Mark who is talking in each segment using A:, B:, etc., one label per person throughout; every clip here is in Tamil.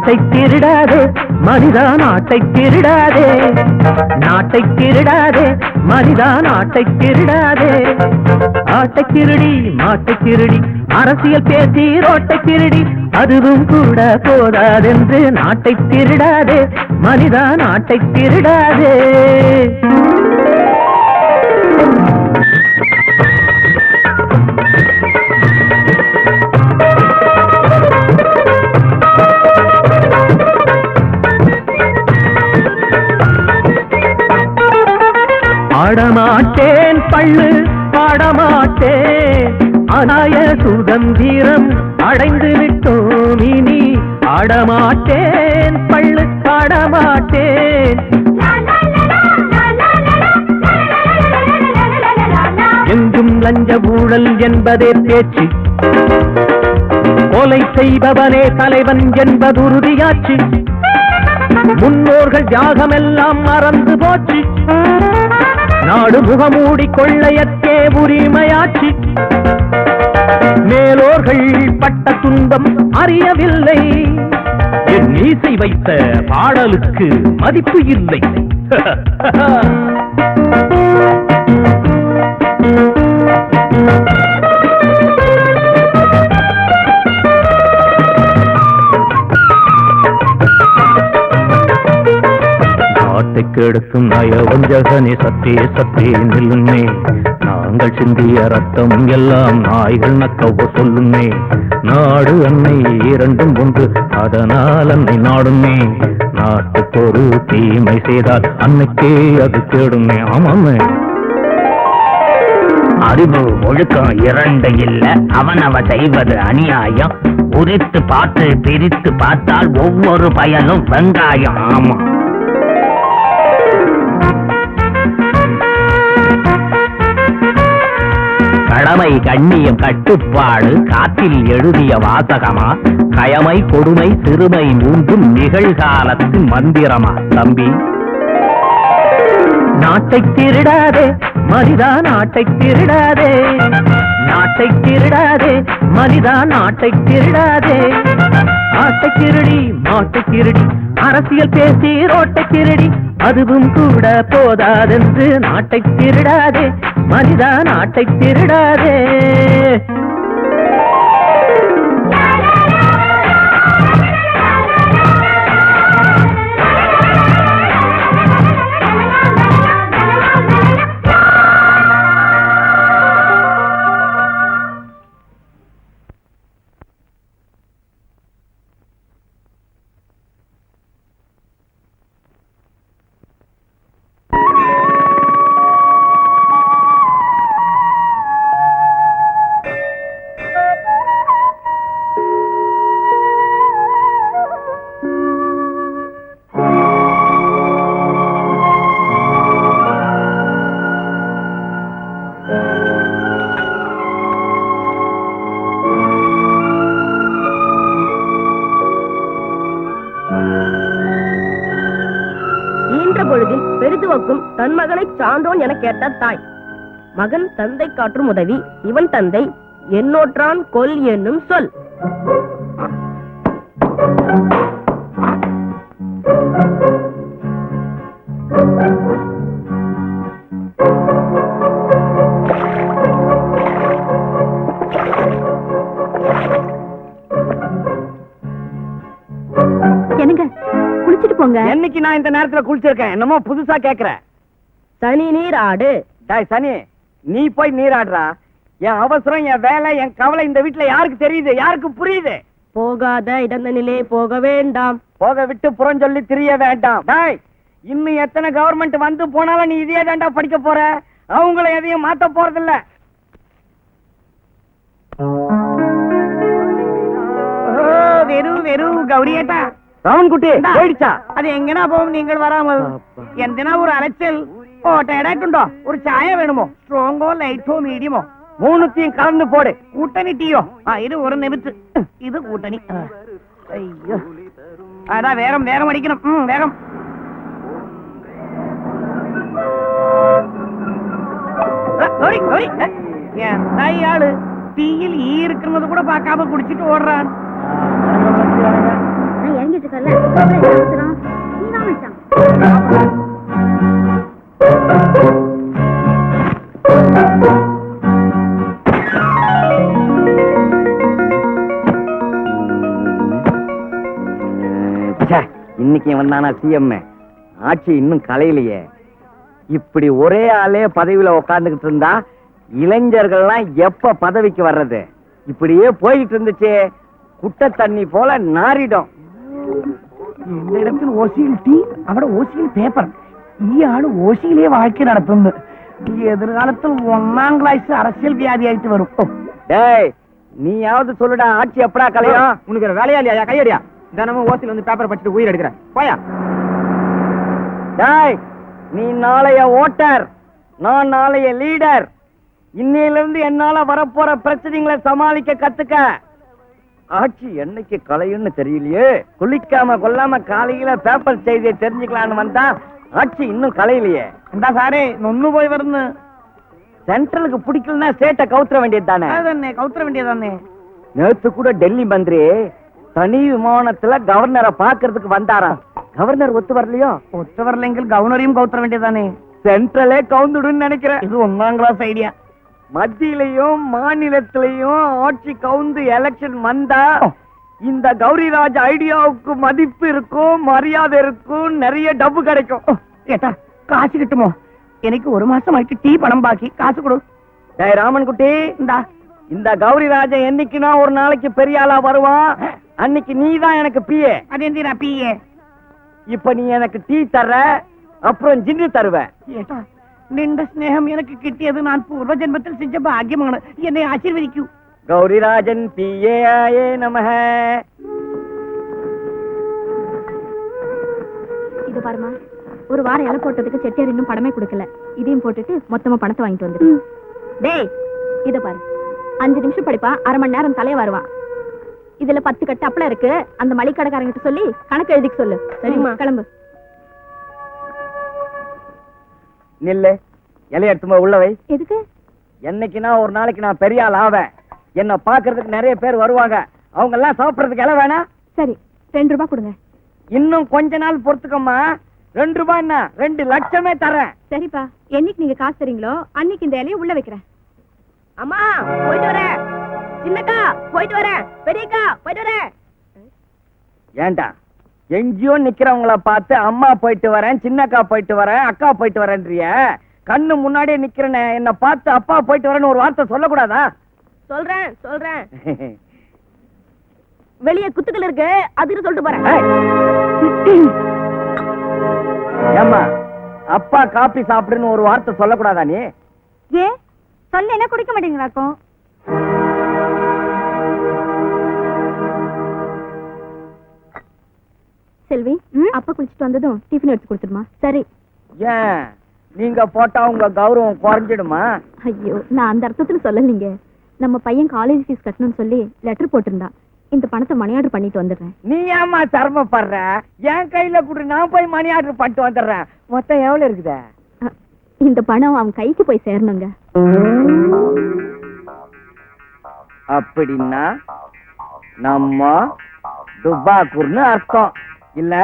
A: நாட்டை திருடாதே மனிதா, நாட்டை திருடாதே, நாட்டை திருடாதே மனிதா, நாட்டை திருடாதே. ஆட்டை திருடி மாட்டை திருடி அரசியல் பேசி ரோட்டை திருடி அதுவும் கூட போதாதென்று நாட்டை திருடாதே மனிதா, நாட்டை திருடாதே. ஆடமாட்டேன் பள்ளு பாடமாட்டேன், அநாய சுதந்திரம் அடைந்து விட்டோம் இனி. ஆடமாட்டேன் பள்ளு பாடமாட்டேன், எங்கும் லஞ்ச ஊழல் என்பதே பேச்சு, கொலை செய்பவனே தலைவன் என்பது உறுதியாச்சு. முன்னோர்கள் தியாகமெல்லாம் மறந்து போச்சு, நாடு முகமூடி கொள்ளையற்கே உரிமையாச்சு. மேலோர்கள் பட்ட துன்பம் அறியவில்லை, என் மீசை வைத்த பாடலுக்கு மதிப்பு இல்லை. கெடுக்கும் நயவஞ்சகனே சத்தே சத்தே நில்லுமே, நாங்கள் சிந்திய ரத்தம் எல்லாம் நாய்கள் நக்கவோ சொல்லுமே. நாடு அன்னை இரண்டும் ஒன்று, அதனால் அன்னை நாடுமே. நாட்டுக்கு ஒரு தீமை செய்தால் அன்னைக்கே அது கேடுமே. ஆமாமே,
B: அறிவு ஒழுக்கம் இரண்டு இல்ல, அவனவ செய்வது அநியாயம். உரித்து பார்த்து பிரித்து பார்த்தால் ஒவ்வொரு பயனும் வெங்காயம். ஆமா, கடமை கண்ணியம் கட்டுப்பாடு காற்றில் எழுதிய வாசகமா, கயமை கொடுமை சிறுமை மூன்றும் நிகழ்காலத்து மந்திரமா தம்பி.
A: நாட்டை திருடாதே மனிதா, நாட்டை திருடாதே, நாட்டை திருடாதே மனிதா, நாட்டை திருடாதே. ஆட்டை திருடி மாட்டை திருடி அரசியல் பேசி ரோட்டை திருடி அதுவும் கூட போதாதென்று நாட்டை திருடாதே மனிதா, நாட்டை திருடாதே.
C: தன் மகனை சான்றோன் என கேட்ட தாய், மகன் தந்தை காற்றும் உதவி, இவன் தந்தை என்னோற்றான் கொல் என்னும் சொல்.
D: என்னங்க குளிச்சிட்டு போங்க.
E: என்னைக்கு நான் இந்த நேரத்துல குளிச்சிருக்கேன்? என்னமோ புதுசா கேக்குறேன்.
C: சனி நீர் ஆடு.
E: டாய் சனி, நீ போய் நீராடுறா. என் அவசரம், என் வேலை, என் கவலை இந்த வீட்டுல யாருக்கு தெரியுது? யாருக்கு புரியுது?
C: போகாத இடந்தனிலே போக வேண்டாம்,
E: போக விட்டு புறஞ்சொல்லி திரிய வேண்டாம். டாய், இன்னும் எத்தனை கவர்மெண்ட் வந்து போனாலும் நீ இதே தாண்டா படிக்க போற. அவங்கள எதையும் மாத்த போறதில்ல. வெறும் வெறும் கௌரியட்டா ராவன் குட்டி போயிடுச்சா? அது எங்கனா போகும் நீங்கள் வராமல்? എന്തിനാ ஒரு அலைச்சல்? ஓட்டோ ஒரு சாய வேணுமோ? ஸ்ட்ராங்கோ லைட்டோ மீடியமோ? மூணுத்தையும் கலந்து போடு. கூட்டணி டீயோ? இது ஒரு நிமித்து, இது கூட்டணி. ஐயோ, அதான் வேகம் வேகம் அடிக்கணும். வேகம். ஆளு டீயில் ஈ இருக்கிறது கூட பார்க்காம குடிச்சிட்டு ஓடுறான்.
D: இறங்கிட்டு
B: இன்னைக்கு வந்தானா சிஎம் ஆட்சி இன்னும் கலையிலையே. இப்படி ஒரே ஆளே பதவியில உட்கார்ந்துகிட்டு இருந்தா இளைஞர்கள்லாம் எப்ப பதவிக்கு வர்றது? இப்படியே போயிட்டு இருந்துச்சு குட்டை தண்ணி போல நாரிடும்.
E: இந்த இடத்தில் ஓசியில் டீ, അവിടെ ஓசியில் பேப்பர். ഈ ആള് ഓശിയിലേ வாழ்க்கை നടത്തുന്നു. எதிர்காலத்தில் 1ஆம் கிளாஸ் அரசியல் வியாதி ஆயிட்டு வரும்.
B: டேய் நீயாவது சொல்லுடா, ஆட்சி எப்படா கலையும்?
A: உனக்கு வேலையா இல்லையா? கையடியா. தினமும் ஓசியில் வந்து பேப்பர் படிச்சுட்டு உயிர் எடுக்கிற போயா.
B: டேய் நீ நாளைய ஓட்டர், நான் நாளைய லீடர். இன்னையில இருந்து என்னால வரப்போற பிரச்சனைகளை சமாளிக்க கத்துக்க. ஆட்சி என்னைக்கு கலையும்னு தெரியலையே. குளிக்காம கொல்லாம காலையில பேப்பர் செய்தியை தெரிஞ்சுக்கலான்னு வந்தா ஆட்சி இன்னும் கலையிலையே.
E: എന്താ സാറേ നൊന്നു പോയി വരുന്നു.
B: சென்ட்ரலுக்கு பிடிக்கலன்னா ஸ்டேட்டை கவுத்துற வேண்டியது தானே.
E: അതന്നെ കൗത്തര വേണ്ടിയതന്നെ.
B: நேத்து கூட டெல்லி மந்திரி தனி விமானத்துல கவர்னரை பாக்குறதுக்கு வந்தாராம். கவர்னர் ஒத்து வரலையோ?
E: ഒത്തു വരില്ലെങ്കിൽ ഗവർണറെയും കൗത്തര വേണ്ടിയതാണ്.
B: சென்ட்ரலே கவுந்துடுன்னு நினைக்கிறேன்.
E: ഇത് 1ஆம் கிளாஸ் ஐடியா.
B: மத்தியிலையும் மாநிலத்திலையும் ஆட்சி கவுந்து எலெக்ஷன் வந்தா இந்த கௌரிராஜ் ஐடியாவுக்கு மதிப்பு இருக்கும், மரியாதை இருக்கும், நிறைய டப்பு கிடைக்கும்.
E: ഏട്ടാ കാശ് കിട്ടുമോ? എനിക്ക് 1 മാസമായിട്ട് ടീ പണം ബാക്കി. കാശ് കൊടു.
B: டேய் ராமன் குட்டி,
E: എന്താ
B: இந்த கௌரிராஜன் என்னைக்குனா ஒரு நாளைக்கு பெரிய ஆளா வருவான். அன்னைக்கு நீ தான் எனக்கு பிஏ.
E: അതെന്തിനാ പിയെ?
B: இப்ப நீ எனக்கு டீ தர்ற, அப்புறம் ஜின்னு தருவ.
E: ഏട്ടാ നിന്റെ സ്നേഹം എനിക്ക് കിട്ടിയത് ഞാൻ പൂർവ്വജന്മത്തിൽ ചെയ്ത ഭാഗ്യമാണ്. എന്നെ ആശീർവദിക്കൂ.
B: கௌரிராஜன் பிஏ ஆயே நமஹ.
D: இது பாருமா, ஒரு வாரம் இலை போட்டதுக்கு செட்டியார் இன்னும் பணமே கொடுக்கல. இதையும் போட்டுட்டு மொத்தமா பணத்தை வாங்கிட்டு வந்துரு. டேய் இத பாரு, 5 நிமிஷம் படிப்பான், 1/2 மணி நேரம் தலைய வருவான். இதுல 10 கட்டு அப்பளம் இருக்கு. அந்த மளிகடைக்காரங்கிட்ட சொல்லி கணக்கு எழுதிக்க சொல்லு. சரிம்மா, கிளம்பு.
B: நில்லு, இலைய எடுத்து உள்ள வை.
D: எதுக்கு?
B: என்னைக்குனா ஒரு நாளைக்கு நான் பெரிய ஆள் ஆவேன். என்ன பாக்குறதுக்கு நிறைய பேர் வருவாங்க. அவங்க எல்லாம் சாப்பிடறதுக்கு இலை வேணா?
D: சரி, 2 ரூபாய் கொடுங்க.
B: இன்னும் கொஞ்ச நாள் பொறுத்துக்கம்மா. 2 ரூபாய் என்ன, 2 லட்சமே தரேன்.
D: சரிப்பா, என்னைக்கு நீங்க காசு தரீங்களோ அன்னைக்கு இந்த இலையை உள்ள வைக்கிறேன்.
C: அம்மா போயிட்டு வரேன். சின்னக்கா போயிட்டு வரேன். பெரியக்கா போயிட்டு வரேன்.
B: ஏண்டா எங்கேயோ நிக்கிறவங்கள பார்த்து அம்மா போயிட்டு வரேன், சின்னக்கா போயிட்டு வரேன், அக்கா போயிட்டு வரேன்றிய. கண்ணு முன்னாடியே நிக்கிறேனே, என்ன பார்த்து அப்பா போயிட்டு வரேன்னு ஒரு வார்த்தை சொல்லக்கூடாதா?
C: சொல்றேன் சொல்றேன். வெளியே குத்துக்கள் இருக்கு, அதுக்கு சொல்லிட்டு போறேன்.
B: ஏம்மா அப்பா காபி சாப்பிடுன்னு ஒரு வார்த்தை சொல்லக்கூடாதா நீ?
D: ஏ சொல்ல என்ன குடிக்க மாட்டீங்களாக்கும்? செல்வி, அப்பா குளிச்சுட்டு வந்ததும் டிஃபன் எடுத்து கொடுத்துடுமா? சரி.
B: ஏன் நீங்க போட்டா உங்க கௌரவம் குறைஞ்சிடுமா?
D: ஐயோ, நான் அந்த அர்த்தத்துல சொல்லலீங்க. நம்ம பையன் காலேஜ் ஃபீஸ் கட்டணும்னு சொல்லி லெட்டர் போட்டிருந்தான். இந்த பணத்தை மணி ஆர்டர் பண்ணிட்டு வந்துடுறேன்.
B: நீ ஏமா சிரமப்படுற? என் கையில குடு, நான் போய் மணி ஆர்டர் பண்ணிட்டு வந்துடுறேன். மொத்தம் எவ்வளவு இருக்குதா?
D: இந்த பணம் அவன் கைக்கு போய் சேரணுங்க.
B: அப்படின்னா நம்ம துபாக்கூர்னு அர்த்தம் இல்ல?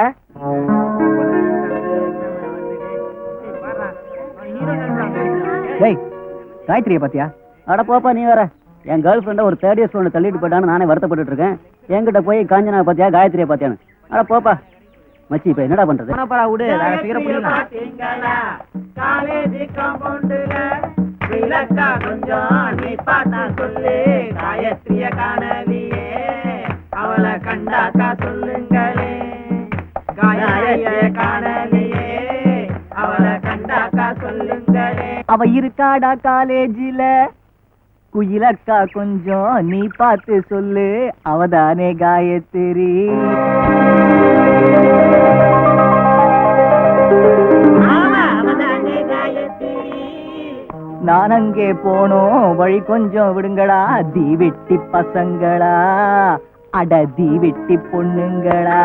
A: காயத்ரிய பாத்தியா? அட போப்பா, நீ வேற. என் கேர்ள் ஃப்ரெண்ட ஒரு 3rd இயர் ஸ்டூடெண்ட் தள்ளிட்டு போயிட்டான்னு நானே வருத்தப்பட்டு இருக்கேன். என்கிட்ட போய் காஞ்சனா பாத்தியா, காயத்ரிய பாத்தியான்னு. அட போப்பா மச்சி, இப்ப என்னடா பண்றது?
E: அவளை கண்டாக்கா சொல்லுங்களே, காணலியே, அவளை கண்டாக்கா சொல்லுங்களே. அவ இருக்காடா காலேஜில, குயிலக்கா கொஞ்சம் நீ பார்த்து சொல்லு, அவதானே காயத்ரி. நான் அங்கே போனோம், வழி கொஞ்சம் விடுங்களா, தீவெட்டி பசங்களா, அட தீவெட்டி பொண்ணுங்களா.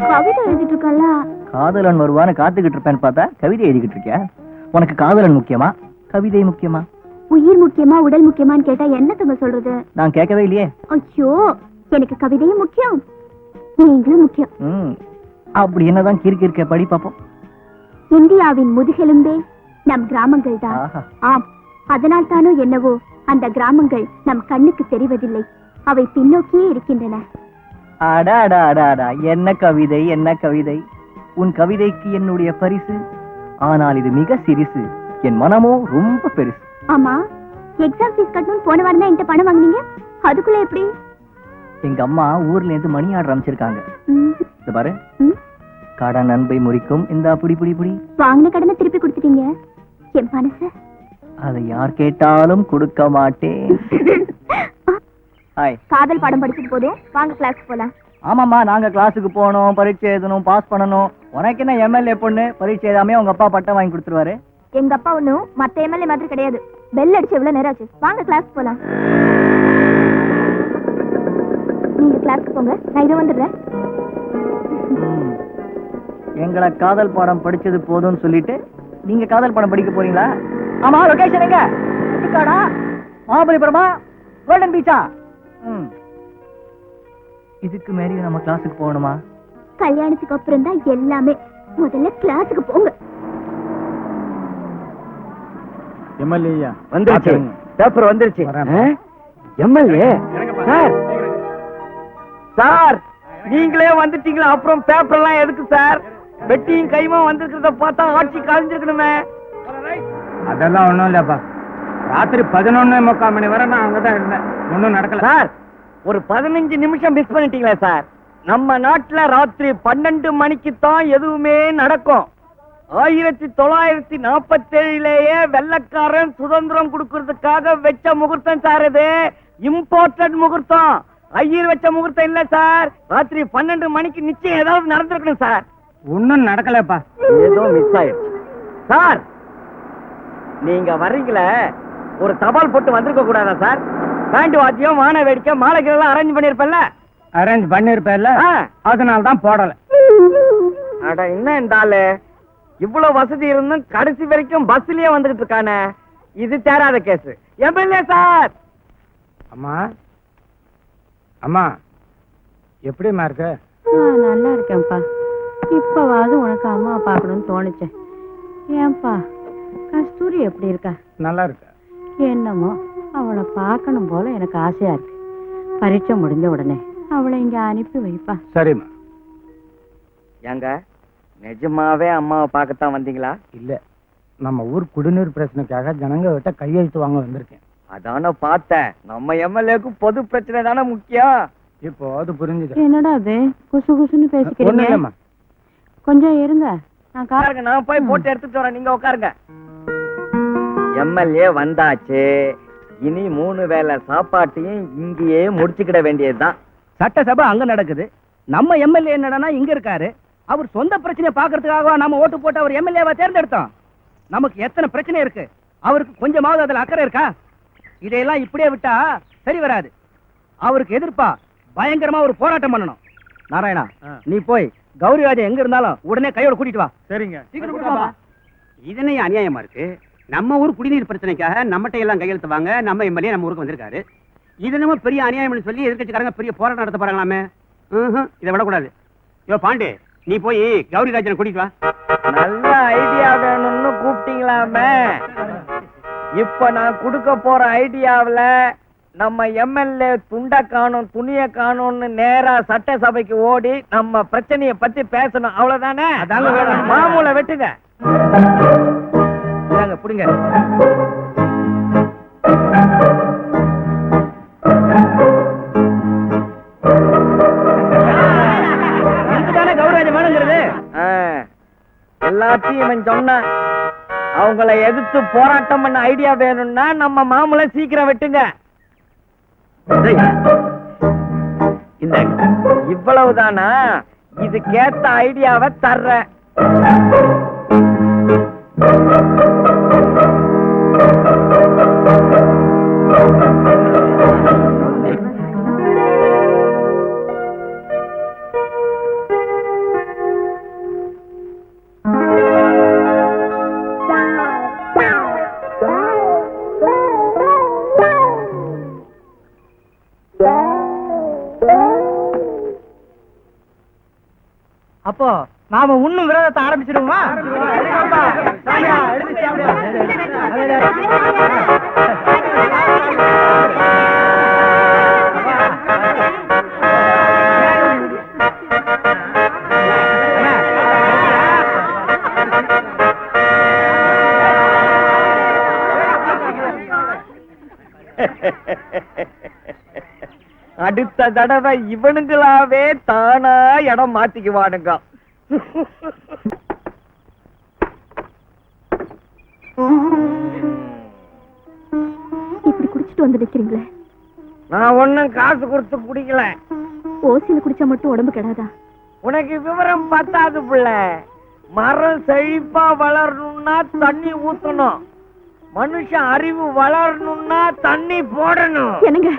D: கவிதை எழுதிட்டு இருக்கல.
E: காதலன் வருவான்னு காத்துக்கிட்டு இருப்பேன்னு பார்த்தா கவிதை எழுதிக்கிட்டு இருக்கியா? உனக்கு காதலன் முக்கியமா, கவிதை முக்கியமா?
D: உயிர் முக்கியமா, உடல் முக்கியமான்னு கேட்டா என்னத்தங்க சொல்றது?
E: நான் கேட்கவே இல்லையே.
D: ஐயோ, எனக்கு கவிதையும் முக்கியம், நீங்களும் முக்கியம்.
B: அப்படி என்னதான் கிறுக்கு இருக்க படி பாப்போம்.
D: இந்தியாவின் முதுகெலும்பே நம் கிராமங்கள் தான். ஆம், அதனால் தானோ என்னவோ அந்த கிராமங்கள் நம் கண்ணுக்கு தெரிவதில்லை, அவை பின்னோக்கியே இருக்கின்றன.
B: என்ன கவிதை, என்ன கவிதை! உன் கவிதைக்கு என்னுடைய பரிசு. ஆனால் இது மிக சிறிசு, என் மனமோ ரொம்ப பெருசு.
D: ஆமா, எக்ஸாம் ஃபீஸ் கட்டணும் போன வாரம் தான் என்கிட்ட பணம் வாங்குனீங்க, அதுக்குள்ள எப்படி?
B: எங்க அம்மா ஊர்ல இருந்து மணி ஆர்டர் அமைச்சிருக்காங்க. இது பாரு,
D: ம்.
B: கடன் அன்பை முறிக்கும். இந்த புடி புடி புடி.
D: வாங்கின கடனை திருப்பி கொடுத்துட்டீங்க, என் மனசு.
B: அதை யார் கேட்டாலும் கொடுக்க மாட்டேன். ஹாய்.
D: காதல் பாடம் படிச்சது போதும், வாங்க கிளாஸ்க்கு போலாம்.
B: ஆமாம்மா, நாங்க கிளாஸுக்கு போகணும், பரீட்சை எழுதணும், பாஸ் பண்ணணும். உனக்கு என்ன எம்எல்ஏ பொண்ணு, பரீட்சை எழுதாமே உங்க அப்பா பட்டம் வாங்கி கொடுத்துருவாரு.
D: எங்க அப்பா ஒண்ணும் மத்த எம்எல்ஏ மாதிரி கிடையாது. பெல் அடிச்சு எவ்வளவு நேரம் ஆச்சு, வாங்க கிளாஸ்க்கு போலாம். நீங்க கிளாஸ்க்கு போங்க, நான் இதோ வந்துடுறேன்.
B: எங்களை காதல் பாடம் படிச்சது போதும்னு சொல்லிட்டு நீங்க காதல் பாடம் படிக்க போறீங்களா? ஆமா, லொகேஷன் எங்க? இருக்காடா? மகாபலிபுரமா, கோல்டன் பீச்சா? இதுக்கு மேலே நம்ம கிளாஸுக்கு போகணுமா?
D: கல்யாணத்துக்கு அப்புறம் தான் எல்லாமே. முதல்ல கிளாஸுக்கு போங்க.
E: எம்எல்ஏ
B: வந்துருச்சு, பேப்பர் வந்துருச்சு. எம்எல்ஏ சார், சார் நீங்களே வந்துட்டீங்களா? அப்புறம் பேப்பர் எல்லாம் எதுக்கு சார்? வெட்டியும் கைமா வந்திருக்கிறத பார்த்தா ஆட்சி கலைஞ்சிருக்கணுமே.
E: அதெல்லாம் ஒண்ணும் இல்லப்பா, ராத்திரி 11:45 மணி வரை நான் அங்கதான் இருந்தேன், ஒன்னும் நடக்கல.
B: சார், ஒரு 15 நிமிஷம் மிஸ் பண்ணிட்டீங்களா சார்? நம்ம நாட்டுல ராத்திரி 12 மணிக்கு தான் எதுவுமே நடக்கும். 1947லயே வெள்ளக்காரன் சுதந்திரம் கொடுக்கறதுக்காக வச்ச முகூர்த்தம் சார் இது. இம்போர்ட்டட் முகூர்த்தம், ஐயர் வச்ச முகூர்த்தம் இல்ல சார். ராத்திரி 12 மணிக்கு நிச்சயம் ஏதாவது நடந்திருக்கணும் சார்.
E: ஒன்னும் நடக்கலப்பா,
B: ஏதோ மிஸ் ஆயிடுச்சு சார். நீங்க வர்றீங்களே, ஒரு தபால் போட்டு வந்திருக்க கூடாதா சார்? பேண்ட் வாத்தியம், வான வேடிக்கை, மாலைகள் எல்லாம் அரேஞ்ச் பண்ணிருப்பேன்ல.
E: அரேஞ்ச் பண்ணிருப்பேன்ல, அதனால தான் போடல.
B: அட என்ன இந்த ஆளு, இவ்வளவு வசதி இருந்தும் கடைசி வரைக்கும் பஸ்லயே வந்துகிட்டு இருக்கானே, இது தேராத கேஸ். MLA sir.
E: அம்மா, அம்மா எப்படிமா இருக்க?
C: நல்லா இருக்கேன்ப்பா. இப்பவாவது உனக்கு அம்மா பார்க்கணும்னு தோணுச்சேன். ஏன்பா, கஸ்தூரி எப்படி இருக்கா?
E: நல்லா இருக்க.
C: என்னமோ அவளை பார்க்கணும் போல எனக்கு ஆசையா இருக்கு. பரீட்சை முடிஞ்ச உடனே அவளை இங்க அனுப்பி வைப்பா.
E: சரிம்மா.
B: ஏங்க, நிஜமாவே அம்மாவை பார்க்கத்தான் வந்தீங்களா?
E: இல்ல, நம்ம ஊர் குடிநீர் பிரச்சனைக்காக ஜனங்க கிட்ட கையெழுத்து வாங்க வந்திருக்கேன்.
B: அதான பார்த்தேன். நம்ம எம்எல்ஏக்கு பொது பிரச்சனை தானே முக்கியம்.
E: இப்போ அது புரிஞ்சுது.
C: என்னடா அது குசு குசுன்னு
E: ஒண்ணும்
C: பேசிக்கிறீங்க?
E: இல்லம்மா.
C: கொஞ்சம் இருங்க, நான்
B: உட்காருங்க, நான் போய் போட்டு எடுத்துட்டு வரேன், நீங்க உட்காருங்க. எம்எல்ஏ வந்தாச்சு, இனி 3 வேளை சாப்பாட்டையும் இங்கேயே முடிச்சுக்கிட வேண்டியதுதான்.
A: சட்டசபை அங்க நடக்குது, நம்ம எம்எல்ஏ என்னடா இங்க இருக்காரு. அவர் சொந்த பிரச்சனையை பாக்குறதுக்காக நம்ம ஓட்டு போட்டு அவர் எம்எல்ஏவா தேர்ந்தெடுத்தோம். நமக்கு எத்தனை பிரச்சனை இருக்கு, அவருக்கு கொஞ்சமாவது அதுல அக்கறை இருக்கா? இதையெல்லாம் இப்படியே விட்டா சரி வராது. அவருக்கு எதிர்ப்பா பயங்கரமா ஒரு போராட்டம் பண்ணணும். நாராயணா, நீ போய் கௌரிராஜா எங்க இருந்தாலும் உடனே கையோட கூட்டிட்டு வா.
E: சரிங்க.
A: இதனே அநியாயமா இருக்கு. நம்ம ஊர் குடிநீர் பிரச்சனைக்காக நம்மகிட்ட எல்லாம் கையெழுத்து வாங்க நம்ம எம்எல்ஏ நம்ம ஊருக்கு வந்திருக்காரு. இது நம்ம பெரிய அநியாயம்னு சொல்லி எதிர்க்கட்சிக்காரங்க பெரிய போராட்டம் நடத்த போறாங்களாமே. இதை விடக்கூடாது. யோ பாண்டே, நீ போய் கௌரிராஜனை கூட்டிட்டு வா.
B: நல்ல ஐடியா வேணும்னு கூப்பிட்டீங்களாமே. இப்ப நான் கொடுக்க போற ஐடியாவில நம்ம எம்எல்ஏ துண்டை காணும் துணியை காணும்னு நேரா சட்டசபைக்கு ஓடி நம்ம பிரச்சனைய பத்தி பேசணும், அவ்வளவுதானே?
A: அதாங்க வேணும்.
B: மாமூலை வெட்டுங்க.
A: புடிங்க. இதுதானே கௌரிராஜன் வேணுங்கிறது.
B: எல்லாத்தையும் இவன் சொன்னான். அவங்கள எதிர்த்து போராட்டம் பண்ண ஐடியா வேணும்னா நம்ம மாமூலை சீக்கிரம் வெட்டுங்க. இந்த இவ்வளவுதானா? இதுக்கேத்த ஐடியாவை தர்றேன்.
E: அப்போ நாம இன்னும் விரதத்தை ஆரம்பிச்சிடுவோமா?
B: அடுத்த தடவை இவனுங்களாவே தானா இடம் மாத்திக்குவானுங்க.
D: இப்படி குடிச்சிட்டு வந்து நிக்கிறீங்களே,
B: நான் ஒண்ணும் காசு கொடுத்து குடிக்கல.
D: ஓசியில குடிச்சா மட்டும் உடம்பு கெடாதா?
B: உனக்கு விவரம் பத்தாது பிள்ளை. மரம் செழிப்பா வளரணும்னா தண்ணி ஊத்தணும். மனுஷன் அறிவு வளரணும்னா தண்ணி போடணும்.
D: என்னங்க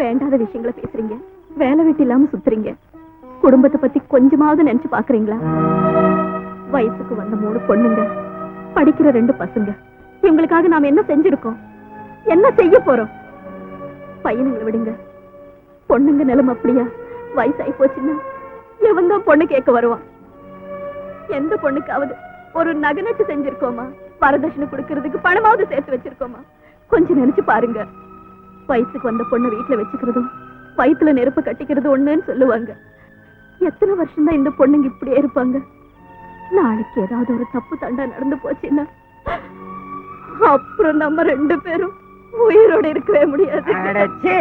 D: வேண்டாத விஷயங்களை பேசுறீங்க, வேலை வெட்டி இல்லாம சுத்துறீங்க. குடும்பத்தை பத்தி கொஞ்சமாவது நினைச்சு பாக்குறீங்களா? வயசுக்கு வந்த 3 பொண்ணுங்க, படிக்கிற 2 பசங்க, இவங்களுக்காக நாம என்ன செஞ்சிருக்கோம், என்ன செய்ய போறோம்? பையனுங்களை விடுங்க, பொண்ணுங்க நிலைமை அப்படியா? வயசாகி போச்சுன்னா எவன் தான் பொண்ணு கேட்க வருவான்? எந்த பொண்ணுக்காவது ஒரு நகை செஞ்சிருக்கோமா? வரதட்சணை கொடுக்கறதுக்கு பணமாவது சேர்த்து வச்சிருக்கோமா? கொஞ்சம் நினைச்சு பாருங்க. வயசுக்கு வந்த பொண்ணை வீட்டுல வச்சுக்கிறதும் வயிற்றுல நெருப்பு கட்டிக்கிறது ஒண்ணுன்னு சொல்லுவாங்க. எத்தனை வருஷம் தான் இந்த பொண்ணுங்க இப்படியே இருப்பாங்க? நாளைக்கு ஏதாவது ஒரு தப்பு தண்டா நடந்து போச்சுன்னா அப்புறம் நம்ம 2 பேரும் உயிரோட இருக்கவே முடியாது.
B: அடச்சே,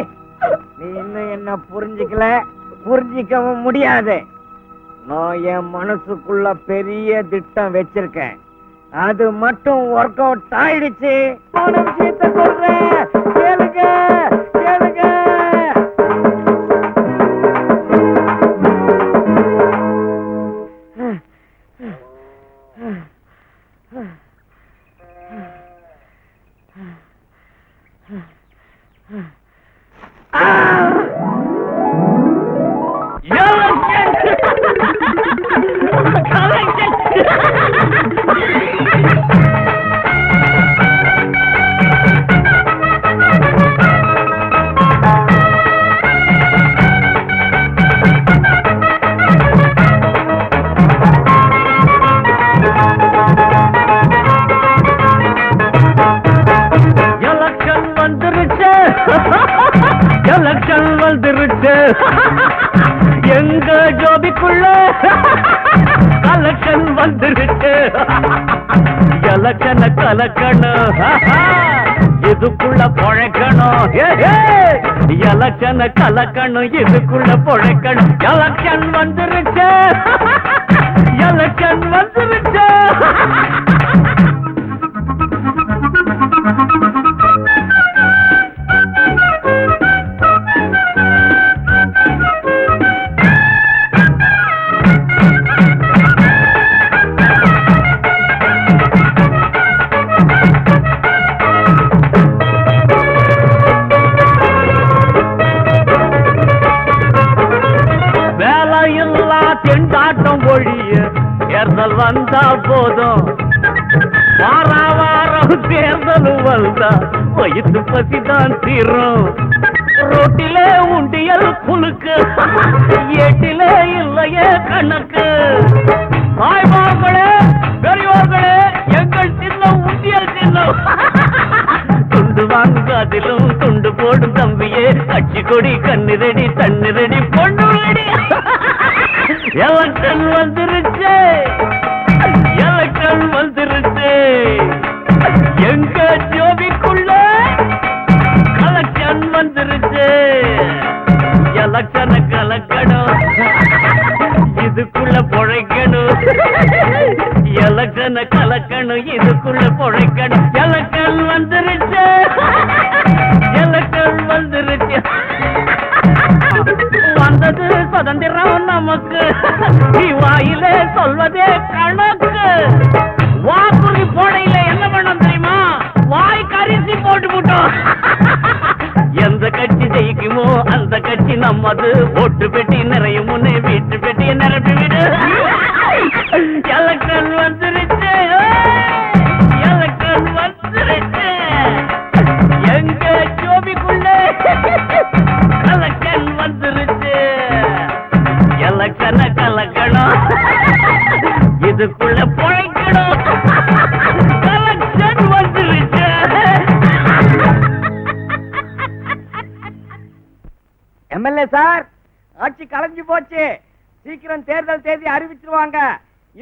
B: நீ இன்னும் என்ன புரிஞ்சுக்கல, புரிஞ்சிக்கவும் முடியாது. நான் என் மனசுக்குள்ள பெரிய திட்டம் வச்சிருக்கேன். அது மட்டும் ஒர்க் அவுட் ஆயிடுச்சு. விஷயத்தை சொல்றேன், கேளுங்க கேளுங்க. எங்க ஜோபிக்குள்ள கலக்கன் வந்துருச்சு. எலக்கன கலக்கணும், இதுக்குள்ள பொழைக்கணும். எலக்கன கலக்கணும், இதுக்குள்ள பொழைக்கணும். எலக்ஷன் வந்துருச்சு, எலக்ஷன் வந்துருச்சு. தேர்தல் வந்தா போதும், வார வாரம் தேர்தல் வந்தா வயிற்று பசிதான் தீரும். ரோட்டிலே உண்டியல் குலுக்கு, ஏட்டிலே இல்லையே கணக்கு. தாய்மார்களே பெரியோர்களே, எங்கள் சின்னம் உண்டியல் சின்னம். துண்டு வாங்காதிலும் துண்டு போடும் தம்பியே, கட்சி கொடி கண்ணிரடி தண்ணிரடி பொண்ணு ரெடி. எலக்ஷன் வந்துருச்சு, எலக்ஷன் வந்துருச்சு. எங்க ஜோபிக்குள்ள கலெக்ஷன் வந்துருச்சு. எலக்ஷனை கலக்கணும், இதுக்குள்ள பொழைக்கணும். எலக்ஷனை கலக்கணும், இதுக்குள்ள பொழைக்கணும். எலக்ஷன் வந்துருச்சு, எலக்ஷன் வந்துருச்சு. வந்தது சுதந்திரம் நமக்கு, வாயிலே சொல்வதே கணக்கு. வாக்குறுதி போடையில என்ன பண்ணோம் தெரியுமா? வாய் கரிசி போட்டு விட்டோம். எந்த கட்சி ஜெயிக்குமோ அந்த கட்சி நம்மது. ஓட்டு பெட்டி நிறையும் முன்னே வீட்டு பெட்டியை நிரப்பி விடு. எலக்ஷன் வந்துருச்சு, எலக்ஷன் வந்துருச்சு. எங்க ஜோபிக்குள்ள கலக்கன் வந்துருச்சு. எலக்ஷனை கலக்கணும், ஆட்சி கலைஞ்சு போச்சு. சீக்கிரம் தேர்தல் தேதி அறிவிச்சிருவாங்க.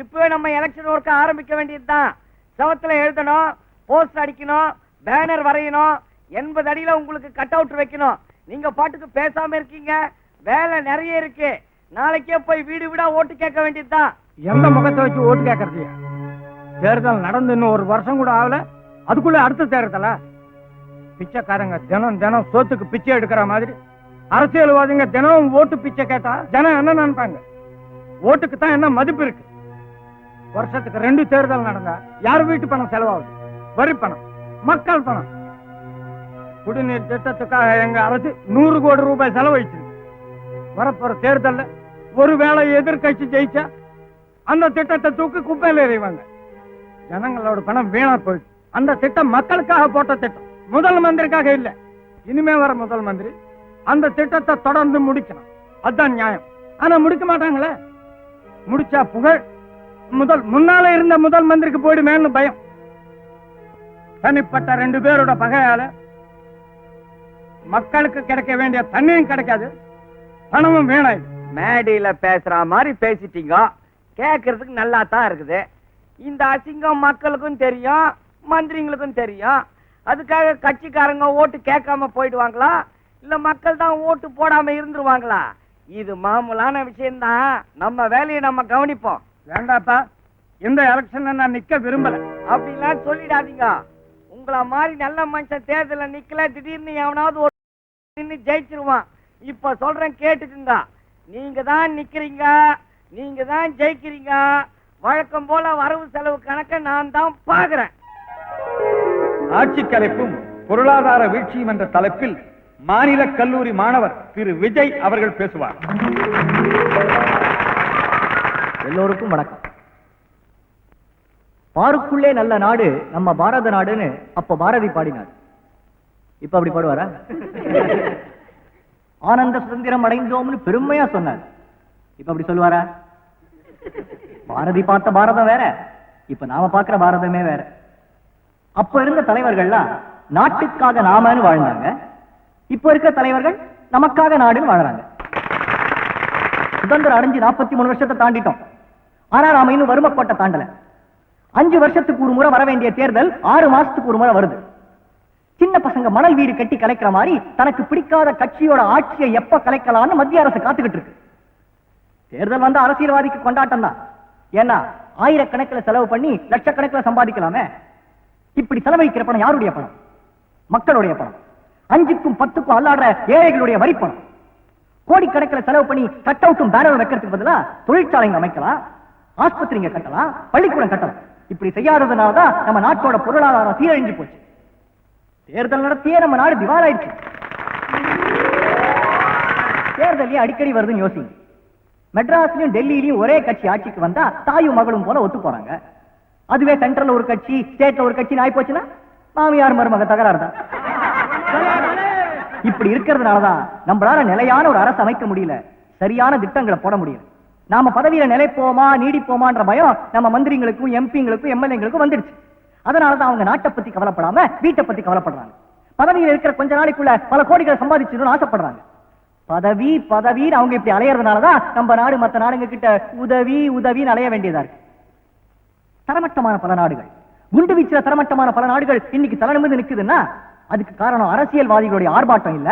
B: இப்பவே நம்ம எலெக்ஷன் ஒர்க்க ஆரம்பிக்க வேண்டியதுதான். சவத்துல எழுதணும், போஸ்டர் அடிக்கணும், பேனர் வரையணும், 80 அடியில உங்களுக்கு கட் அவுட் வைக்கணும். நீங்க பாட்டுக்கு பேசாம இருக்கீங்க. வேலை நிறைய இருக்கு. நாளைக்கே போய் வீடு வீடா ஓட்டு கேட்க வேண்டியதுதான்.
E: எந்த முகத்தை வச்சு ஓட்டு கேட்கறது? தேர்தல் நடந்து இன்னும் 1 வருஷம் கூட ஆகல, அதுக்குள்ள அடுத்த தேர்தலா? பிச்சைக்காரங்க தினம் தினம் சோத்துக்கு பிச்சை எடுக்கிற மாதிரி அரசியல்வாதிங்க தினம் ஓட்டு பிச்சை கேட்டா ஜனம் என்ன நினைப்பாங்க? ஓட்டுக்கு தான் என்ன மதிப்பு இருக்கு? வருஷத்துக்கு 2 தேர்தல் நடந்தா யார் வீட்டு பணம் செலவாகுது? வரி பணம், மக்கள் பணம். குடிநீர் திட்டத்துக்காக எங்க அரசு 100 கோடி ரூபாய் செலவழிச்சு. வரப்போற தேர்தல்ல ஒருவேளை எதிர்கட்சி ஜெயிச்சா அந்த திட்டத்தை தூக்கி குப்பையில எறிவாங்க. ஜனங்களோட பணம் வீணா போயிடுச்சு. அந்த திட்டம் மக்களுக்காக போட்ட திட்டம், முதல் மந்திரிக்காக இல்ல. இனிமே வர முதல் மந்திரி அந்த திட்டத்தை தொடர்ந்து முடிக்கணும். அதுதான் நியாயம். ஆனா முடிக்க மாட்டாங்களே. முடிச்சா புகழ் முன்னால இருந்த முதல் மந்திரிக்கு போயிடுமேன்னு பயம். தனிப்பட்ட 2 பேரோட பகையால மக்களுக்கு கிடைக்க வேண்டிய தண்ணியும் கிடைக்காது, பணமும் வீணாயிடும்.
B: மேடையில பேசுற மாதிரி பேசிட்டீங்க. கேட்கறதுக்கு நல்லா தான் இருக்குது. இந்த அசிங்கம் மக்களுக்கும் தெரியும், மந்திரிங்களுக்கும் தெரியும். அதுக்காக கட்சிக்காரங்க ஓட்டு கேட்காம போயிடுவாங்களா? இல்ல மக்கள் தான் ஓட்டு போடாம இருந்துருவாங்களா? இது மாமூலான விஷயம்தான். நம்ம வேலையை நம்ம கவனிப்போம்.
E: வேண்டாப்பா, இந்த எலெக்ஷன்ல நான் நிக்க விரும்பல.
B: அப்படிலாம் சொல்லிடாதீங்க. உங்கள மாதிரி நல்ல மனுஷன் தேர்தல நிக்கல, திடீர்னு எவனாவது ஒரு நின்னு ஜெயிச்சிருவான். இப்ப சொல்றேன் கேட்டுக்குங்க. நீங்க தான் நிக்கிறீங்க, நீங்க தான் ஜெயிக்கிறீங்க. வழக்கம் போல வரவு செலவு கணக்க நான் தான் பாக்குறேன்.
F: ஆட்சி கலைப்பும் பொருளாதார வீழ்ச்சியும் என்ற தலைப்பில் மாநில கல்லூரி மாணவர் திரு விஜய் அவர்கள் பேசுவார்.
A: எல்லோருக்கும் வணக்கம். பாருக்குள்ளே நல்ல நாடு நம்ம பாரத நாடுன்னு அப்ப பாரதி பாடினார். இப்ப அப்படி பாடுவாரா? ஆனந்த சுதந்திரம் அடைந்தோம்னு பெருமையா சொன்னார். இப்ப அப்படி சொல்லுவாரா? பாரதி பார்த்த பாரதம் வேற, இப்ப நாம பார்க்கிற பாரதமே வேற. அப்ப இருந்த தலைவர்கள்லாம் நாட்டுக்காக நாமன்னு வாழ்ந்தாங்க. இப்ப இருக்க தலைவர்கள் நமக்காக நாடுன்னு வாழறாங்க. சுதந்திரம் அடைஞ்சு 43 வருஷத்தை தாண்டிட்டோம். ஆனா நாம இன்னும் வறுமை கோட்டை தாண்டல. 5 வருஷத்துக்கு ஒரு முறை வர வேண்டிய தேர்தல் 6 மாசத்துக்கு ஒரு முறை வருது. சின்ன பசங்க மணல் வீடு கட்டி கலைக்கிற மாதிரி தனக்கு பிடிக்காத கட்சியோட ஆட்சியை எப்ப கலைக்கலாம்னு மத்திய அரசு காத்துக்கிட்டு இருக்கு. தேர்தல் வந்த அரசியல்வாதிக்கு கொண்டாட்டம் தான். ஏன்னா ஆயிரக்கணக்கில் செலவு பண்ணி லட்சக்கணக்கில் சம்பாதிக்கலாமே. இப்படி செலவழிக்கிற பணம் யாருடைய பணம்? மக்களுடைய பணம். 5க்கும் 10க்கும் அல்லாடுற ஏழைகளுடைய வரி பணம். கோடிக்கணக்கில் செலவு பண்ணி கட் அவுட்டும் பேனர் வைக்கிறதுக்கு பதிலா தொழிற்சாலைங்க அமைக்கலாம், ஆஸ்பத்திரிங்க கட்டலாம், பள்ளிக்கூடம் கட்டலாம். இப்படி செய்யாததுனாலதான் நம்ம நாட்டோட பொருளாதாரம் சீரழிஞ்சு போச்சு. தேர்தல் நடத்தியே நம்ம நாடு திவாலாயிடுச்சு. தேர்தலே அடிக்கடி வருதுன்னு யோசிங்க. மெட்ராஸ்லயும் டெல்லியிலயும் ஒரே கட்சி ஆட்சிக்கு வந்தா தாயும் மகளும் போல ஒத்து போறாங்க. அதுவே சென்ட்ரல்ல ஒரு கட்சி, ஸ்டேட்ல ஒரு கட்சி ஆயி போச்சுன்னா மாமியார் மருமக தகராறு தான். இப்படி இருக்கிறதுனாலதான் நம்மளால நிலையான ஒரு அரசு அமைக்க முடியல, சரியான திட்டங்களை போட முடியல. நாம பதவியில நிலைப்போமா நீடிப்போமான்ற பயம் நம்ம மந்திரிங்களுக்கும் எம்பிங்களுக்கும் எம்எல்ஏங்களுக்கும் வந்துடுச்சு. அதனாலதான் அவங்க நாட்டை பத்தி கவலைப்படாம வீட்டை பத்தி கவலைப்படுறாங்க. பதவியில் இருக்கிற கொஞ்ச நாளைக்குள்ள பல கோடிகளை சம்பாதிச்சிடணும்னு ஆசைப்படுறாங்க. பதவி பதவின்னு அவங்க இப்படி அலையறதுனாலதான் நம்ம நாடு மற்ற நாடுங்க கிட்ட உதவி உதவின்னு அலைய வேண்டியதா இருக்கு. தரமட்டமான பல நாடுகள், குண்டு வீச்சுல தரமட்டமான பல நாடுகள் இன்னைக்கு தலை நிமிர்ந்து நிக்குதுன்னா அதுக்கு காரணம் அரசியல்வாதிகளுடைய ஆர்ப்பாட்டம் இல்ல,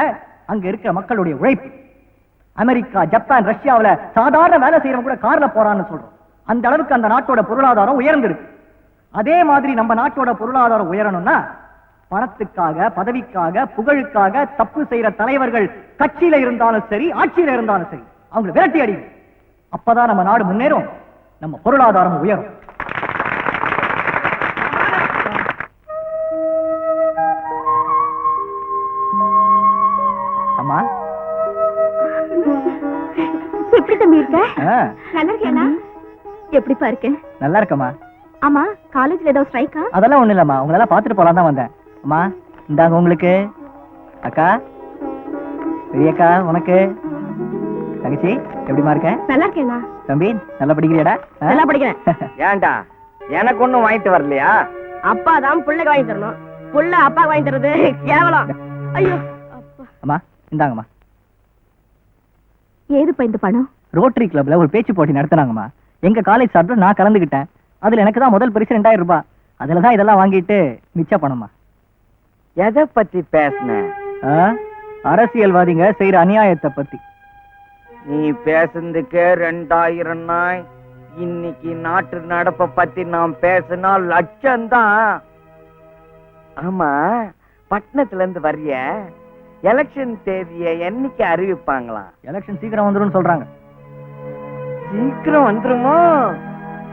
A: அங்க இருக்கிற மக்களுடைய உழைப்பு. அமெரிக்கா, ஜப்பான், ரஷ்யாவில சாதாரண வேலை செய்யறவங்க கூட கார்ல போறான்னு சொல்றோம். அந்த அளவுக்கு அந்த நாட்டோட பொருளாதாரம் உயர்ந்திருக்கு. அதே மாதிரி நம்ம நாட்டோட பொருளாதாரம் உயரணும்னா பணத்துக்காக, பதவிக்காக, புகழுக்காக தப்பு செய்யற தலைவர்கள் கட்சியில இருந்தாலும் சரி, ஆட்சியில இருந்தாலும் சரி, அவங்களை விரட்டி அடிக்கும். அப்பதான் நம்ம நாடு முன்னேறும், நம்ம பொருளாதாரம் உயரும். அம்மா,
D: எப்படி தம்பி இருக்க?
A: நல்லா
D: இருக்கியா? எப்படிப்பா இருக்கு?
A: நல்லா இருக்கம்மா.
D: ஆமா, காலேஜ்ல ஏதோ ஸ்ட்ரைக்கா?
A: அதெல்லாம் ஒண்ணு இல்லம்மா, உங்களெல்லாம் பாத்துட்டு போலாம் தான் வந்தேன். அம்மா இந்தாங்க உங்களுக்கு. அக்கா, பெரியக்கா உனக்கு. தங்கச்சி எப்படிமா இருக்க?
D: நல்லா இருக்கேண்ணா.
A: தம்பி நல்லா படிக்கிறியாடா?
C: நல்லா படிக்கிறேன்.
B: ஏன்டா எனக்கு ஒண்ணும் வாங்கிட்டு வரலையா?
C: அப்பா தான் புள்ளைக்கு வாங்கி தரணும், புள்ள அப்பா வாங்கி தரது கேவலம். ஐயோ அப்பா.
A: அம்மா இந்தாங்கம்மா.
D: ஏதுப்பா இந்த பணம்?
A: ரோட்டரி கிளப்ல ஒரு பேச்சு போட்டி நடத்துனாங்கம்மா. எங்க காலேஜ் சார்பில் நான் கலந்துக்கிட்டேன். அதுல எனக்கு தான் முதல் பரிசு 2000 ரூபாய். அதுல தான் இதெல்லாம் வாங்கிட்டு மிச்ச பணமா.
B: எதை பத்தி பேசுன?
A: அரசியல்வாதிங்க செய்யற அநியாயத்தை பத்தி.
B: நீ பேசுறதுக்கு 2000 இன்னைக்கு நாட்டு நடப்ப பத்தி நாம் பேசினா லட்சம்தான். ஆமா, பட்டணத்துல இருந்து வர்றிய, எலெக்ஷன் தேதியை என்னைக்கு அறிவிப்பாங்களாம்?
A: எலெக்ஷன் சீக்கிரம் வந்துரும் சொல்றாங்க.
B: சீக்கிரம் வந்துருமோ?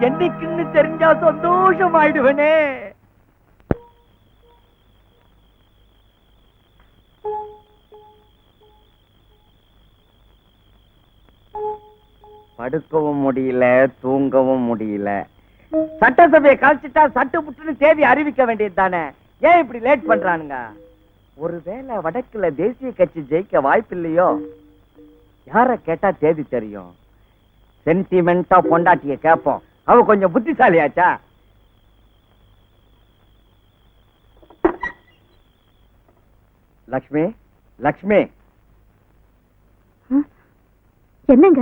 B: என்னைக்குன்னு தெரிஞ்சா சந்தோஷம் ஆயிடுவேனே. படுக்கவும் முடியல, தூங்கவும் முடியல. சட்டசபையை கழிச்சுட்டா சட்டு புட்டுன்னு தேதி அறிவிக்க வேண்டியது தானே? ஏன் இப்படி லேட் பண்றானுங்க? ஒருவேளை வடக்குல தேசிய கட்சி ஜெயிக்க வாய்ப்பு இல்லையோ? யார கேட்டா தேதி தெரியும்? சென்டிமெண்டா பொண்டாட்டிய கேட்போம். அவ கொஞ்சம் புத்திசாலியாச்சா? லக்ஷ்மி, லக்ஷ்மி,
D: என்னங்க?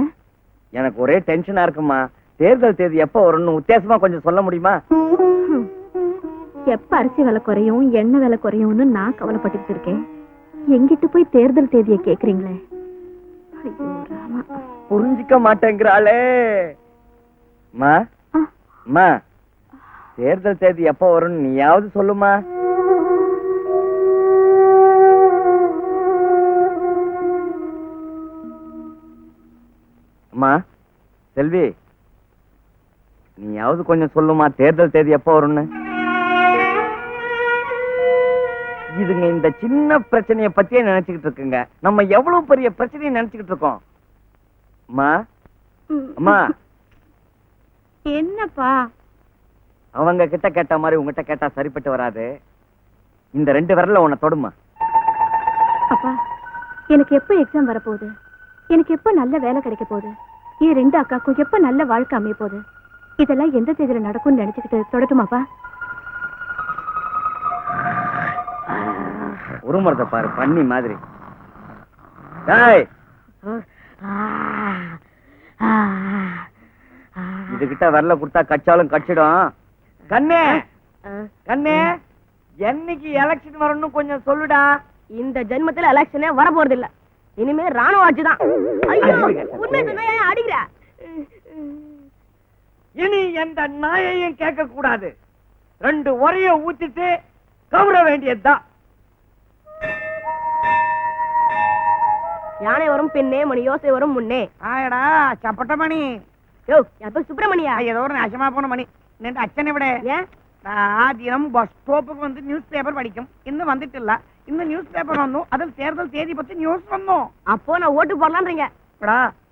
B: எனக்கு ஒரே டென்ஷனா இருக்குமா. தேர்தல் தேதி எப்ப வரும்னு உத்தேசமா கொஞ்சம் சொல்ல முடியுமா?
D: எப்ப அரிசி விலை குறையும், எண்ணெய் விலை குறையும்னு நான் கவலைப்பட்டு இருக்கேன். எங்கிட்டு போய் தேர்தல் தேதியை கேக்குறீங்களே? ஐயோ ராமா.
B: புரிஞ்சுக்க மாட்டேங்கிறாளே. மா, மா, தேர்தல் தேதி எப்ப வரும்னு நீயாவது சொல்லுமா. அம்மா செல்வி, நீயாவது கொஞ்சம் சொல்லுமா, தேர்தல் தேதி எப்ப வரும்னு. இதுங்க இந்த சின்ன பிரச்சனைய பத்தியே நினைச்சுக்கிட்டு இருக்குங்க. நம்ம எவ்வளவு பெரிய பிரச்சனையை நினைச்சுக்கிட்டு இருக்கோம். அம்மா, அம்மா.
D: என்னப்பா?
B: அவங்க கிட்ட கேட்ட மாதிரி உங்ககிட்ட கேட்டா சரிப்பட்டு வராது. இந்த 2 விரல்ல உன்னை தொடுமா.
D: அப்பா, எனக்கு எப்ப எக்ஸாம் வரப்போகுது? எனக்கு எப்ப நல்ல வேலை கிடைக்க போகுது? என் 2 அக்காக்கும் எப்ப நல்ல வாழ்க்கை அமைய போகுது? இதெல்லாம் எந்த தேதியில நடக்கும்னு நினைச்சுக்கிட்டு தொடட்டுமாப்பா?
B: உருமரத்தை பாரு, பண்ணி மாதிரி. டேய், இதுகிட்ட வரல கொடுத்தா கச்சாலும் கச்சிடும். கண்ணே, கண்ணே, என்னைக்கு எலெக்ஷன் வரணும்னு கொஞ்சம் சொல்லுடா.
C: இந்த ஜென்மத்துல எலெக்ஷனே வர போறது இல்ல. இனிமே ராணுவ ஆட்சி தான். உண்மை சொன்னா அடிக்கிற.
B: இனி எந்த நாயையும் கேட்க கூடாது. 2 ஒரைய ஊத்திட்டு கவுர வேண்டியதுதான்.
C: யானை வரும் பின்னே, மணி யோசை வரும் முன்னே.
E: ஆயடா சப்பட்ட மணி.
C: யோ, எப்ப சுப்பிரமணியா?
E: ஏதோ ஒரு நாசமா போன மணி. நின்று அச்சனை விட
C: ஏன்?
E: தினம் பஸ் ஸ்டாப்புக்கு வந்து நியூஸ் பேப்பர் படிக்கும். இன்னும் வந்துட்டு இல்ல. இந்த நியூஸ் பேப்பர் வந்தோம், அதில் தேர்தல் தேதி பத்தி நியூஸ் வந்தோம்.
C: அப்போ நான் ஓட்டு போடலான்றீங்க?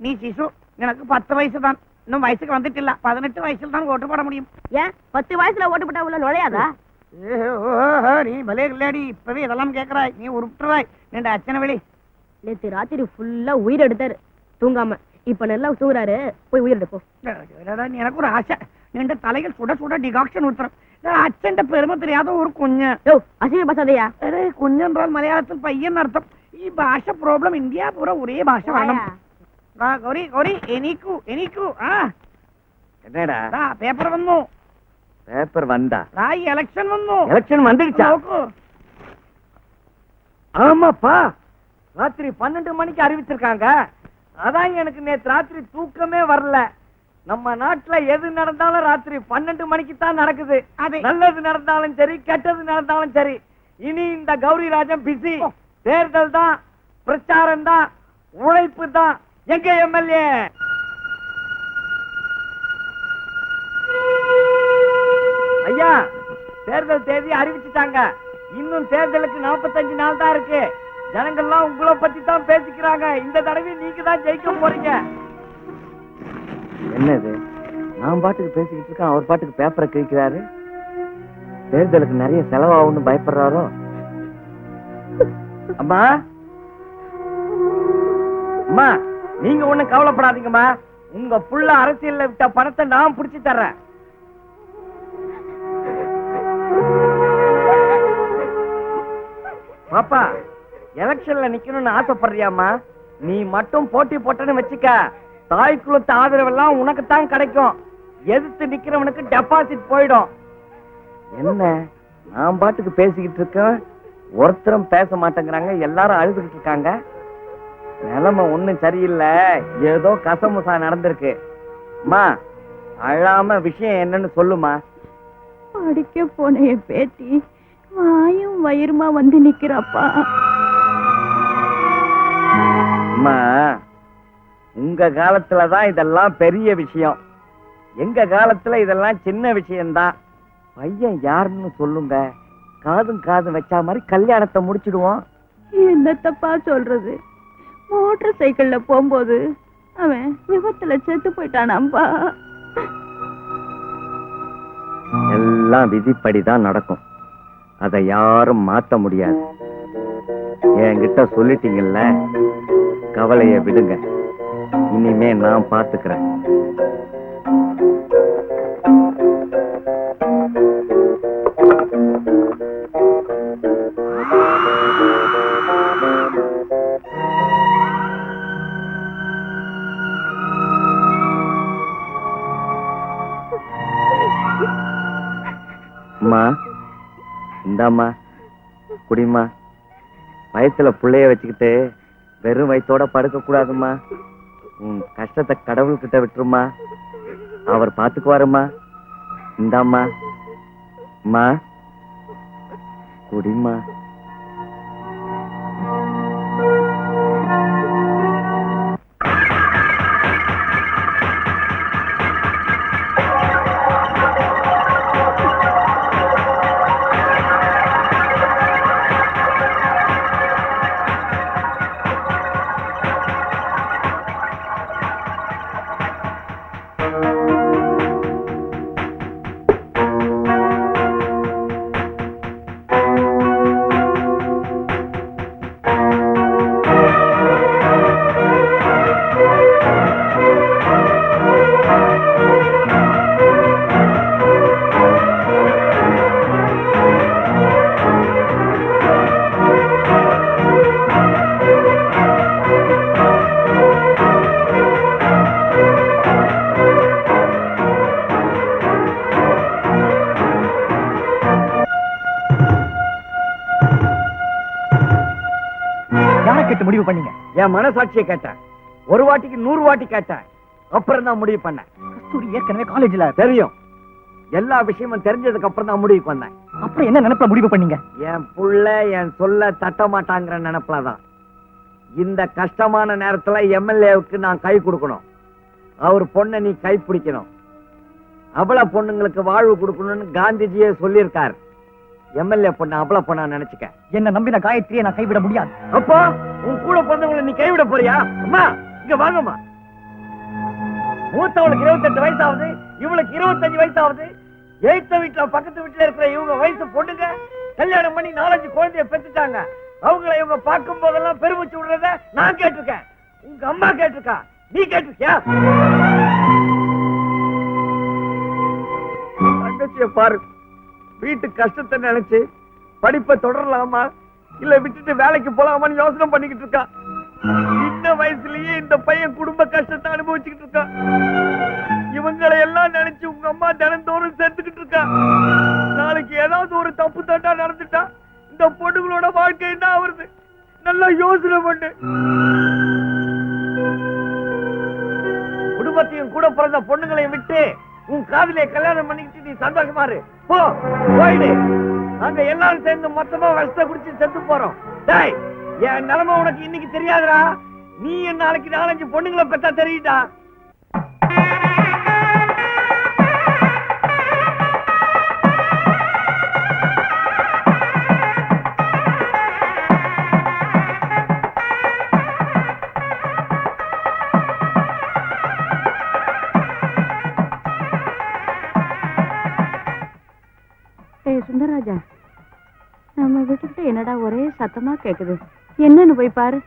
E: நீ சிசு, எனக்கு 10 வயசு தான். இன்னும் வயசுக்கு வந்துட்டு இல்ல. 18 வயசுல தான் ஓட்டு போட முடியும்.
C: ஏன் 10 வயசுல ஓட்டு போட்டா உள்ள நுழையாதா?
E: நீ பலே இல்லடி, இப்பவே இதெல்லாம் கேக்குறாய். நீ உருட்டுறாய். நின்று அச்சனை வெளி.
C: நேத்து ராத்திரி ஃபுல்லா உயிர் எடுத்தாரு தூங்காம. இப்ப நல்லா தூங்குறாரு, போய் உயிர் எடுப்போம்.
E: எனக்கு ஒரு ஆசை. நின்று தலைகள் சுட சுட டிகாக்ஷன் ஊத்துறோம். அச்சன் பெருமை தெரியாத ஒரு குஞ்சு.
C: அசிங்க பசாதையா?
E: குஞ்சு என்றால் மலையாளத்தில் பையன் அர்த்தம். ഈ ഭാഷ പ്രോബ്ലം ഇന്ത്യ പൂര ഒരേ ഭാഷ വേണം. ഗൗരി ഗൗരി എനിക്കു എനിക്കു
B: என்னடா
E: പേപ്പർ വന്നു.
B: பேப்பர் வந்தா?
E: எலெக்ஷன் வന്നു.
B: எலெக்ஷன் வந்துடுச்சா? ஆமாப்பா, ராத்திரி 12 மணிக்கு அறிவிச்சிருக்காங்க. அதான் எனக்கு நேற்று ராத்திரி தூக்கமே வரல. நம்ம நாட்டுல எது நடந்தாலும் ராத்திரி 12 மணிக்கு தான் நடக்குது. அது நல்லது நடந்தாலும் சரி, கெட்டது நடந்தாலும் சரி. இனி இந்த கௌரி ராஜன் பிஸி. தேர்தல் தான், பிரச்சாரம் தான், உழைப்பு தான். எங்க எம்எல்ஏ? ஐயா, தேர்தல் தேதி அறிவிச்சுட்டாங்க. இன்னும் தேர்தலுக்கு 45 நாள் தான் இருக்கு. ஜனங்கள்லாம் உங்களை பத்தி தான் பேசிக்கிறாங்க. இந்த தடவை நீங்க தான் ஜெயிக்க போறீங்க. என்னது, நான் பாட்டுக்கு பேசிக்கிட்டு இருக்கேன், அவர் பாட்டுக்கு பேப்பரை கிழிக்கிறாரு. தேர்தலுக்கு நிறைய செலவாகும்னு பயப்படுறாரோ? அம்மா, அம்மா, நீங்க ஒண்ணும் கவலைப்படாதீங்கம்மா. உங்க புள்ள அரசியல்ல விட்ட பணத்தை நான் புடிச்சு தர்றேன். பாப்பா, எலெக்ஷன்ல நிக்கணும்னு ஆசைப்படுறியாமா? நீ மட்டும் போட்டி போட்டன்னு வச்சுக்க, தாய் குலத்து ஆதரவெல்லாம் உனக்குத்தான் கிடைக்கும். எதிர்த்து நிக்கிறவனுக்கு டெபாசிட் போயிடும். என்ன நான் பாட்டுக்கு பேசிக்கிட்டு இருக்கேன், ஒருத்தரும் பேச மாட்டேங்கிறாங்க, எல்லாரும் அழுதுகிட்டு இருக்காங்க. நிலைமை ஒண்ணும் சரியில்லை, ஏதோ கசமுசா நடந்திருக்கு. அம்மா அழாம விஷயம் என்னன்னு சொல்லுமா.
D: படிக்க போன என் பேத்தி வாயும் வயிறுமா வந்து நிக்கிறாப்பா.
B: அம்மா உங்க காலத்துலதான் இதெல்லாம் பெரிய விஷயம், எங்க காலத்துல இதெல்லாம் சின்ன விஷயம்தான். பையன் யாருன்னு சொல்லுங்க, காதும் வச்சா மாதிரி கல்யாணத்தை முடிச்சிடுவோம்.
D: என்னத்தப்பா சொல்றது, மோட்டார் சைக்கிள்ல போகும்போது அவன் விபத்துல செத்து போயிட்டானாம்பா.
B: எல்லாம் விதிப்படிதான் நடக்கும், அதை யாரும் மாத்த முடியாது. என்கிட்ட சொல்லிட்டீங்கல்ல, கவலைய விடுங்க, இனிமே நான் பாத்துக்கிறேன். அம்மா இந்தாம்மா குடிமா. வயசுல புள்ளைய வச்சுக்கிட்டு வெறும் வயித்தோட படுக்க கூடாதும்மா. உன் கஷ்டத்தை கடவுள்கிட்ட விட்டுருமா, அவர் பாத்துக்குவாருமா. இந்தாம்மா அம்மா குடிமா.
A: முடிவு பண்ணீங்க?
B: என் மனசாட்சியை கேட்டேன், ஒரு வாட்டிக்கு 100 வாட்டி கேட்டேன், அப்புறம் தான் முடிவு பண்ணேன்.
A: கஸ்தூரி ஏற்கனவே காலேஜ்ல
B: தெரியும், எல்லா விஷயமும் தெரிஞ்சதுக்கு அப்புறம் தான் முடிவு பண்ணேன்.
A: அப்புறம் என்ன நினைப்புல முடிவு பண்ணீங்க?
B: என் புள்ள என் சொல்ல தட்ட மாட்டாங்கிற நினைப்புலதான். இந்த கஷ்டமான நேரத்துல எம்எல்ஏவுக்கு நான் கை கொடுக்கணும், அவர் பொண்ணை நீ கை பிடிக்கணும், அவள பொண்ணுங்களுக்கு வாழ்வு கொடுக்கணும்னு காந்திஜியே சொல்லியிருக்கார். எம்எல்ஏ பொண்ணு அவள பொண்ணா நினைச்சுக்க.
A: என்ன நம்பின காயத்ரியை நான் கைவிட முடியாது.
B: அப்போ உன் கூட பிறந்தவங்களை நீ கைவிட போறியா? அம்மா இங்க வாங்கம்மா. மூத்தவளுக்கு 28 வயசு ஆகுது, இவளுக்கு 25 வயசு ஆகுது. எய்த்த வீட்டுல பக்கத்து வீட்டுல இருக்கிற இவங்க வயசு பொண்ணுங்க கல்யாணம் பண்ணி 4-5 குழந்தைய பெற்றுட்டாங்க. அவங்களை இவங்க பார்க்கும் போதெல்லாம் பெருமிச்சு விடுறத நான் கேட்டிருக்கேன், உங்க அம்மா கேட்டிருக்கா, நீ கேட்டிருக்கியா? தங்கச்சிய பாரு, வீட்டு கஷ்டத்தை நினைச்சு படிப்பை தொடரலாமா இல்ல விட்டுட்டு வேலைக்கு போலாமான்னு யோசனை பண்ணிக்கிட்டு இருக்கா. சின்ன வயசுலயே இந்த பையன் குடும்ப கஷ்டத்தை அனுபவிச்சுக்கிட்டு இருக்கா. இவங்களை எல்லாம் நினைச்சு உங்க அம்மா தினந்தோறும் சேர்த்துக்கிட்டு இருக்கா. நாளைக்கு ஏதாவது ஒரு தப்பு தட்டா நடந்துட்டா இந்த பொண்ணுங்களோட வாழ்க்கை என்ன ஆகுறது? நல்லா யோசனை பண்ணு. குடும்பத்தையும் கூட பிறந்த பொண்ணுங்களையும் விட்டு உன் காதலியை கல்யாணம் பண்ணிக்கிட்டு நீ சந்தோஷமா இரு. போ போயிடு, நாங்க எல்லாரும் சேர்ந்து மொத்தமா விஷத்தை குடிச்சு செத்து போறோம். டேய், என் நிலைமை உனக்கு இன்னைக்கு தெரியாதுடா, நீ நாளைக்கு 4-5 பொண்ணுங்களை பெற்றா தெரியுதா?
D: சுந்தரராஜா, நம்ம வீட்டுக்கிட்ட என்னடா ஒரே சத்தமா கேக்குது, என்னன்னு போய் பாரு.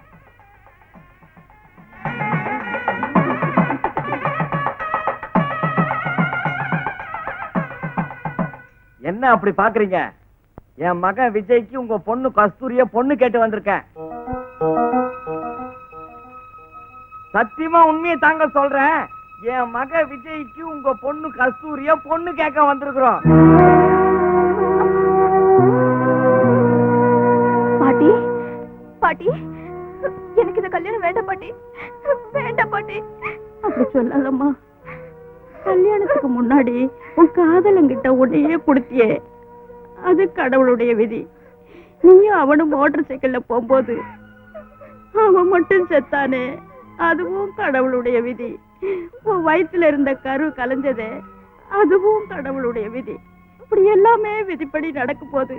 B: என்ன அப்படி பாக்குறீங்க? என் மகன் விஜய்க்கு உங்க பொண்ணு கஸ்தூரிய பொண்ணு கேட்டு வந்திருக்கேன். சத்தியமா உண்மையை தாங்க சொல்றேன். என் மக விஜய்க்கு உங்க பொண்ணு கஸ்தூரிய பொண்ணு கேட்க வந்திருக்கிறோம்.
D: பாட்டி பாட்டி, எனக்கு இந்த கல்யாணம் வேண்டாம் பாட்டி, வேண்டாம் பாட்டி. அப்படி சொல்லாதம்மா. கல்யாணத்துக்கு முன்னாடி உன் காதலங்கிட்ட உன்னையே கொடுத்தியே, அது கடவுளுடைய விதி. நீயும் அவனும் மோட்டார் சைக்கிள்ல போகும்போது அவன் மட்டும் செத்தானே, அதுவும் கடவுளுடைய விதி. உன் வயிற்றுல இருந்த கரு கலைஞ்சதே, அதுவும் கடவுளுடைய விதி. இப்படி எல்லாமே விதிப்படி நடக்கும் போது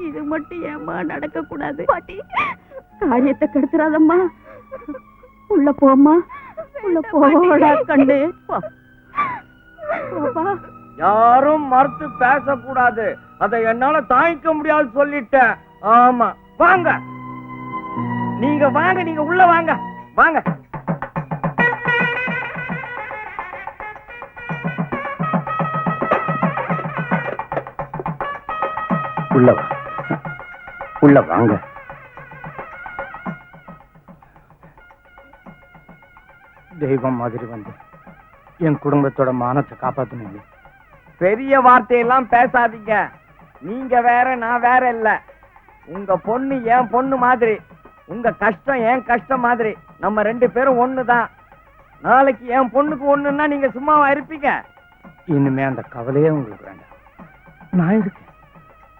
D: இது மட்டும் ஏமா நடக்க கூடாது? பாட்டி, காரியத்தை கெடுத்துறாதம்மா. உள்ள போம்மா, உள்ள போடா கண்டு.
B: யாரும் மறுத்து பேசக்கூடாது. அதை என்னால தாங்கிக்க முடியாது சொல்லிட்டேன். ஆமா, வாங்க நீங்க, வாங்க நீங்க உள்ள வாங்க, வாங்க.
A: உள்ள வா, உள்ள வாங்க. தெய்வம் மாதிரி வந்து என் குடும்பத்தோட மானத்தை காப்பாத்தணும்.
B: பெரிய வார்த்தையெல்லாம் பேசாதீங்க. நீங்க வேற, நான் வேற இல்ல. உங்க பொண்ணு என் பொண்ணு மாதிரி, உங்க கஷ்டம் என் கஷ்டம் மாதிரி. நம்ம 2 பேரும் ஒண்ணுதான். நாளைக்கு என் பொண்ணுக்கு ஒண்ணுன்னா நீங்க சும்மாவா இருப்பீங்க?
A: இனிமே அந்த கவலையே உங்களுக்கு வேண்டாம், நான் இருக்கேன்.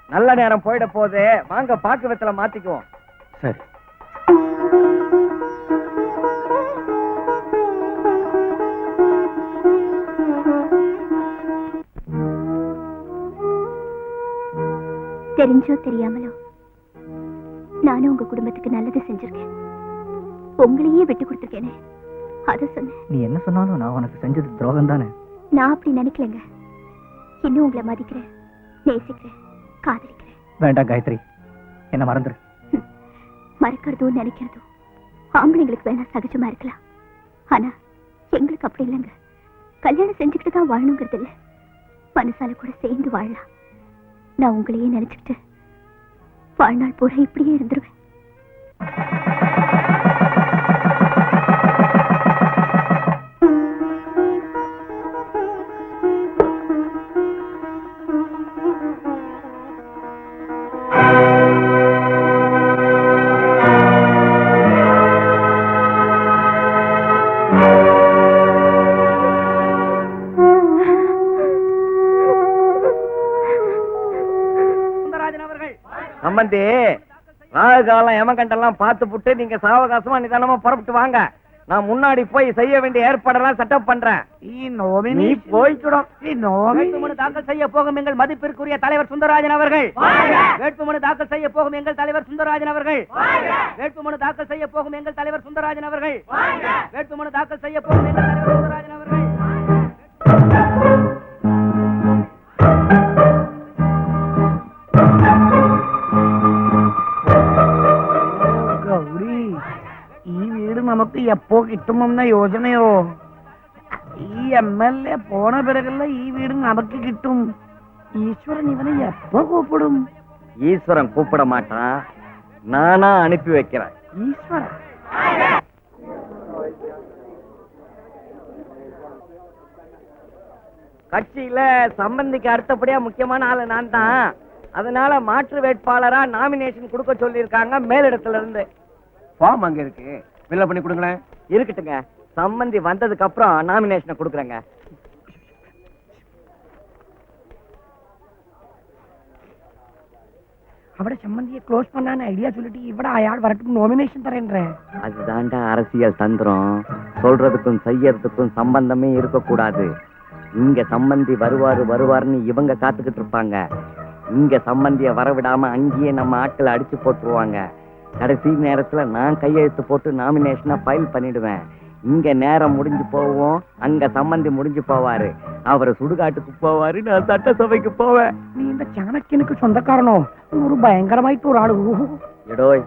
B: நல்ல நேரம் போயிட போது, வாங்க பாக்கு வெத்தல மாத்திக்குவோம்.
A: சரி.
D: தெரிஞ்சோ தெரியாமலோ நானும் உங்க குடும்பத்துக்கு நல்லது செஞ்சிருக்கேன். உங்களையே விட்டு கொடுத்துருக்கேனே, அத சொன்னேன்.
A: நீ என்ன சொன்னாலும் நான் உனக்கு செஞ்சது துரோகம் தானே.
D: நான் அப்படி நினைக்கலங்க. இன்னும் உங்களை மதிக்கிறேன், நேசிக்கிறேன், காதலிக்கிறேன்.
A: வேண்டாம் காயத்ரி, என்ன மறந்துரு.
D: மறக்கிறதும் நினைக்கிறதும் ஆம்பளைங்களுக்கு வேணா சகஜமா இருக்கலாம். ஆனா எங்களுக்கு அப்படி இல்லைங்க. கல்யாணம் செஞ்சுக்கிட்டு தான் வாழணுங்கிறது இல்லை, மனசால கூட சேர்ந்து வாழலாம். நான் உங்களையே நினைச்சுக்கிட்டு வாழ்நாள் பூரா இப்படியே இருந்துருவேன்.
B: சம்பந்தி, ராகு காலம் எமகண்டெல்லாம் பார்த்து புட்டு நீங்க சாவகாசமா நிதானமா புறப்பட்டு வாங்க. நான் முன்னாடி போய் செய்ய வேண்டிய ஏற்பாடெல்லாம் செட்டப் பண்றேன். நீ போய்க்கிடும்.
A: வேட்புமனு தாக்கல் செய்ய போகும் எங்கள் மதிப்பிற்குரிய தலைவர் சுந்தரராஜன் அவர்கள். வேட்புமனு தாக்கல் செய்ய போகும் எங்கள் தலைவர் சுந்தரராஜன் அவர்கள். வேட்புமனு தாக்கல் செய்ய போகும் எங்கள் தலைவர் சுந்தரராஜன் அவர்கள். வேட்புமனு தாக்கல் செய்ய போகும் எங்கள் தலைவர் சுந்தரராஜன் அவர்கள்.
E: ಗೌರಿ, ಈ വീട് നമുക്ക് എപ്പോ കിട്ടുമെന്ന യോജനയോ? ഈ MLA പോണ പിറകല്ല ഈ വീട് നമുക്ക് കിട്ടും. ஈஸ்வரன் இவனை எப்ப கூப்பிடும்?
B: ஈஸ்வரன் கூப்பிட மாட்டான், நானா அனுப்பி வைக்கிறேன்.
E: ஈஸ்வரன்
B: கட்சியில சம்பந்திக்கு அடுத்தபடியா முக்கியமான ஆளு நான் தான். அதனால மாற்று வேட்பாளரா நாமினேஷன் கொடுக்க சொல்லியிருக்காங்க மேலிடத்துல இருந்து.
A: ஃபார்ம் அங்க இருக்கு, ஃபில் பண்ணி கொடுங்களேன்.
B: இருக்கட்டுங்க, சம்பந்தி வந்ததுக்கு அப்புறம் நாமினேஷனை கொடுக்குறேங்க.
E: അവിടെ சம்பந்தியை க்ளோஸ் பண்ணான்னு ஐடியா சொல்லிட்டு இவட அயாள் வரட்டும் நாமினேஷன் தரேன்றேன்.
B: அதுதான்டா அரசியல் தந்திரம். சொல்றதுக்கும் செய்யறதுக்கும் சம்பந்தமே இருக்கக்கூடாது. இங்க சம்பந்தி வருவாருன்னு இவங்க காத்துக்கிட்டு இருப்பாங்க. இங்க சம்பந்திய வரவிடாம அங்கேயே நம்ம ஆட்களை அடிச்சு போட்டுருவாங்க. கடைசி நேரத்துல நான் கையெழுத்து போட்டு நாமினேஷனை ஃபைல் பண்ணிடுவேன். இங்க நேரம் முடிஞ்சு போவோம், அங்க சம்பந்தி முடிஞ்சு போவாரு. அவரை சுடுகாட்டுக்கு போவாரு, நான் சட்டசபைக்கு போவேன்.
E: நீ இந்த சாணக்கியனுக்கு சொந்தக்காரனோ? ஒரு பயங்கரமாயிட்டு ஒரு ஆளு.
B: எடோய்,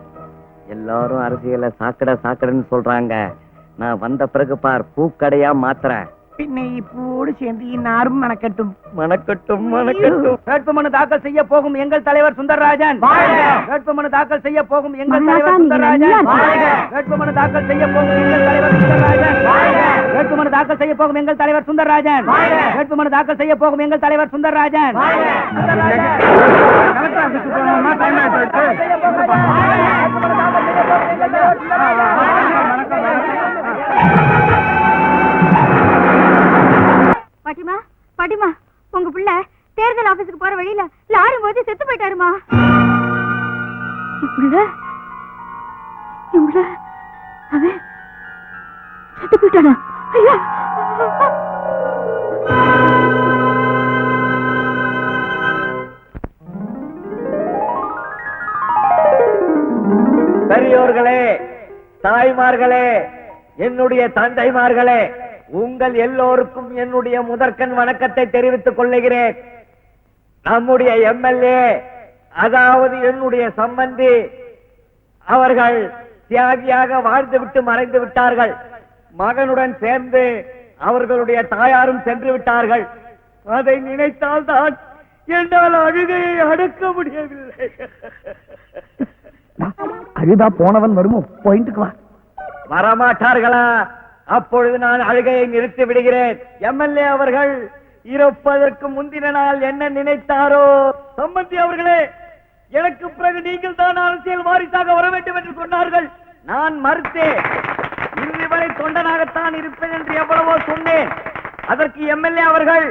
B: எல்லாரும் அரசியல சாக்கடைன்னு சொல்றாங்க. நான் வந்த பிறகு பார் பூக்கடையா மாத்துறேன்.
E: പിന്നെ ഈ പൂട് சேர்ந்து ഈ നാറും മണക്കട്ടും
B: மணக்கட்டும் மணக்கட்டும்.
A: வேட்புமனு தாக்கல் செய்ய போகும் எங்கள் தலைவர் சுந்தரராஜன் வேட்புமனு தாக்கல் செய்ய போகும் எங்கள் தலைவர்
D: மகாராணி
A: சுந்தரராஜன்
D: நல்லா
A: வேட்புமனு தாக்கல் செய்ய போகும் எங்கள் தலைவர் சுந்தரராஜன் வேட்புமனு தாக்கல் செய்ய போகும் எங்கள் தலைவர் சுந்தரராஜன் வேட்புமனு தாக்கல் செய்ய போகும் எங்கள் தலைவர் சுந்தரராஜன்
F: கலெக்டர் ஆபீஸ்க்கு போகணுமா? டைம் ஆயிடுச்சு.
D: பாட்டிமா பாட்டிமா உங்க புள்ள தேர்தல் ஆபீஸ்க்கு போற வழியில லாரி மோதி செத்து போயிட்டாருமா. இவ்வளவு அவன் செத்து போயிட்டானா? ஐயா
B: பெரியோர்களே, தாய்மார்களே, என்னுடைய தந்தைமார்களே, உங்கள் எல்லோருக்கும் என்னுடைய முதற்கண் வணக்கத்தை தெரிவித்துக் கொள்ளுகிறேன். நம்முடைய எம்எல்ஏ, அதாவது என்னுடைய சம்பந்தி அவர்கள் தியாகியாக வாழ்ந்துவிட்டு மறைந்து விட்டார்கள். மகனுடன் சேர்ந்து அவர்களுடைய தாயாரும் சென்று விட்டார்கள். அதை நினைத்தால் தான் என்னால் அழுகையை அடக்க முடியவில்லை.
E: அழுதா போனவன் வருமோ? பாயிண்ட்டுக்கு வா.
B: வரமாட்டார்களா? அப்பொழுது நான் அழுகையை நிறுத்தி விடுகிறேன். எம்எல்ஏ அவர்கள் இருப்பதற்கு முந்தின நாள் என்ன நினைத்தாரோ? சம்பந்தி அவர்களே, எனக்கு பிறகு நீங்கள் தான் அரசியல் வாரிசாக வர வேண்டும் என்று சொன்னார்கள். நான் மறுத்தேன். இறுதி வரை தொண்டனாகத்தான் இருப்பேன் என்று எவ்வளவோ சொன்னேன். அதற்கு எம்எல்ஏ அவர்கள்,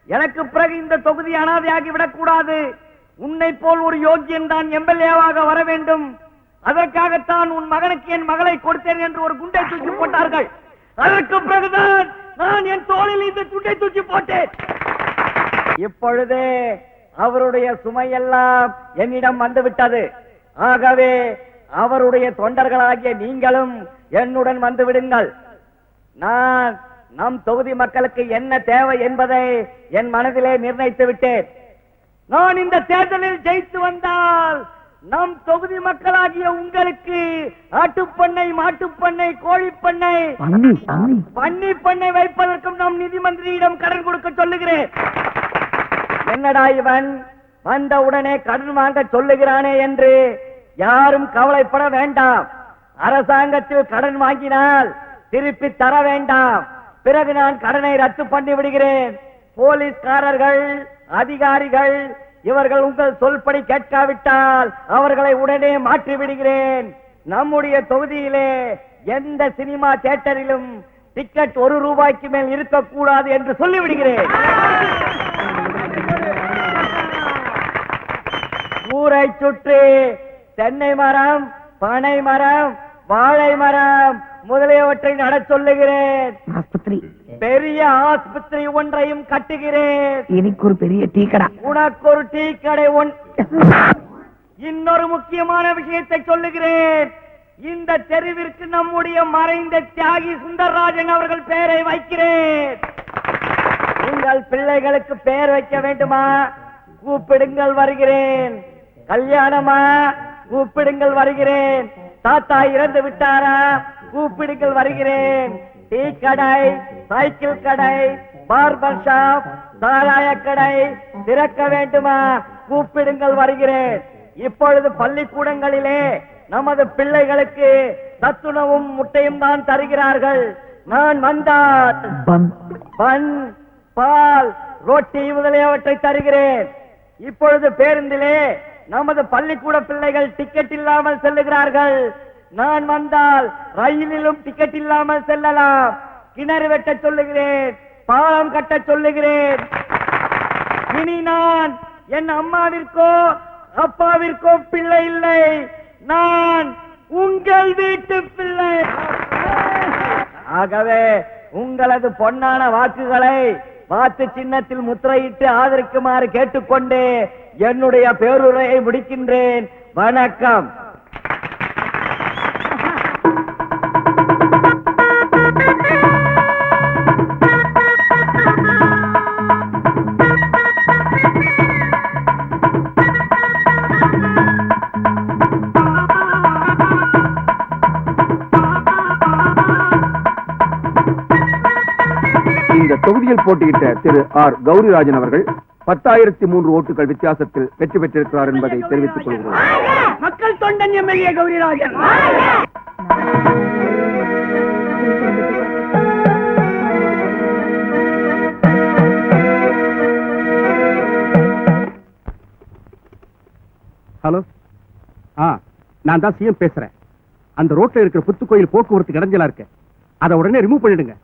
B: எனக்கு பிறகு இந்த தொகுதி அனாதையாகி விடக்கூடாது, உன்னை போல் ஒரு யோகியன் தான் எம்எல்ஏவாக வர வேண்டும், அதற்காகத்தான் உன் மகனுக்கு என் மகளை கொடுத்தேன் என்று ஒரு குண்டை தூக்கி போட்டார்கள். அதற்கு பிறகுதான் நான் என் தோளில் இந்த குண்டை தூக்கி போட்டேன். இப்பொழுது அவருடைய சுமையெல்லாம் என்னிடம் வந்துவிட்டது. ஆகவே அவருடைய தொண்டர்களாகிய நீங்களும் என்னுடன் வந்து விடுங்கள். நான் நம் தொகுதி மக்களுக்கு என்ன தேவை என்பதை என் மனதிலே நிர்ணயித்து விட்டேன். நான் இந்த தேர்தலில் ஜெயித்து வந்தால் நம் தொகுதி மக்களாகிய உங்களுக்கு ஆட்டுப்பண்ணை, மாட்டுப்பண்ணை, கோழிப்பண்ணை, பன்னி பண்ணை வைப்பதற்கும் நம் நிதி மந்திரியிடம் கடன் கொடுக்க சொல்லுகிறேன். என்னடா இவன் வந்த உடனே கடன் வாங்க சொல்லுகிறானே என்று யாரும் கவலைப்பட வேண்டாம். அரசாங்கத்தில் கடன் வாங்கினால் திருப்பி தர வேண்டாம். பிறகு நான் கடனை ரத்து பண்ணி விடுகிறேன். போலீஸ்காரர்கள், அதிகாரிகள் இவர்கள் உங்கள் சொல்படி கேட்காவிட்டால் அவர்களை உடனே மாற்றி விடுகிறேன். நம்முடைய தொகுதியிலே எந்த சினிமா தியேட்டரிலும் டிக்கெட் ₹1 மேல் இருக்கக்கூடாது என்று சொல்லிவிடுகிறேன். ஊரை சுற்றி தென்னை மரம், பனை மரம், வாழை மரம் முதலியவற்றை நட சொல்லுகிறேன். பெரிய ஆஸ்பத்திரி ஒன்றையும் கட்டுகிறேன்.
E: எனக்கு ஒரு பெரிய டீ கடை.
B: உனக்கு ஒரு டீ கடை. இன்னொரு முக்கியமான விஷயத்தை சொல்லுகிறேன். இந்த தெருவிற்கு நம்முடைய மறைந்த தியாகி சுந்தரராஜன் அவர்கள் பெயரை வைக்கிறேன். உங்கள் பிள்ளைகளுக்கு பெயர் வைக்க வேண்டுமா? கூப்பிடுங்கள், வருகிறேன். கல்யாணமா? கூப்பிடுங்கள், வருகிறேன். தாத்தா இறந்து விட்டாரா? கூப்பிடுங்கள், வருகிறேன். டீ கடை, சைக்கிள் கடை, பார்பர் ஷாப், சாராய கடை திறக்க வேண்டுமா? கூப்பிடுங்கள், வருகிறேன். இப்பொழுது பள்ளிக்கூடங்களிலே நமது பிள்ளைகளுக்கு சத்துணவும் முட்டையும் தான் தருகிறார்கள். நான் வந்தால் பன், பால், ரொட்டி முதலியவற்றை தருகிறேன். இப்பொழுது பேருந்திலே நமது பள்ளிக்கூட பிள்ளைகள் டிக்கெட் இல்லாமல் செல்லுகிறார்கள். நான் வந்தால் ரயிலிலும் டிக்கெட் இல்லாமல் செல்லலாம். கிணறு வெட்ட சொல்லுகிறேன், பாலம் கட்ட சொல்லுகிறேன். இனி நான் என் அம்மாவிற்கோ அப்பாவிற்கோ பிள்ளை இல்லை, நான் உங்கள் வீட்டு பிள்ளை. ஆகவே உங்களது பொன்னான வாக்குகளை வாக்கு சின்னத்தில் முத்திரையிட்டு ஆதரிக்குமாறு கேட்டுக்கொண்டு என்னுடைய பேருரையை முடிக்கின்றேன். வணக்கம்.
G: இந்த தொகுதியில் போட்டியிட்ட திரு ஆர் கௌரிராஜன் அவர்கள் 10,003 ஓட்டுகள் வித்தியாசத்தில் வெற்றி பெற்றிருக்கிறார் என்பதை தெரிவித்துக் கொள்கிறோம்.
E: மக்கள் தொண்டன் எம்எல்ஏ கௌரிராஜன்.
A: ஹலோ, நான் தான் சிஎம் பேசுறேன். அந்த ரோட்ல இருக்கிற புத்துக்கோயில் போக்குவரத்து இடைஞ்சலா இருக்கு, அதை உடனே ரிமூவ் பண்ணிடுங்க.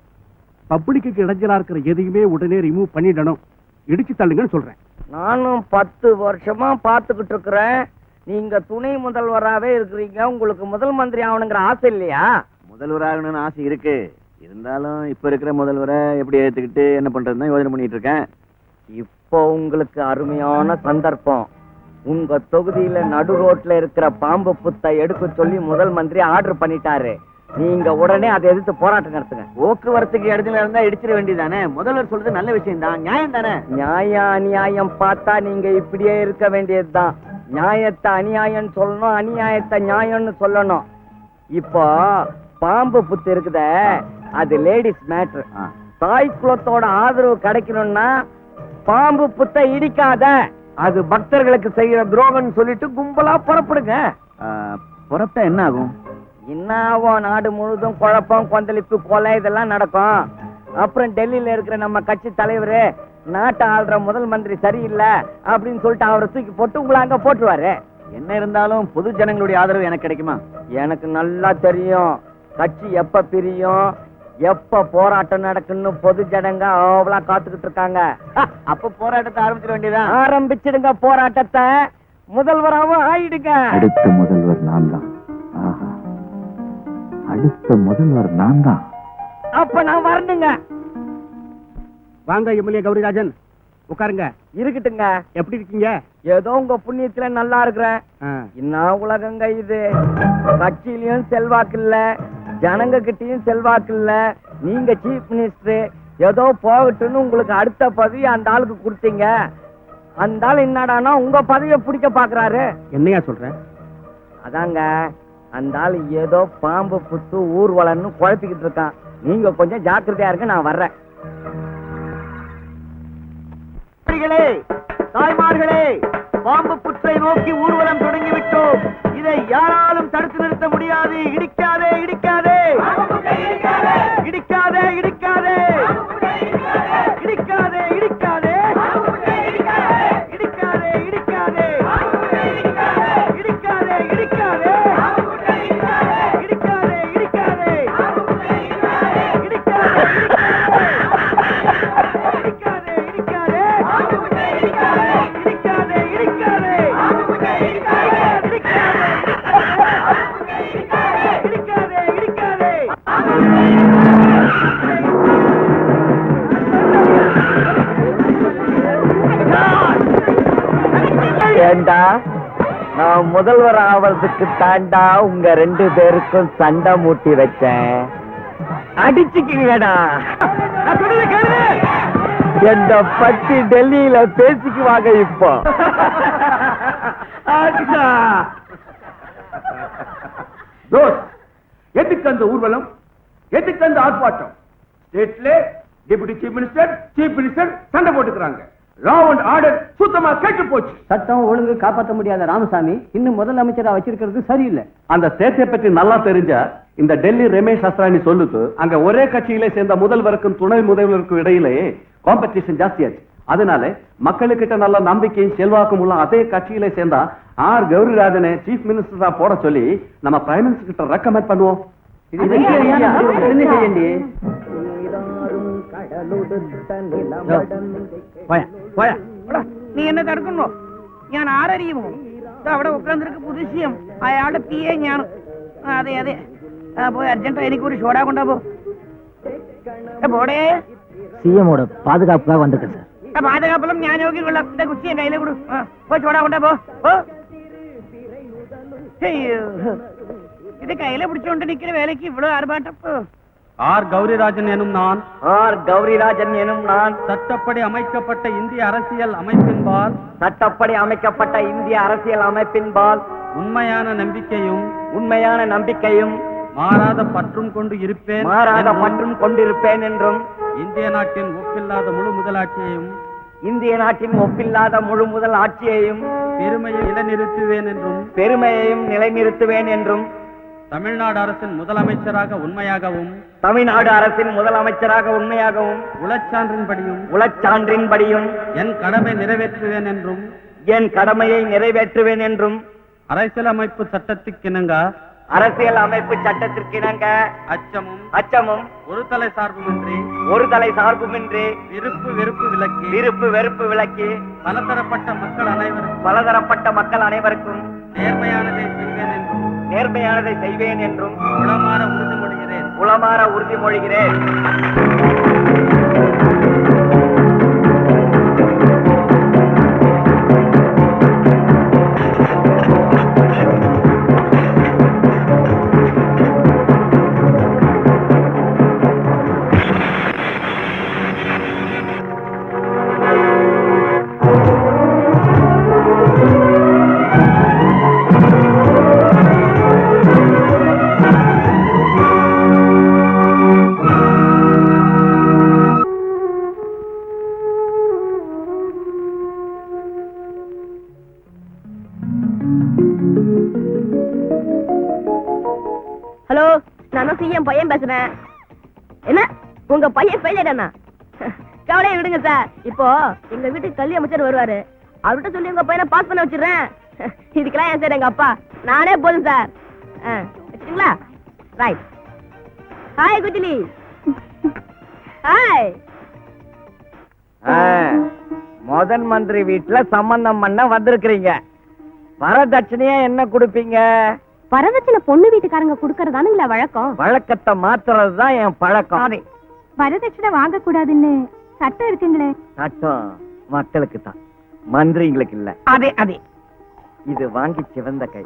A: பப்ளிக்கு இடைஞ்சலா இருக்கிற எதையுமே உடனே ரிமூவ் பண்ணிடணும், இடிச்சு தள்ளுங்கன்னு சொல்றேன்.
B: நானும் 10 வருஷமா பாத்துக்கிட்டு இருக்கிறேன். நீங்க துணை முதல்வராவே இருக்கிறீங்க. உங்களுக்கு முதல் மந்திரி ஆகணுங்கிற ஆசை இல்லையா?
H: முதல்வராகணும்னு ஆசை இருக்கு. இருந்தாலும் இப்ப இருக்கிற முதல்வரை எப்படி ஏத்துக்கிட்டு என்ன பண்றதுன்னு யோசனை பண்ணிட்டு இருக்கேன்.
B: இப்போ உங்களுக்கு அருமையான சந்தர்ப்பம். உங்க தொகுதியில நடு ரோட்ல இருக்கிற பாம்பு புத்தை எடுக்க சொல்லி முதல் மந்திரி ஆர்டர் பண்ணிட்டாரு. நீங்க உடனே அதை எதிர்த்து போராட்டம் நடத்துங்க.
H: போக்குவரத்துக்கு இடத்துல இருந்தா இடிச்சிட வேண்டியதானே. முதல்வர் சொல்றது நல்ல விஷயம் தான், நியாயம் தானே.
B: நியாயம் அநியாயம் பார்த்தா நீங்க இப்படியே இருக்க வேண்டியதுதான். நியாயத்தை அநியாயம் சொல்லணும், அநியாயத்தை நியாயம்னு சொல்லணும். இப்போ பாம்பு புத்து இருக்குதே, அது லேடிஸ் மேட்டர். தாய் குலத்தோட ஆதரவு கிடைக்கணும்னா பாம்பு புத்தை இடிக்காத, அது பக்தர்களுக்கு செய்யற துரோகம் சொல்லிட்டு கும்பலா புறப்படுங்க.
H: புறப்பட்டா என்ன ஆகும்?
B: என்னாவோ நாடு முழுதும் குழப்பம், கொந்தளிப்பு, கொலை இதெல்லாம் நடக்கும். அப்புறம் டெல்லியில இருக்கிற நம்ம கட்சி தலைவர் நாட்டை ஆள்ற முதல் மந்திரி சரியில்லை அப்படின்னு சொல்லிட்டு அவரை தூக்கி போட்டு உங்களை அங்க போட்டுருவாரு.
H: என்ன இருந்தாலும் பொது ஜனங்களுடைய ஆதரவு எனக்கு கிடைக்குமா?
B: எனக்கு நல்லா தெரியும். கட்சி எப்ப பிரியும், எப்ப போராட்டம் நடக்குன்னு பொது ஜனங்க அவ்வளோ காத்துக்கிட்டு இருக்காங்க.
H: அப்ப போராட்டத்தை ஆரம்பிச்சிட வேண்டியதான்.
B: ஆரம்பிச்சிடுங்க போராட்டத்தை, முதல்வராகவும் ஆயிடுங்க.
H: அடுத்த முதல்வர் நான் தான். அடுத்த முதல்வர் நான் தான்.
B: அப்ப நான் வரணுங்க.
A: வாங்க எம்எல்ஏ கௌரிராஜன், உட்காருங்க.
B: இருக்கட்டுங்க.
A: எப்படி இருக்கீங்க?
B: ஏதோ உங்க புண்ணியத்துல நல்லா இருக்கிறேன். என்ன உலகங்க இது? கட்சியிலயும் செல்வாக்கு இல்ல, ஜனங்க கிட்டயும் செல்வாக்கு இல்ல. நீங்க சீஃப் மினிஸ்டர், ஏதோ போகட்டுன்னு உங்களுக்கு அடுத்த பதவி அந்த ஆளுக்கு கொடுத்தீங்க. அந்த ஆள் என்னடானா உங்க பதவியை பிடிக்க பாக்குறாரு.
A: என்னையா சொல்ற?
B: அதாங்க, அந்த ஆள் ஏதோ பாம்பு புத்து ஊர்வலன்னு குழப்பிக்கிட்டு இருக்கான். நீங்க கொஞ்சம் ஜாக்கிரதையா இருக்க, நான் வர்றேன்.
H: தாய்மார்களே, பாம்பு புற்றை நோக்கி ஊர்வலம் தொடங்கிவிட்டோம். இதை யாராலும் தடுத்து நிறுத்த முடியாது. இடிக்காதே இடிக்காதே இடிக்காதே இடிக்காதே இடிக்காதே இடிக்காதே இடிக்காதே இடிக்காதே இடிக்காதே இடிக்காதே இடிக்காதே இடிக்காதே
B: ஏண்டா, நான் முதல்வர் ஆவறதுக்கு தாண்டா உங்க 2 பேருக்கும் சண்டை மூட்டி வச்சேன். அடிச்சுக்கீங்கடா. என்ன பத்தி டெல்லியில பேசிக்குவாங்க இப்போ.
G: எதுக்கு அந்த ஊர்வலம், எதுக்கு அந்த ஆர்ப்பாட்டம்? ஸ்டேட்ல டெபுட்டி சீஃப் மினிஸ்டர் சண்டை போட்டுக்கிறாங்க. லா அண்ட் ஆர்டர் சுத்தமா கேட்டு போச்சு.
A: சட்டம் ஒழுங்கு காப்பாற்ற முடியாத ராமசாமி இன்னும் முதலமைச்சரா வச்சிருக்கிறது சரியில்லை. அந்த ஸ்டேட்டை பற்றி நல்லா தெரிஞ்சா இந்த டெல்லி ரமேஷ் அஸ்ரானி சொல்லுது, அங்க ஒரே கட்சியிலே சேர்ந்த முதல்வருக்கும் துணை முதல்வருக்கும் இடையிலே காம்படிஷன் ஜாஸ்தியாச்சு. அதனால மக்களுக்கிட்ட நல்ல நம்பிக்கையும் செல்வாக்கும் உள்ள அதே கட்சியிலே சேர்ந்தா ஆர் கௌரிராஜனை சீஃப் மினிஸ்டரா போட சொல்லி நம்ம பிரைம் மினிஸ்டர் கிட்ட ரெக்கமெண்ட் பண்ணுவோம்.
E: നീ എന്നെ തടുക്കുന്നു? ഞാൻ ആരറിയുമോ? അവിടെ ഉட்கார்ന്നിരിക്ക പുതുശ്യം അയാളുടെ പിയെ ഞാൻ. അതെ അതെ, പോയി അർജന്റ് എനിക്കൊരു ഷോടാ കൊണ്ടാ പോടേ.
B: சிஎமோட பாதுகாப்புக்காக வந்திருக்கேன் சார்.
E: பாதுகாப்பெல்லாம் ഞാൻ നോക്കിക്കൊള്ളാം. എന്റെ കുച്ചി എൻ കയ്യിലെ കൊടു. പോയി ഷോടാ കൊണ്ടാ പോ. ഇത് കയ്യിലെ പിടിച്ചോണ്ട് നിൽക്കുന്ന വേലയ്ക്ക് ഇവിടെ ആർഭാട്ടപ്പോ.
F: ஆர் கௌரிராஜன் எனும் நான்,
B: ஆர் கௌரிராஜன் எனும் நான்,
F: சட்டப்படி அமைக்கப்பட்ட இந்திய அரசியல் அமைப்பின்பால்
B: சட்டப்படி அமைக்கப்பட்ட இந்திய அரசியல் அமைப்பின்பால்
F: உண்மையான
B: நம்பிக்கையும்
F: மாறாத பற்றும் கொண்டு இருப்பேன்
B: மாறாத பற்றும் கொண்டிருப்பேன் என்றும்
A: இந்திய நாட்டின் ஒப்பில்லாத முழு முதலாட்சியையும்
B: இந்திய நாட்டின் ஒப்பில்லாத முழு முதல் ஆட்சியையும்
A: பெருமையை நிலைநிறுத்துவேன் என்றும்
B: நிலைநிறுத்துவேன் என்றும்
A: தமிழ்நாடு அரசின் முதலமைச்சராக உண்மையாகவும்
B: தமிழ்நாடு அரசின் முதலமைச்சராக உண்மையாகவும்
A: உளச்சான்றின்படியும்
B: என்
A: கடமை நிறைவேற்றுவேன் என்றும்
B: என் கடமையை நிறைவேற்றுவேன் என்றும்
A: அரசியலமைப்பு சட்டத்துக்கிணங்க
B: அரசியல் அமைப்பு சட்டத்திற்கிணங்க அச்சமும்
A: ஒரு தலை சார்புமின்றி
B: விருப்பு வெறுப்பு விலக்கி பலதரப்பட்ட மக்கள் அனைவருக்கும் நேர்மையானதை செய்வேன் என்றும் உளமாற உறுதிமொழிகிறேன்.
C: ஹலோ, நான் சிஎம் பையன் பேசுறேன். என்ன உங்க பையன் ஃபெயிலியர்? கவலையை விடுங்க சார். இப்போ எங்க வீட்டுக்கு கல்வி அமைச்சர் வருவாரு. அவர்கிட்ட சொல்லி உங்க பையனை பாஸ் பண்ண வச்சிடுறேன். இதுக்கெல்லாம் ஏன் சார் எங்க அப்பா? நானே போதும் சார். வச்சுங்களா? ரைட். ஹாய் குஜிலி. ஹாய்.
B: முதன் மந்திரி வீட்டுல சம்பந்தம் பண்ண வந்திருக்கிறீங்க. வரதட்சணையா என்ன கொடுப்பீங்க?
D: வரதட்சணை பொண்ணு வீட்டுக்காரங்க குடுக்கறதானுங்களா வழக்கம்?
B: வழக்கத்தை மாத்துறதுதான் என் பழக்கம்.
D: வரதட்சணை வாங்க கூடாதுன்னு சட்டம் இருக்குங்களே.
B: சட்டம் மக்களுக்கு தான், மந்திரிங்களுக்கு இல்ல.
E: அதே
B: இது வாங்கி சிவந்த கை.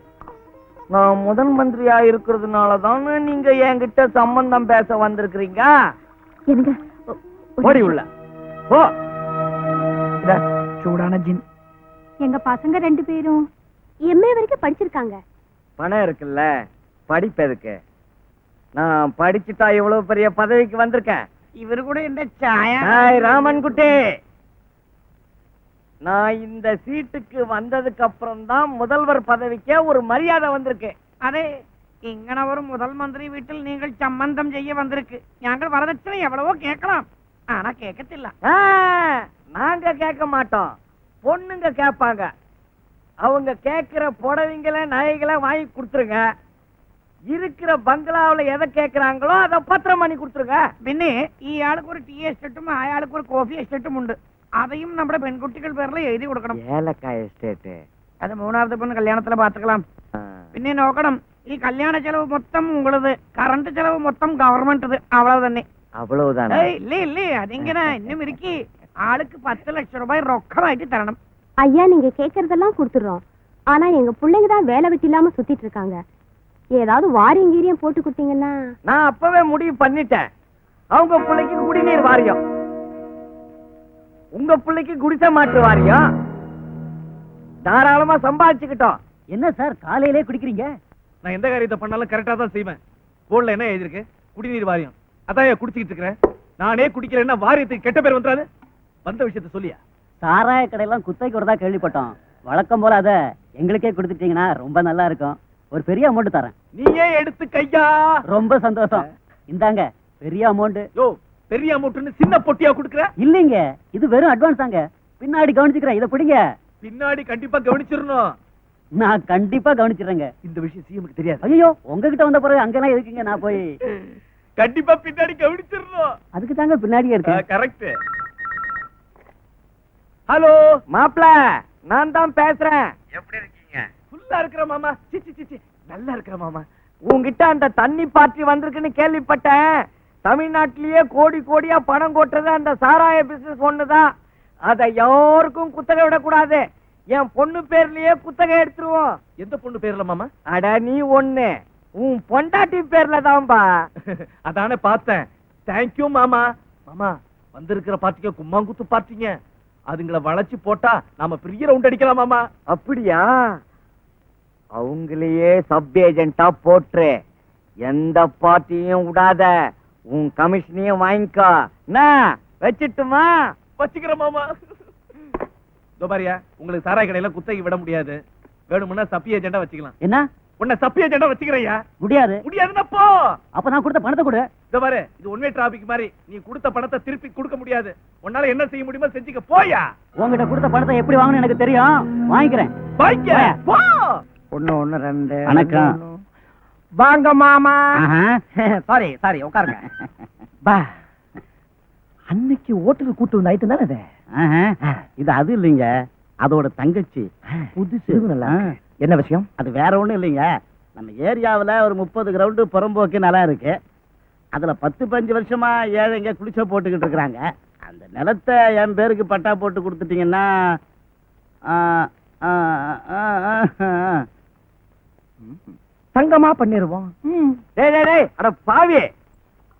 B: நான் முதன் மந்திரியா இருக்கிறதுனாலதான் நீங்க என்கிட்ட சம்பந்தம் பேச வந்திருக்கிறீங்க.
D: எனக்கு
B: ஓடி உள்ள ஓ.
E: சூடான ஜின்.
D: எங்க பசங்க 2 பேரும் எம்ஏ வரைக்கும் படிச்சிருக்காங்க.
B: பணம் இருக்குல்ல, படிப்பு எதுக்கு? நான் படிச்சுட்டா இவ்வளவு பெரிய பதவிக்கு வந்திருக்கேன்.
E: இவரு கூட இந்த சாயா.
B: ராமன் குட்டி, நான் இந்த சீட்டுக்கு வந்ததுக்கு அப்புறம் தான் முதல்வர் பதவிக்கே ஒரு மரியாதை வந்திருக்கு.
E: அதே இங்கன ஒரு முதல் மந்திரி வீட்டில் நீங்கள் சம்பந்தம் செய்ய வந்திருக்கு. நாங்கள் வரதட்சணை எவ்வளவோ கேட்கலாம், ஆனா கேட்கத்தில்ல.
B: நாங்க கேட்க மாட்டோம், பொண்ணுங்க கேட்பாங்க. அவங்க கேட்கிற புடவைங்களை நகைகளை வாங்கி கொடுத்துருங்க. இருக்கிற பங்களாவுல எதை கேட்கிறாங்களோ அதை பத்திரம் பண்ணி கொடுத்துருங்க.
E: പിന്നെ ഈ ആൾക്ക് ഒരു ടീ എസ്റ്റേറ്റും അയാൾക്ക് ഒരു കോഫി എസ്റ്റേറ്റും ഉണ്ട്. അதையும் നമ്മുടെ പെൺകുട്ടികൾ പേരിൽ എഴുതി കൊടുക്കണം.
B: ഏലക്കായ എസ്റ്റേറ്റ്
E: അത് മൂന്നാമത്തെ പെണ്ണ് കല്യാണത്തിലെ പാത്തുക്കലാം. പിന്നെ നോക്കണം, ഈ കല്യാണ ചെലവ് മൊത്തം ഉള്ളത്, കറണ്ട് ചെലവ് മൊത്തം ഗവൺമെന്റ് അவ்வளவு തന്നെ.
B: அவ்வளவுதான்.
E: ഇല്ലേ അതിങ്ങനെ இன்னும் இருக்கு. ஆளுக்கு 10 லட்சம் ரூபாய் ரொக்கமாயிட்டு தரணும்.
D: ஐயா, நீங்க கேக்குறதெல்லாம் கொடுத்துறோம். ஆனா எங்க பிள்ளைங்க தான் வேலை வெட்டி இல்லாம சுத்திட்டு இருக்காங்க. ஏதாவது வாரியம் கீரியம் போட்டு கொடுத்தீங்கன்னா.
B: நான் அப்பவே முடிவு பண்ணிட்டேன். அவங்க பிள்ளைக்கு குடிநீர் வாரியம், உங்க பிள்ளைக்கு குடிசை மாற்று வாரியம். தாராளமா சம்பாதிச்சுக்கிட்டோம்.
A: என்ன சார் காலையிலே குடிக்கிறீங்க?
F: நான் எந்த காரியத்தை பண்ணாலும் கரெக்டா தான் செய்வேன். போர்டுல என்ன எழுதிருக்கு? குடிநீர் வாரியம். அதான் குடிச்சிட்டு இருக்கிறேன். நானே குடிக்கிறேன்னா வாரியத்துக்கு கெட்ட பேர் வந்துடாது. வந்த விஷயத்த சொல்லியா?
A: சாராய கடையெல்லாம் குத்தைக்கு வரதா கேள்விப்பட்டோம். வழக்கம் போல அத எங்களுக்கே கொடுத்துட்டீங்கன்னா ரொம்ப நல்லா இருக்கும். ஒரு பெரிய அமௌண்ட் தரேன்.
F: நீயே எடுத்து கையா.
A: ரொம்ப சந்தோஷம். இந்தாங்க பெரிய அமௌண்ட்.
F: யோ, பெரிய அமௌண்ட்னு சின்ன பொட்டியா குடுக்குற?
A: இல்லீங்க, இது வெறும் அட்வான்ஸ் தாங்க. பின்னாடி கவனிச்சுக்கிறேன், இத பிடிங்க.
F: பின்னாடி கண்டிப்பா கவனிச்சிரணும்.
A: நான் கண்டிப்பா கவனிச்சிடுறேங்க.
F: இந்த விஷயம் சிஎம்க்கு தெரியாது.
A: ஐயோ, உங்ககிட்ட வந்த பிறகு அங்கெல்லாம் எதுக்குங்க நான் போய்?
F: கண்டிப்பா பின்னாடி கவனிச்சிரணும்.
A: அதுக்கு தாங்க பின்னாடியே இருக்கு.
F: கரெக்ட். ஹலோ
B: மாப்ள, நான் தான் பேசுறேன்.
F: எப்படி இருக்கீங்க? ஃபுல்லா இருக்கிற மாமா. சி நல்லா இருக்கிற மாமா.
B: உங்ககிட்ட அந்த தண்ணி பாட்டி வந்திருக்குன்னு கேள்விப்பட்டேன். தமிழ்நாட்டிலேயே கோடி கோடியா பணம் கொட்டுறது அந்த சாராய பிசினஸ் ஒண்ணுதான். அதை யாருக்கும் குத்தகை விடக்கூடாது. என் பொண்ணு பேர்லயே குத்தகை எடுத்துருவோம்.
F: எந்த பொண்ணு பேர்ல மாமா?
B: அட நீ ஒண்ணு, உன் பொண்டாட்டி பேர்ல தான்பா.
F: அதானே பார்த்தேன். தேங்க்யூ மாமா. மாமா, வந்திருக்கிற பார்ட்டிக்கு கும்மாங்குத்து பார்த்தீங்க. அதுங்களை வளைச்சு போட்டா நாம பெரிய ரவுண்ட் அடிக்கலாம் மாமா.
B: அப்படியா? அவங்களையே சப் ஏஜென்டா போட்டு எந்த பார்ட்டியும் விடாத. உன் கமிஷனையும் வாங்கிக்கோ. என்ன வச்சிட்டுமா?
F: வச்சுக்கிறேன் மாமா. இதோ பாரியா, உங்களுக்கு சாராய கடையில குத்தகை விட முடியாது. வேணும்னா சப்பி ஏஜெண்டா வச்சுக்கலாம்.
A: என்ன
F: உன்னை சப்பி ஏஜெண்டா வச்சுக்கிறையா?
A: முடியாது.
F: முடியாதுன்னா போ.
A: அப்ப நான் கொடுத்த பணத்தை கொடு.
F: இதோ பாரு, இது ஒன்வே டிராபிக் மாதிரி. நீ கொடுத்த பணத்தை திருப்பி கொடுக்க முடியாது. உன்னால என்ன செய்ய முடியுமோ செஞ்சுக்க. போயா.
A: உங்ககிட்ட கொடுத்த பணத்தை எப்படி வாங்கணும் எனக்கு தெரியும். வாங்கிக்கிறேன்.
F: வாங்கிக்க. போ.
B: 1 1 2.
A: வணக்கம்.
E: வாங்க மாமா.
A: சாரி சாரி, உட்காருங்க.
E: பா, அன்னைக்கு ஹோட்டலுக்கு கூட்டு வந்த ஐட்டம் தானே
A: இது அது இல்லைங்க, அதோட தங்கச்சி.
E: புதுசு. நல்லா என்ன விஷயம்?
A: அது வேற ஒண்ணும் இல்லைங்க. நம்ம ஏரியாவுல ஒரு 30 கிரவுண்டு புறம்போக்கு நிலம் இருக்கு. அதுல 10-15 வருஷமா ஏழைங்க குளிச்ச போட்டுக்கிட்டு இருக்கிறாங்க. அந்த நிலத்தை என் பேருக்கு பட்டா போட்டு கொடுத்துட்டீங்கன்னா
E: தங்கமா பண்ணிருவோம்.
B: டேய் டேய் டேய், அட பாவி,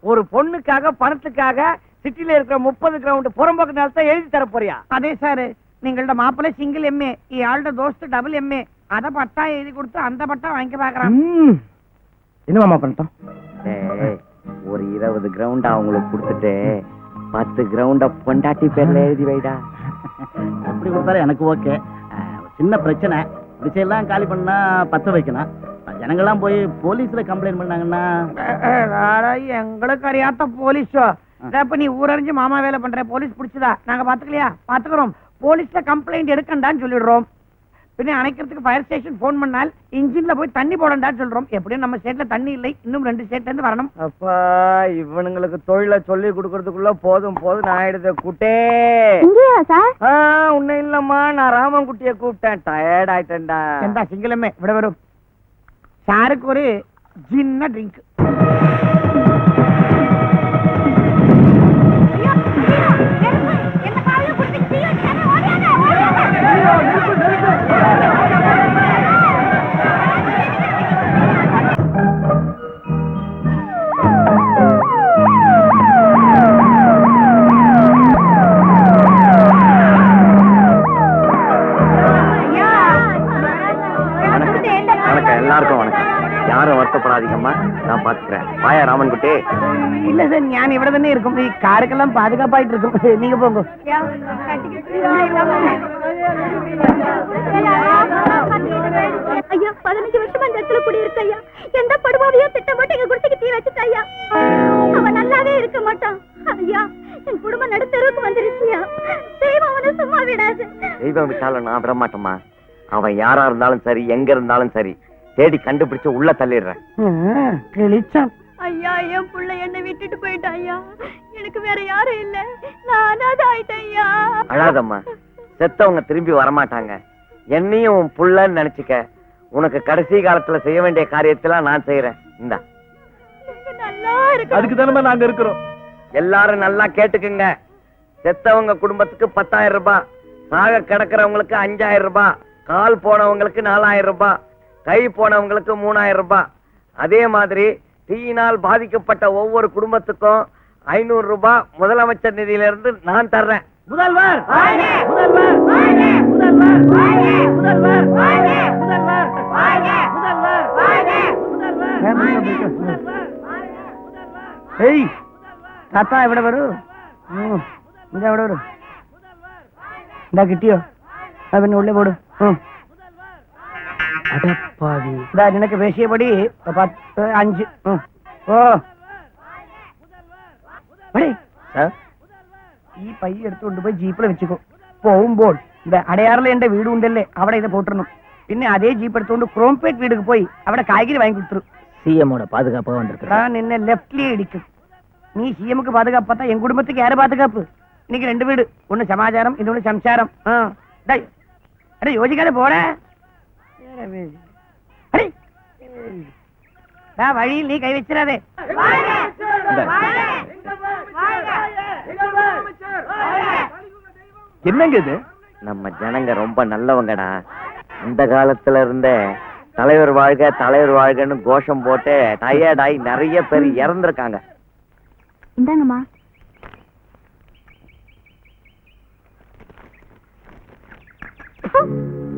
B: ஒரு பொண்ணுக்காக பணத்துக்காக சிட்டில இருக்கிற 30 கிரவுண்ட் புறம்போக்கு நிலத்தை எழுதி தர போறியா?
E: అదే సార్ నింగళ మాపల సింగిల్ ఎంఏ ఈ ఆళ్ళ దోస్తు డబుల్ ఎంఏ అద పట్టా ఏది கொடுத்து அந்த பட்டா வாங்கி பார்க்கறான்.
B: என்ன மாமா பண்ணிட்டோம்? டேய், ஒரு 20 கிரவுண்ட் அவங்களுக்கு கொடுத்துட்டு 10 கிரவுண்ட பொண்டாட்டி பேர்ல எழுதி வைடா.
A: எப்படி கொடுத்தாலும் எனக்கு ஓகே. சின்ன பிரச்சனை, விஷயம்லாம் காலி பண்ணா 10 வைக்கணும். ஜனங்கள்லாம் போய் போலீஸ்ல கம்ப்ளைண்ட் பண்ணாங்கன்னா
E: எங்களுக்கு அறியாத போலீஸ். இப்ப நீ ஊரறிஞ்சு மாமா வேலை பண்ற போலீஸ் பிடிச்சதா நாங்க பாத்துக்கலையா? பாத்துக்கிறோம். போலீஸ்ல கம்ப்ளைண்ட் எடுக்கண்டான்னு சொல்லிடுறோம். பின்ன அணைக்கிறதுக்கு ஃபயர் ஸ்டேஷன் போன் பண்ணால் இன்ஜின்ல போய் தண்ணி போடண்டான்னு சொல்றோம். எப்படியும் நம்ம ஸ்டேட்ல தண்ணி இல்லை, இன்னும் 2 ஸ்டேட்ல இருந்து வரணும்.
B: அப்பா, இவனுங்களுக்கு தொழில சொல்லி கொடுக்கறதுக்குள்ள போதும் போதும் ஆயிடுது. குட்டே
D: இங்கேயா சார்?
B: உன்ன இல்லம்மா, நான் ராமன்குட்டிய கூப்பிட்டேன். டயர்ட் ஆயிட்டேன்டா.
E: எந்த சிங்கிளமே விட வரும். சாருக்கு ஒரு சின்ன ட்ரிங்க்.
B: எல்லாருக்கும் வணக்கம். யாரும் வருத்தப்படாதீங்கம்மா, நான் பாத்துக்கிறேன். வாயா ராமன்குட்டி.
E: இல்ல சார், ஞான் இவ்வளவு தானே இருக்கும். காருக்கெல்லாம் பாதுகாப்பாயிட்டு இருக்கும். நீங்க போங்க.
D: ஐயா, 15 வருஷமா இந்த இடத்துல குடியிருக்க ஐயா. எந்த படுவாவையோ திட்டம் போட்டு எங்க குடிசைக்கு தீ வச்சுட்ட ஐயா. அவன் நல்லாவே இருக்க மாட்டான் ஐயா. என் குடும்பம் நடுத்தருவுக்கு வந்துருச்சியா. தெய்வம் அவனை சும்மா விடாது.
B: தெய்வம் விட்டாலும் நான் விட மாட்டேம்மா. அவன் யாரா இருந்தாலும் சரி, எங்க இருந்தாலும் சரி, தேடி கண்டுபிடிச்சு உள்ள தள்ளிடுறேன்.
E: கிழிச்சான்
D: ஐயா. என் புள்ள என்னை விட்டுட்டு போயிட்டான் ஐயா. எனக்கு வேற யாரும் இல்ல. நான் அனாதை ஆயிட்டேன் ஐயா.
B: அழாதம்மா, செத்தவங்க திரும்பி வரமாட்டாங்க. என்னையும் உன் புள்ளன்னு நினைச்சுக்க. உனக்கு கடைசி காலத்துல செய்ய வேண்டிய காரியத்தெல்லாம் நான் செய்யறேன். இந்தா,
D: நல்லா இருக்கு.
F: அதுக்கு தானே நாங்க இருக்கிறோம்.
B: எல்லாரும் நல்லா கேட்டுக்குங்க. செத்தவங்க குடும்பத்துக்கு 10,000 ரூபாய், சாக கிடக்கிறவங்களுக்கு 5,000 ரூபாய், கால் போனவங்களுக்கு 4,000 ரூபாய், கை போனவங்களுக்கு 3,000 ரூபாய். அதே மாதிரி தீயினால் பாதிக்கப்பட்ட ஒவ்வொரு குடும்பத்துக்கும் 500 ரூபாய் முதலமைச்சர் நிதியில இருந்து நான் தர்றேன்.
E: முதல்வர் தாத்தா எവിടെ வரும்? இந்த எവിടെ வரும்? இந்த கிட்டியோ அவன் உள்ளே போடு. எனக்கு பேசியபடி 10 5. ஓ ഈ പൈ എടുത്തുകൊണ്ട് പോയി ജീപ്പിൽ വെച്ചോ. പോകുമ്പോൾ അടയാറിൽ എന്റെ വീട് ഉണ്ടല്ലേ, അവിടെ ഇത് പോട്ടിരുന്നു. പിന്നെ അതേ ജീപ്പ് എടുത്തുകൊണ്ട് ക്രോംപേട്ട് വീടുക്ക് പോയി അവിടെ കാய்கறி வாங்கி கொடுத்துரு.
A: சிஎம்மோட பாதுகாப்பாக வந்திருக்கு.
E: நின்ன லெப்ட்லயே இடிக்கும். நீ சிஎம்க்கு பாதுகாப்பு பார்த்தா என் குடும்பத்துக்கு யாரு பாதுகாப்பு? இன்னைக்கு 2 வீடு, ஒன்னு சமாச்சாரம், இன்னொன்னு சம்சாரம். அட யோசிக்காத போட வழியில் நீ கை வச்சிடாதே.
F: என்னங்க இது?
B: நம்ம ஜனங்க ரொம்ப நல்லவங்கடா. அந்த காலத்துல இருந்த தலைவர் வாழ்க தலைவர் வாழ்கன்னு கோஷம் போட்டு டயர்டாயி நிறைய பேர் இறந்துருக்காங்க.
D: இந்தாங்கம்மா.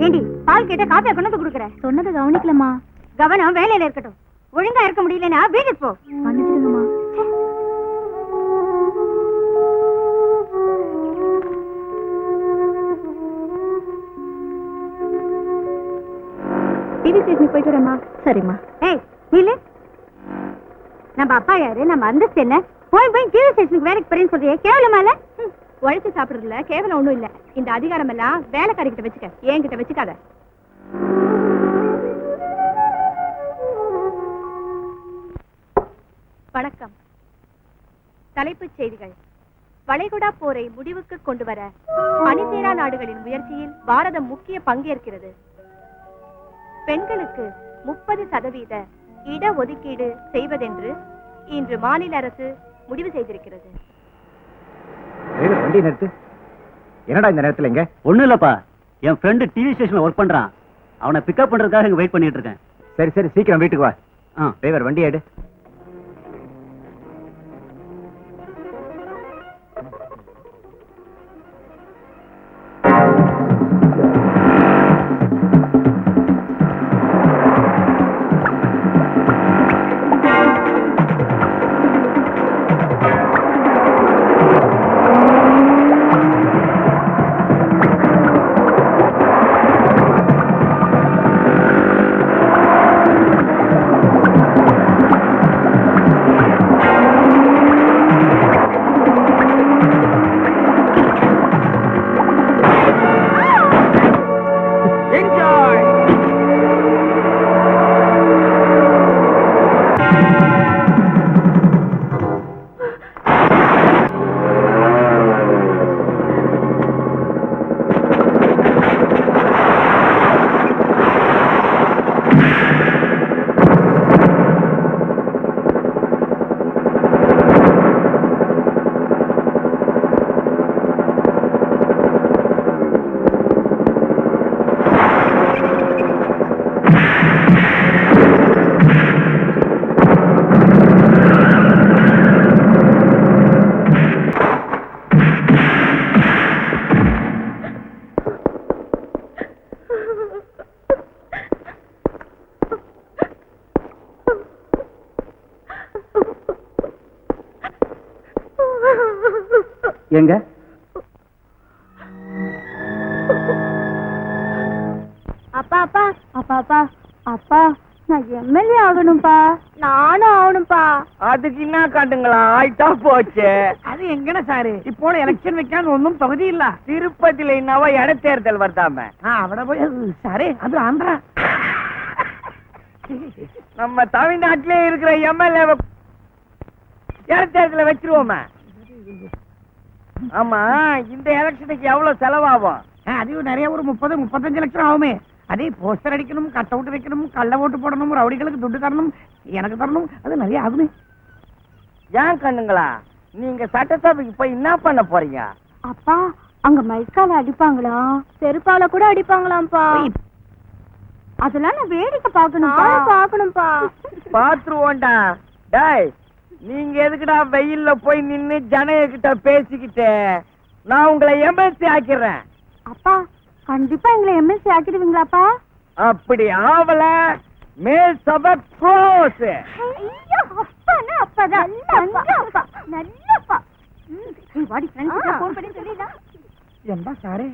D: ஏண்டி, பால் கேட்ட காப்பியா கொண்டு வந்து கொடுக்குற? சொன்னது கவனிக்கலம்மா. கவனம் வேலையில இருக்கட்டும். ஒழுங்கா இருக்க முடியலன்னா வீட்டுக்கு போ. மன்னிச்சிடுங்கம்மா. கோயிலுக்கு போயிட்டு வரேம்மா. சரிம்மா.
I: ஏய் நீலு, நம்ம அப்பா யாரு, நம்ம அந்தஸ்து என்ன? போய் போய் டிவி ஸ்டேஷனுக்கு வேலைக்கு போறேன்னு சொல்றியே, கேவலமால?
D: உழைச்சு சாப்பிடுறதுல கேவலம் ஒண்ணும் இல்ல. இந்த அதிகாரம் எல்லாம் வேலைக்காரி கிட்ட வச்சுக்க, என்கிட்ட வச்சுக்காத. வணக்கம். தலைப்புச் செய்திகள். வளைகுடா போரை முடிவுக்கு கொண்டு வர அணிசேரா நாடுகளின் முயற்சியில் பாரதம் முக்கிய பங்கேற்கிறது. பெண்களுக்கு 30% இடஒதுக்கீடு செய்வதென்று இன்று மாநில அரசு முடிவு செய்திருக்கிறது.
A: வண்டி நிறுத்து. என்னடா இந்த நேரத்துல இங்க?
B: ஒண்ணும் இல்லப்பா, என் ஃப்ரெண்டு டிவி ஸ்டேஷன்ல ஒர்க் பண்றான். அவனை பிக்கப் பண்றதுக்காக இங்க வெயிட் பண்ணிட்டு இருக்கேன்.
A: சரி சரி, சீக்கிரம் வீட்டுக்கு வா. டிரைவர் வண்டி எடு. எங்க?
I: அப்பா அப்பா அப்பா அப்பா அப்பா, நான் எம்எல்ஏ ஆகணும்பா. நானும் ஆகணும்பா.
B: அதுக்கு என்ன காட்டுங்களா, ஆயிட்டா போச்சு.
E: அது எங்கன சாரு, இப்போ எலெக்ஷன் வைக்கான்னு ஒன்னும் தொகுதி இல்ல.
B: திருப்பதியில என்னவா இடைத்தேர்தல் வருதாம?
E: அவட போய் சாரு, அது ஆந்திரா.
B: நம்ம தமிழ்நாட்டிலே இருக்கிற எம்எல்ஏ இடைத்தேர்தல வச்சிருவோமே. ஆமா, இந்த எலெக்ஷனுக்கு எவ்வளவு செலவாகும்?
E: அது நிறைய, ஒரு 30-35 லட்சம் ஆகுமே. அதே போஸ்டர் அடிக்கணும், கட் அவுட் வைக்கணும், கள்ள ஓட்டு போடணும், ரவுடிகளுக்கு துட்டு தரணும், எனக்கு தரணும், அது நிறைய ஆகுமே.
B: ஏன் கண்ணுங்களா, நீங்க சட்டசபைக்கு போய் என்ன பண்ண போறீங்க?
I: அப்பா, அங்க மைக்கால அடிப்பாங்களா, செருப்பால கூட அடிப்பாங்களாம்ப்பா. அதெல்லாம் நான் வேடிக்கை பார்க்கணும்பா.
B: பாத்துருவோண்டா. டேய், நீங்க எதுக்குடா வெயில்ல போய் நின்னு ஜனங்க கிட்ட பேசிக்கிட்டு? நான் உங்களை எம்எல்சி ஆக்கிடுறேன்.
I: அப்பா, கண்டிப்பா எங்களை எம்எல்சி ஆக்கிடுவீங்களாப்பா?
B: அப்படி ஆவல, மேல் சபை க்ளோஸ்.
I: ஐயோ, அப்பானா அப்பதான். நல்லப்பா. வாடி ஃப்ரெண்ட்ஸ் ஃபோன் பண்ணி சொல்லிடா.
E: என்ன சாரு,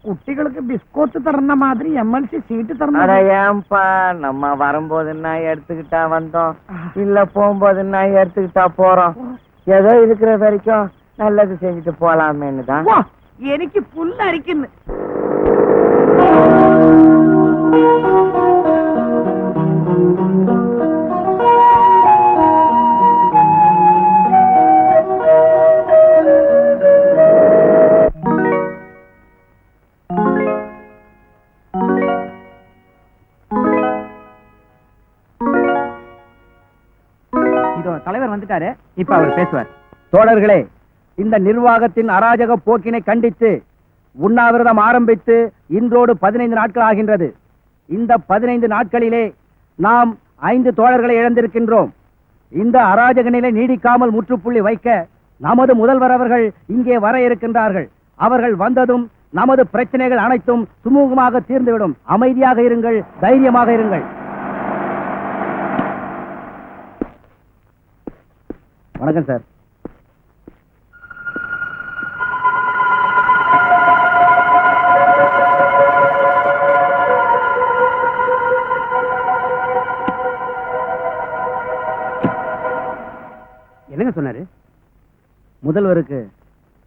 E: குட்டிகளுக்கு பிஸ்கோட் தரன மாதிரி எம்எல்சி சீட்டு
B: அட
E: தரணும்.
B: ஏன்பா, நம்ம வரும்போது நான் எடுத்துக்கிட்டா வந்தோம், இல்ல போகும்போது நான் எடுத்துக்கிட்டா போறோம். ஏதோ இருக்கிற வரைக்கும் நல்லது செஞ்சுட்டு போலாமேன்னு தான்.
E: எனக்கு புல் அரிக்குன்னு.
A: தலைவர் வந்துட்டாரு, இப்ப அவர் பேசுவார். தோழர்களே, இந்த நிர்வாகத்தின் அராஜக போக்கினை கண்டித்து உண்ணாவிரதம் ஆரம்பித்து இன்றோடு 15 நாட்கள் ஆகின்றது. இந்த 15 நாட்களிலே நாம் 5 தோழர்களை இழந்திருக்கின்றோம். இந்த அராஜக நிலை நீடிக்காமல் முற்றுப்புள்ளி வைக்க நமது முதல்வர் அவர்கள் இங்கே வர இருக்கின்றார்கள். அவர்கள் வந்ததும் நமது பிரச்சனைகள் அனைத்தும் சுமூகமாக தீர்ந்துவிடும். அமைதியாக இருங்கள், தைரியமாக இருங்கள். வணக்கம் சார். முதல்வருக்கு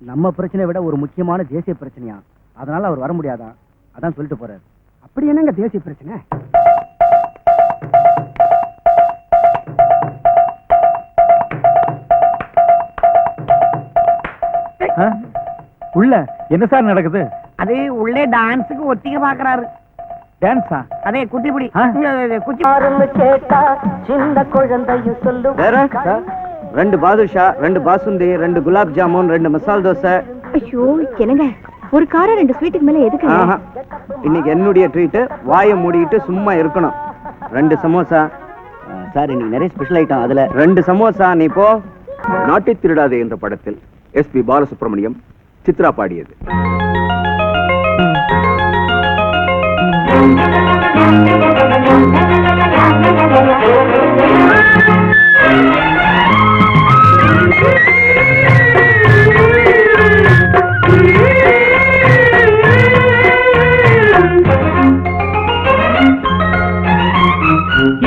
A: நம்ம பிரச்சனையை விட ஒரு முக்கியமான தேசிய பிரச்சனையா, அதனால அவர் வர முடியாதா, அதான் சொல்லிட்டு போறாரு.
E: அப்படி என்னங்க தேசிய பிரச்சனை?
F: உள்ள என்ன சார் நடக்குது?
E: அது உள்ளே டான்ஸுக்கு ஒத்திக பாக்குறாரு.
F: டான்ஸா?
E: அதே குச்சிப்புடி குச்சி.
B: சின்ன குழந்தையும் சொல்லு. 2 பாதுஷா, 2 பாசுந்தி, 2 குலாப் ஜாமுன், 2 மசால் தோசை.
D: ஐயோ என்னங்க, ஒரு காரம் 2 ஸ்வீட்டுக்கு மேல எதுக்கு?
B: இன்னைக்கு என்னுடைய ட்ரீட். வாயை மூடிட்டு சும்மா இருக்கணும். 2 சமோசா.
A: சார் இன்னைக்கு நிறைய ஸ்பெஷல் ஐட்டம், அதுல
B: 2 சமோசா. நீ போ.
G: நாட்டை திருடாதே என்ற படத்தில் எஸ்பி பாலசுப்ரமணியம் சித்ரா பாடியது.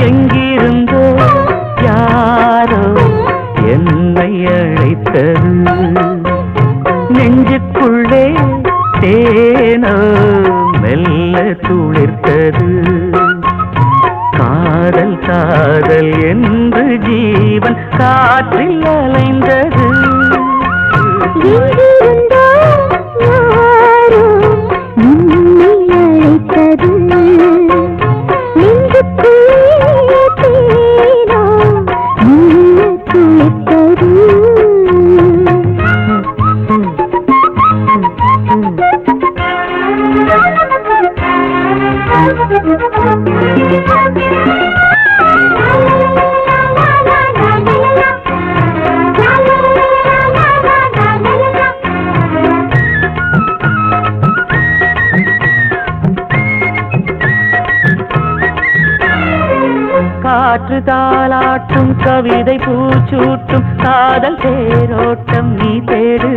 J: எங்கிருந்தோ யாரோ என்னை அழைத்தது, நெஞ்சுக்குள்ளே தேனோ மெல்ல துளிர்த்தது. காதல் காதல் என்று ஜீவன் காற்றில் அலைந்தது. காற்று தாளாட்டும் கவிதை பூச்சூட்டும் காதல் தேரோட்டம் நீ தேடு.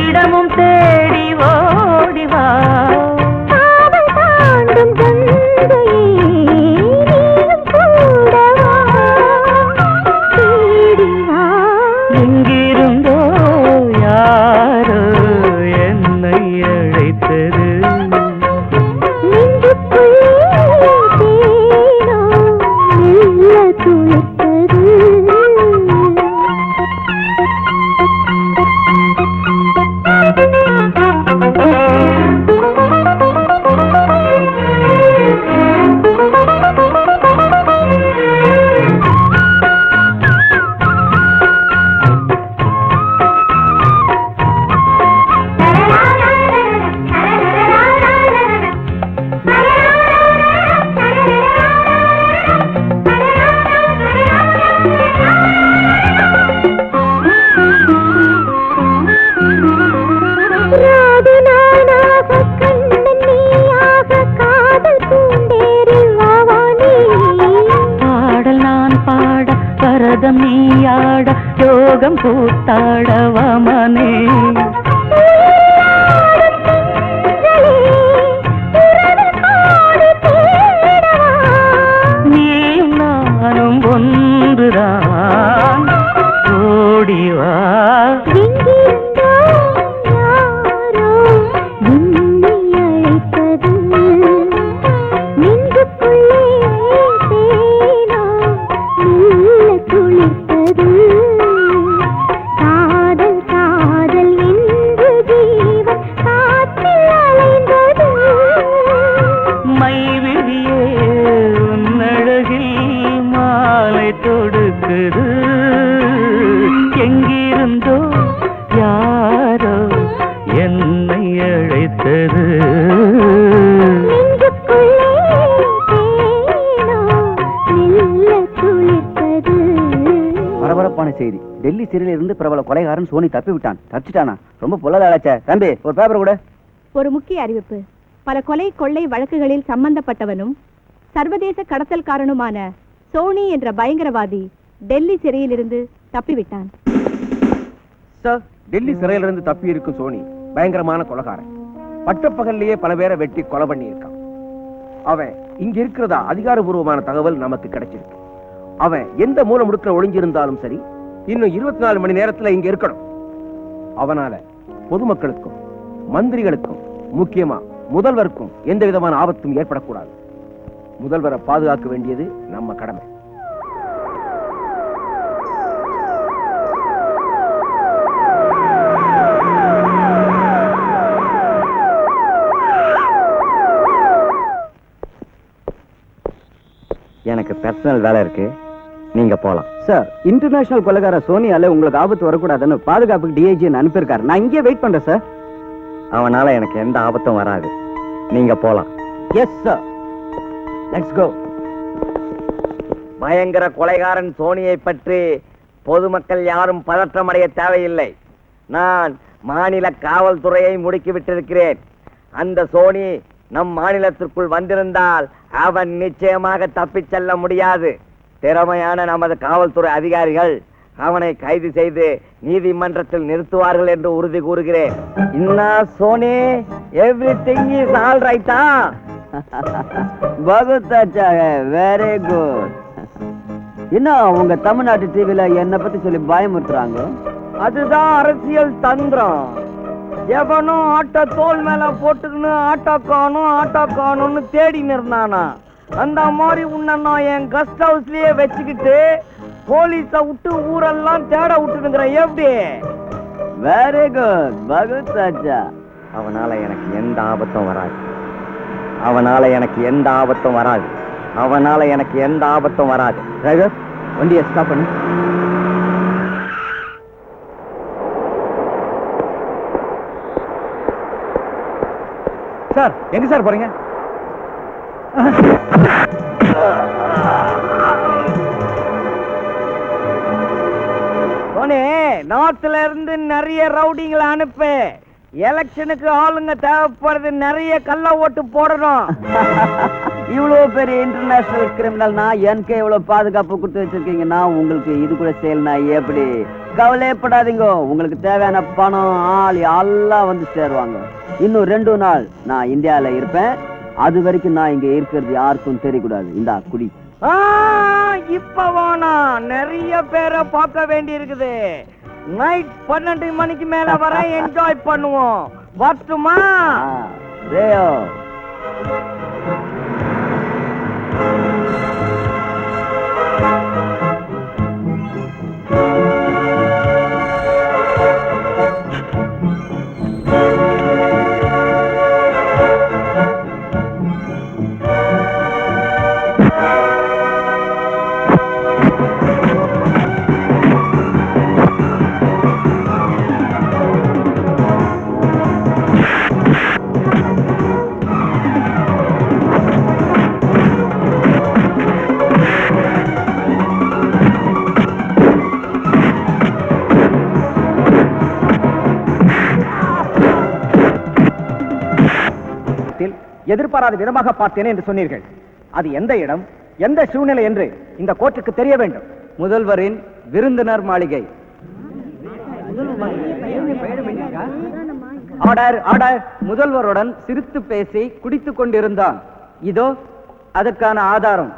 J: இடமும் தேடி ஓடிவா. எங்கிருந்தோ யாரோ என்னை அழைத்தது. பாடல் நான் பாட பரதம் நீயாட யோகம் கூத்தாடவமனே. நீயும் நானும் ஒன்றுதான் ஓடிவா. மைவிழியே உன்னழகில் மாலை தொடுக்குது. எங்கிருந்தோ யாரோ என்னை அழைத்தது.
A: பரபரப்பான செய்தி. டெல்லி சிறையில் இருந்து பிரபல கொலைகாரன் சோனி தப்பி விட்டான். தப்பிச்சிட்டானா? ரொம்ப பொல்லாதாச்சே. தம்பி ஒரு பேப்பர் கூட.
D: ஒரு முக்கிய அறிவிப்பு. பல கொலை கொள்ளை வழக்குகளில் சம்பந்தப்பட்டவனும் சர்வதேச கடத்தல்காரனுமான சோனி என்ற பயங்கரவாதி டெல்லி சிறையிலிருந்து தப்பிவிட்டான்.
G: சார், டெல்லி சிறையிலிருந்து தப்பி இருக்கும் சோனி பயங்கரமான கொலைகாரன். பட்டப்பகல்லையே பல பேரை வெட்டி கொலை பண்ணி இருக்கான். அவன் இங்க இருக்கிறதா அதிகாரபூர்வமான தகவல் நமக்கு கிடைச்சிருக்கு. அவன் எந்த மூல முடுக்கிற ஒளிஞ்சிருந்தாலும் சரி, இன்னும் 24 மணி நேரத்துல இங்க இருக்கணும். அவனால பொதுமக்களுக்கும் மந்திரிகளுக்கும் முக்கியமா முதல்வருக்கும் எந்த விதமான ஆபத்தும் ஏற்படக்கூடாது. முதல்வரை பாதுகாக்க வேண்டியது நம்ம கடமை.
B: எனக்கு பர்சனல் வேலை இருக்கு, நீங்க போலாம்.
A: சார், இன்டர்நேஷனல் கொலைகார சோனியால உங்களுக்கு ஆபத்து வரக்கூடாதுன்னு பாதுகாப்புக்கு டிஐஜி அனுப்பியிருக்காரு. நான் இங்கே வெயிட் பண்றேன் சார்.
B: அவனால எனக்கு எந்த ஆபத்தும் வராது, நீங்க போலாம்.
A: Yes sir, let's go.
B: பயங்கர கொலைகாரன் சோனியை பற்றி பொதுமக்கள் யாரும் பதற்றமடைய தேவையில்லை. நான் மாநில காவல்துறையை முடுக்கி விட்டிருக்கிறேன். அந்த சோனி நம் மாநிலத்திற்குள் வந்திருந்தால் அவன் நிச்சயமாக தப்பிச் செல்ல முடியாது. திறமையான நமது காவல்துறை அதிகாரிகள் அவனை கைது செய்து நீதிமன்றத்தில் நிறுத்துவார்கள் என்று உறுதி கூறுகிறேன். இன்னா சோனி, எவ்ரிதிங் இஸ் ஆல் ரைட்டா?
A: बहुत अच्छा है, वेरी गुड. என்ன உங்க தமிழ்நாட்டு டிவில என்ன பத்தி சொல்லி பயமுறுத்துறாங்க?
B: அதுதான் அரசியல் தந்திரம். எவனும் ஆட்டோ தோல் மேல போட்டுக்கின்னு ஆட்டோ காணும்னு தேடின்னு இருந்தானா. அந்த மாதிரி உன்னை நான் என் கெஸ்ட் ஹவுஸ்லயே வச்சுக்கிட்டு போலீஸ விட்டு ஊரெல்லாம் தேட விட்டுருக்கிறேன். எப்படி?
A: வெரி குட், बहुत अच्छा.
B: அவனால எனக்கு எந்த ஆபத்தும் வராது. அவனால எனக்கு எந்த ஆபத்தும் வராது. அவனால எனக்கு எந்த ஆபத்தும் வராது.
A: டிரைவர், வண்டியை ஸ்டாப் பண்ணு.
F: சார், எங்க சார் போறீங்க?
B: நாட்டுல இருந்து நிறைய ரவுடிங்களை அனுப்பு. எலெக்ஷனுக்கு ஆளுங்க தேவைப்படுறது, நிறைய கள்ள ஓட்டு போடணும்.
A: இவ்வளவு பெரிய இன்டர்நேஷனல் கிரிமினல்னா எனக்கு எவ்வளவு பாதுகாப்பு கொடுத்து வச்சிருக்கீங்கன்னா உங்களுக்கு இது கூட செயல்னா எப்படி? கவலைப்படாதீங்க, உங்களுக்கு தேவையான பணம் ஆள் எல்லாம் வந்து சேருவாங்க. இன்னும் 2 நாள் நான் இந்தியால இருப்பேன். அது வரைக்கும் நான் இங்க இருக்கிறது யாருக்கும் தெரியக்கூடாது. இந்தா குடி.
B: இப்ப வேணா, நிறைய பேரை பார்க்க வேண்டி இருக்குது. நைட் 12 மணிக்கு மேல வர என்ஜாய் பண்ணுவோம். வரட்டுமா?
A: ரேயோ.
E: எதிர்பாராத விதமாக பார்த்தேன் என்று சொன்னீர்கள். அது எந்த இடம், எந்த சூழ்நிலை என்று இந்த கோர்ட்டுக்கு தெரிய வேண்டும்.
A: முதல்வரின் விருந்தினர் மாளிகை. Order, order. முதல்வருடன் சிரித்து பேசி குடித்துக் கொண்டிருந்தான். இதோ அதற்கான ஆதாரம்.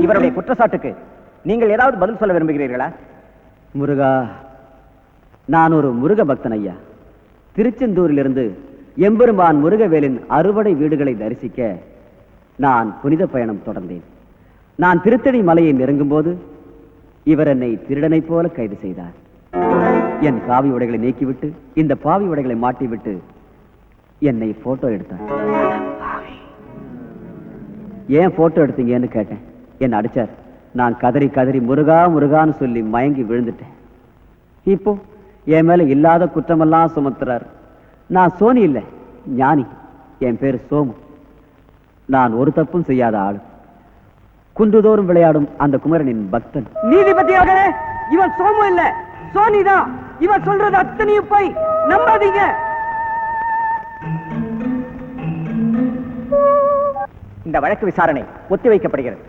E: இவருடைய குற்றச்சாட்டுக்கு நீங்கள் ஏதாவது பதில் சொல்ல விரும்புகிறீர்களா?
A: முருகா, நான் ஒரு முருக பக்தன் ஐயா. திருச்செந்தூரிலிருந்து எம்பெருமான் முருகவேலின் அறுவடை வீடுகளை தரிசிக்க நான் புனித பயணம் தொடர்ந்தேன். நான் திருத்தணி மலையை நெருங்கும் போது இவர் என்னை திருடனை போல கைது செய்தார். என் காவி உடைகளை நீக்கிவிட்டு இந்த பாவி உடைகளை மாட்டிவிட்டு என்னை போட்டோ எடுத்தார். ஏன் போட்டோ எடுத்தீங்கன்னு கேட்டேன். என்ன அடிச்சார். நான் கதறி கதறி முருகா முருகான்னு சொல்லி மயங்கி விழுந்துட்டேன். இப்போ என் மேல இல்லாத குற்றமெல்லாம் சுமத்துறார். நான் சோனி இல்ல, ஞானி. என் பேரு சோமு. நான் ஒரு தப்பும் செய்யாத ஆளு. குன்றுதோறும் விளையாடும் அந்த குமரனின் பக்தன்.
E: நீதிபதி அவர்களே, இவன் சோமு இல்ல, சோனிதான். இவன் சொல்றது அத்தனையும் போய் நம்பாதீங்க. இந்த வழக்கு விசாரணை ஒத்திவைக்கப்படுகிறது.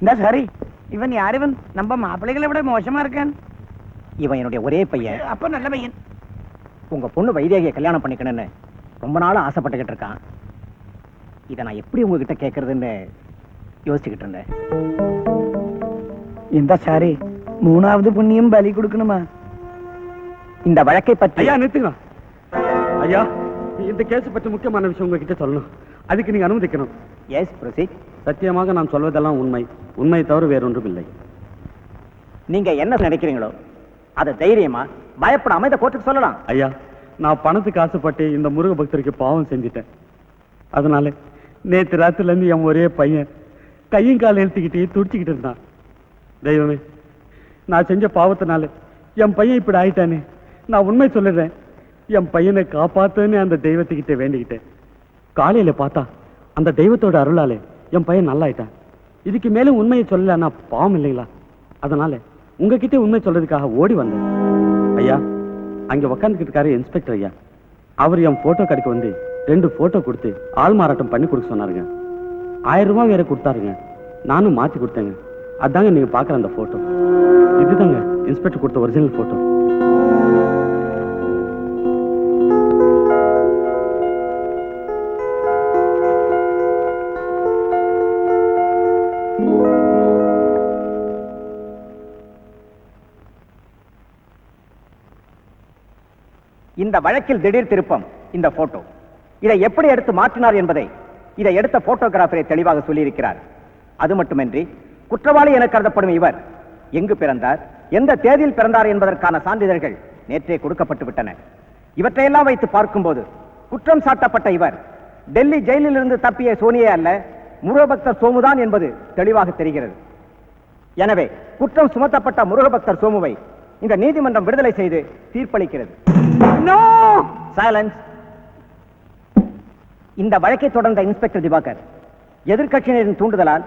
E: இந்த சரி இவன் யார்? இவன் நம்ம மாப்பிள்ளைகளை விட மோசமா இருக்கான்.
A: இவன் என்னுடைய ஒரே பையன்.
E: அப்ப நல்ல பையன்.
A: உங்க பொண்ணு வைதேகியை கல்யாணம் பண்ணிக்கணும்னு ரொம்ப நாளா ஆசைப்பட்டுக்கிட்டு இருக்கான். இதை நான் எப்படி உங்ககிட்ட கேட்கறதுன்னு யோசிச்சுக்கிட்டு இருந்தேன்.
E: இந்த சாரி 3வது புண்ணியம் பலி கொடுக்கணுமா?
A: இந்த வழக்கை பற்றி
K: ஐயா நிறுத்துங்க. ஐயா, இந்த கேஸ் பற்றி முக்கியமான விஷயம் உங்ககிட்ட சொல்லணும். அதுக்கு நீங்க அனுமதிக்கணும்.
A: Yes proceed.
K: சத்தியமாக நான் சொல்வதெல்லாம் உண்மை, உண்மை தவிர வேறொன்றும் இல்லை.
A: நீங்க என்ன நினைக்கிறீங்களோ அதை தைரியமா பயப்படாம இந்த கோர்ட்டுக்கு சொல்லலாம்.
K: ஐயா, நான் பணத்துக்கு ஆசைப்பட்டு இந்த முருக பக்தருக்கு பாவம் செஞ்சுட்டேன். அதனால நேற்று ராத்திரில இருந்து என் ஒரே பையன் கையும் காலை எழுத்துக்கிட்டே துடிச்சுக்கிட்டு இருந்தான். தெய்வமே, நான் செஞ்ச பாவத்தினால என் பையன் இப்படி ஆயிட்டானே. நான் உண்மை சொல்லிடுறேன், என் பையனை காப்பாத்துன்னு அந்த தெய்வத்துக்கிட்ட வேண்டிக்கிட்டேன். காலையில பார்த்தா அந்த தெய்வத்தோட அருளாலே என் பையன் நல்லாயிட்டான். இதுக்கு மேலும் உண்மையை சொல்லலன்னா பாவம் இல்லைங்களா? அதனால உங்ககிட்ட உண்மை சொல்றதுக்காக ஓடி வந்தேன். ஐயா, அங்க உக்காந்துக்கிட்டு இருக்காரு இன்ஸ்பெக்டர் ஐயா. அவர் என் போட்டோ கடைக்கு வந்து 2 போட்டோ கொடுத்து ஆள் மாறாட்டம் பண்ணி கொடுக்க சொன்னாருங்க. 1000 ரூபாய் வேற கொடுத்தாருங்க. நானும் மாத்தி கொடுத்தேங்க. அதாங்க நீங்க பாக்குற அந்த போட்டோ. இதுதாங்க இன்ஸ்பெக்டர் கொடுத்த ஒரிஜினல் போட்டோ.
A: இந்த வழக்கில் திடீர் திருப்பம் இந்த போட்டோ. இதை எப்படி எடுத்து மாற்றினார் என்பதை இதை எடுத்த போட்டோகிராஃபரை தெளிவாக சொல்லியிருக்கிறார். அது மட்டுமின்றி குற்றவாளி என கருதப்படும் இவர் எங்கு பிறந்தார், எந்த தேதியில் பிறந்தார் என்பதற்கான சான்றிதழ்கள் நேற்றே கொடுக்கப்பட்டு விட்டன. இவற்றையெல்லாம் வைத்து பார்க்கும்போது குற்றம் சாட்டப்பட்ட இவர் டெல்லி ஜெயிலில் இருந்து தப்பிய சோனியே அல்ல, முருகபக்தர் சோமுதான் என்பது தெளிவாக தெரிகிறது. எனவே குற்றம் சுமத்தப்பட்ட முருகபக்தர் சோமுவை இந்த நீதிமன்றம் விடுதலை செய்து தீர்ப்பளிக்கிறது. சைலன்ஸ். இந்த வழக்கை தொடர்ந்த இன்ஸ்பெக்டர் திவாகர் எதிர்க்கட்சியினரின் தூண்டுதலால்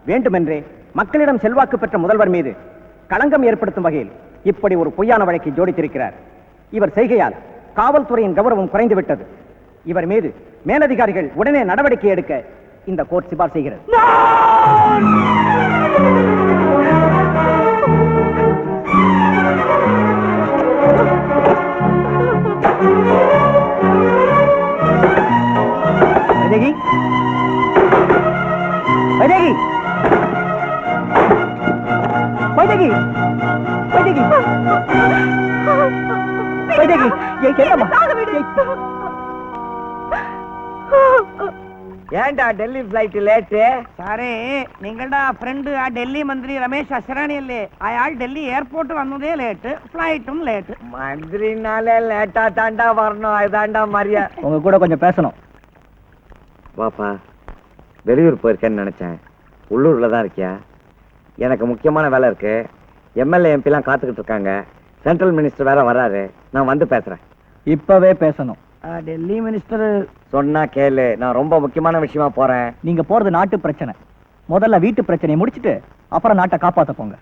A: வேண்டுமென்றே மக்களிடம் செல்வாக்கு பெற்ற முதல்வர் மீது களங்கம் ஏற்படுத்தும் வகையில் இப்படி ஒரு பொய்யான வழக்கை ஜோடித்திருக்கிறார். இவர் செய்கையால் காவல்துறையின் கௌரவம் குறைந்துவிட்டது. இவர் மீது மேலதிகாரிகள் உடனே நடவடிக்கை எடுக்க இந்த கோர்ட் சிபார் செய்கிறது. வைதேகி, வைதேகி, வைதேகி, வைதேகி, வைதேகி,
B: ஏண்டா டெல்லி பிளைட் லேட்டு?
E: സാറേ നിങ്ങളുടെ ഫ്രണ്ട് ആ ഡൽഹി മന്ത്രി രമേശ് അശരാണി അല്ലേ, അയാൾ ഡൽഹി എയർപോർട്ട് വന്നതേ ലേറ്റ്, ഫ്ലൈറ്റും ലേറ്റ്.
B: மந்திரினாலே லேட்டா தாண்டா வரணும். அதுதாண்டா மரியா.
A: உங்க கூட கொஞ்சம் பேசணும்.
B: வாப்பா, வெளியூர் போயிருக்கேன்னு நினைச்சேன். உள்ளூர்ல தான் இருக்கியா? எனக்கு முக்கியமான வேலை இருக்கு. எம்எல்ஏ எம்பிலாம் காத்துக்கிட்டு இருக்காங்க. சென்ட்ரல் மினிஸ்டர் வேற வராரு. நான் வந்து பேசுறேன்.
A: இப்பவே பேசணும்.
E: ഡൽഹി മിനിസ്റ്റർ
B: சொன்னா கேளு. நான் ரொம்ப முக்கியமான விஷயமா போறேன்.
A: நீங்க போறது நாட்டு பிரச்சனை. முதல்ல வீட்டு பிரச்சனையை முடிச்சிட்டு அப்புறம் நாட்டை காப்பாத்த போங்க.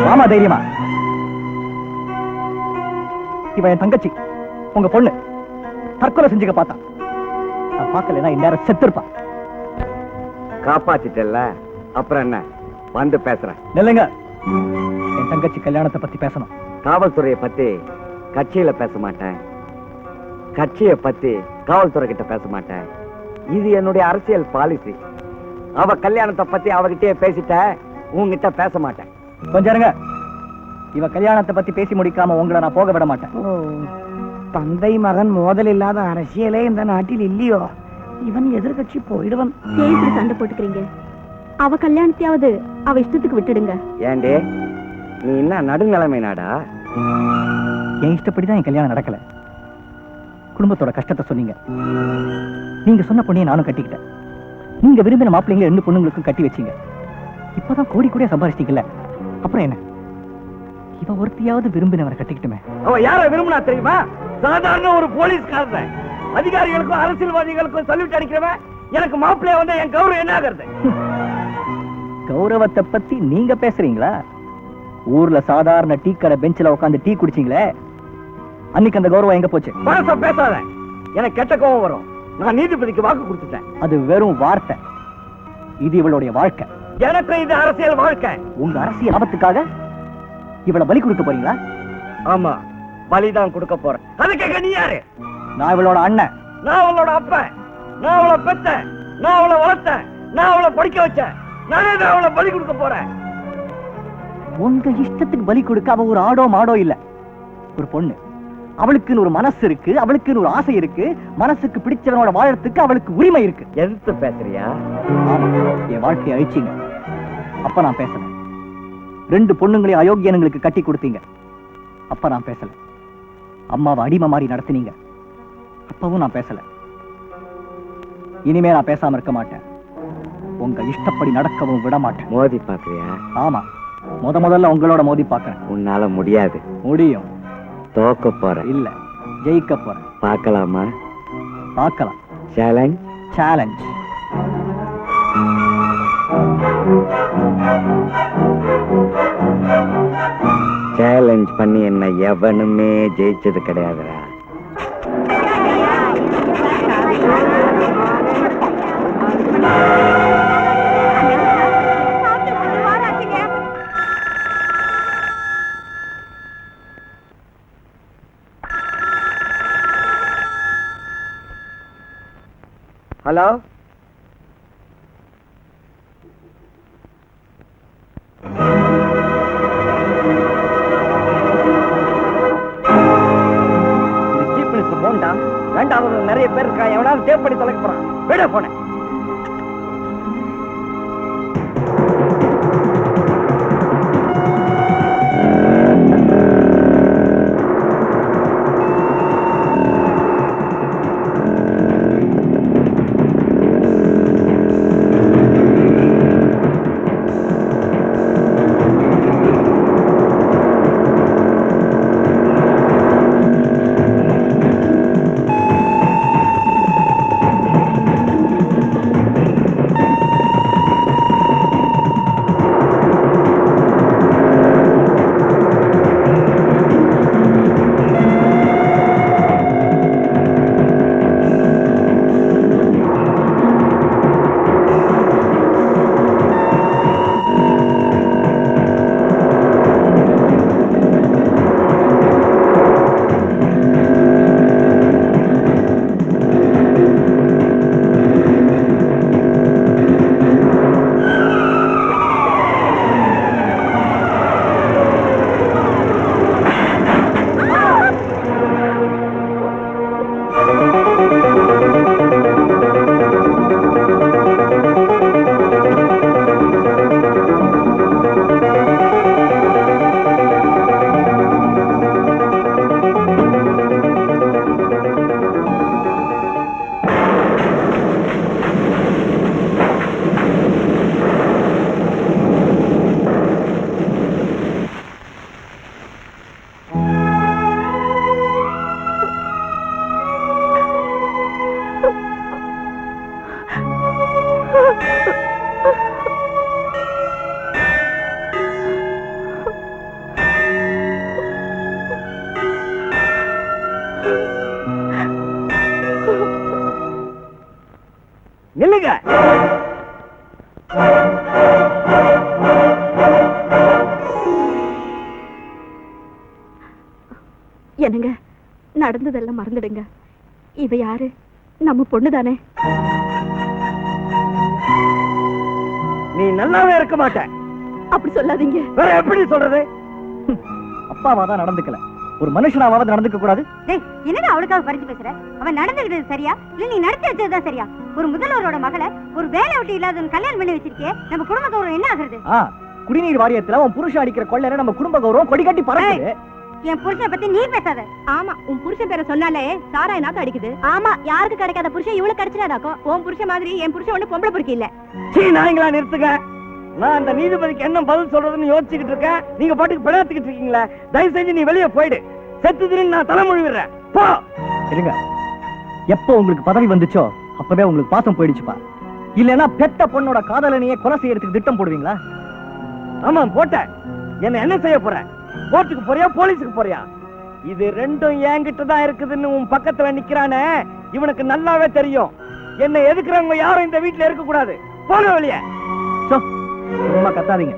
A: வாமா தைரியமா. இவ என் தங்கச்சி, உங்க பொண்ணு தற்கொலை செஞ்சுக்க பார்த்தா. நான் பார்க்கலன்னா இந்நேரம் செத்துருப்பான்.
B: காப்பாத்திட்டல, அப்புறம் என்ன? வந்து பேசுறேன்.
A: நில்லுங்க. என் தங்கச்சி கல்யாணத்தை பத்தி பேசணும்.
B: காவல்துறையை பத்தி கட்சியில பேச மாட்டேன். கட்சியை பத்தி காவல்துறை கிட்ட பேச மாட்டேன். இது என்னுடைய அரசியல் பாலிசி. அவ கல்யாணத்தை பத்தி அவகிட்டே பேசிட்ட, உங்ககிட்ட பேச மாட்டேன்.
A: கொஞ்சம் இருங்க. இவ கல்யாணத்தை பத்தி பேசி முடிக்காம உங்களை நான் போக விட மாட்டேன்.
E: தந்தை மகன் மோதல் இல்லாத அரசியலே இந்த நாட்டில் இல்லையோ. இவன் எதிர்கட்சி போயிடுவன்.
D: ஏன் சண்டை போட்டுக்கிறீங்க? அவ கல்யாணத்தையாவது அவ இஷ்டத்துக்கு விட்டுடுங்க.
B: ஏண்டே, நீ என்ன நடுநிலைமை நாடா?
A: என் இஷ்டப்படிதான் என் கல்யாணம் நடக்கல. குடும்பத்தோட கஷ்டத்தை சொன்னீங்க. நீங்க சொன்ன பொண்ணையை நானும் கட்டிக்கிட்டேன். நீங்க விரும்பின மாப்பிள்ளைங்களை 2 பொண்ணுங்களுக்கும் கட்டி வச்சீங்க. இப்பதான் கோடி கோடியா சம்பாதிச்சிட்டீங்கல்ல, அப்புறம் என்ன? இவ ஒருத்தியாவது விரும்பினவரை கட்டிக்கிட்டுமே.
B: அவ யார விரும்பினா தெரியுமா? சாதாரண ஒரு போலீஸ்காரன். அதிகாரிகளுக்கும் அரசியல்வாதிகளுக்கும் சொல்லிட்டு அடிக்கிறவன் எனக்கு மாப்பிள்ளைய வந்து என் கௌரவம் என்ன ஆகிறது?
A: கௌரவத்தை பத்தி நீங்க பேசுறீங்களா? ஊர்ல சாதாரண டீ கடை பெஞ்சில உட்காந்து டீ குடிச்சீங்களே, அன்னைக்கு அந்த கௌரவம் எங்க போச்சு?
B: பழச பேசாத, எனக்கு கெட்ட கோபம் வரும். நான் நீதிபதிக்கு வாக்கு கொடுத்துட்டேன்.
A: அது வெறும் வார்த்தை, இது இவளுடைய வாழ்க்கை.
B: எனக்கு இது அரசியல் வாழ்க்கை.
A: உங்க அரசியல் ஆபத்துக்காக இவளை பலி கொடுக்க போறீங்களா?
B: ஆமா, பலிதான் கொடுக்க போறேன். அதுக்காக நீ யாரு?
A: நான் இவளோட அண்ணன்.
B: நான் அவளோட அப்ப, நான் அவளை பெத்தேன், நான் அவளை வளர்த்தேன், நான் அவளை படிக்க வச்சேன். நானே தான் அவளை பலி கொடுக்க போறேன்.
A: உங்க இஷ்டத்துக்கு பலி கொடுக்க அவ ஒரு ஆடோ மாடோ இல்ல, ஒரு பொண்ணு. அவளுக்குன்னு ஒரு மனசு இருக்கு, அவளுக்குன்னு ஒரு ஆசை இருக்கு. மனசுக்கு பிடிச்சவனோட வாழறதுக்கு அவளுக்கு உரிமை இருக்கு.
B: எதிர்த்து பேசுறியா?
A: ஆமா, என் வாழ்க்கையை அழிச்சீங்க. அப்ப நான் பேசல. 2 பொண்ணுங்களையும் அயோக்கியனுங்களுக்கு கட்டி கொடுத்தீங்க. அப்ப நான் பேசல. அம்மாவை அடிமை மாதிரி நடத்தினீங்க. அப்பவும் நான் பேசல. இனிமே நான் பேசாம இருக்க மாட்டேன். உங்க இஷ்டப்படி நடக்கவும் விட மாட்டேன்.
B: மோதி பாக்குறியா?
A: ஆமா, முதல்ல உங்களோட மோதி பாக்குறேன்.
B: உன்னால முடியாது.
A: முடியும்.
B: தோக்க போற
A: இல்ல, ஜெயிக்க போறேன்.
B: பார்க்கலாமா?
A: பார்க்கலாம்.
B: சேலஞ்ச்.
A: சேலஞ்ச்.
B: சேலஞ்ச் பண்ணி என்ன எவனுமே ஜெயிச்சது கிடையாதுடா. ஹலோ, சீஃப் மினிஸ்டர் போன்டா. வேண்டாம், நிறைய பேர் இருக்கா. எவனாவது சேவ் பண்ணி தொலைக்க போறான். விட போனேன். நில்லுங்க.
D: என்னங்க, நடந்ததெல்லாம் மறந்துடுங்க. இவ யாரு? நம்ம பொண்ணு தானே.
B: நீ நல்லாவே இருக்க மாட்ட.
D: அப்படி சொல்லாதீங்க.
B: வேற எப்படி சொல்றது?
A: அப்பாவா தான் நடந்துக்கல, ஒரு மனுஷனாவது நடந்துக்க கூடாது.
I: என்னடா அவளுக்காக பறிச்சு பேசுற? அவன் நடந்துக்கிட்டது சரியா இல்ல நீ நடத்தி வச்சதுதான் சரியா? ஒரு முதல்வரோட மகளை ஒரு வேலை விட்டு இல்லாத கல்யாணம் பண்ணி வச்சிருக்கே, நம்ம குடும்ப கௌரவம் என்ன ஆகுறது?
A: குடிநீர் வாரியத்துல உன் புருஷன் அடிக்கிற கொள்ளை நம்ம குடும்ப கௌரவம் கொடி கட்டி பறக்குது.
I: என் புருஷனை பத்தி நீ பேசாத.
D: ஆமா, உன் புருஷன் பேரை சொன்னாலே சாரா நாக்கு அடிக்குது. ஆமா, யாருக்கு கிடைக்காத புருஷன் இவளுக்கு கிடைச்சிடாதாக்கும். உன் புருஷன் மாதிரி என் புருஷன் ஒண்ணு பொம்பளை பொறுக்கி இல்ல.
B: நாங்களா நிறுத்துங்க. நான் அந்த நீதிபதிக்கு என்ன பதில் சொல்றதுன்னு யோசிச்சுக்கிட்டு இருக்கேன். நீங்க பாட்டுக்கு பிடாத்துக்கிட்டு இருக்கீங்களா? தயவு செஞ்சு நீ வெளியே போயிடு. செத்துதுன்னு நான் தலைமொழி விடுறேன். போ. இருங்க.
A: எப்போ உங்களுக்கு பதவி வந்துச்சோ அப்பவே உங்களுக்கு பாசம் போயிடுச்சுப்பா. இல்லன்னா பெத்த பொண்ணோட காதலனையே கொலை செய்யறதுக்கு திட்டம் போடுவீங்களா?
B: ஆமா போட்டேன். என்ன செய்ய போற? கோர்ட்டுக்கு போறியா போலீஸுக்கு போறியா? இது ரெண்டும் என்கிட்ட தான் இருக்குதுன்னு உன் பக்கத்துல நிக்கிறானே, இவனுக்கு நல்லாவே தெரியும். என்ன எதுக்குறவங்க யாரும் இந்த வீட்டுல இருக்க கூடாது. போக வெளியே.
A: சும்மா கத்தாதீங்க.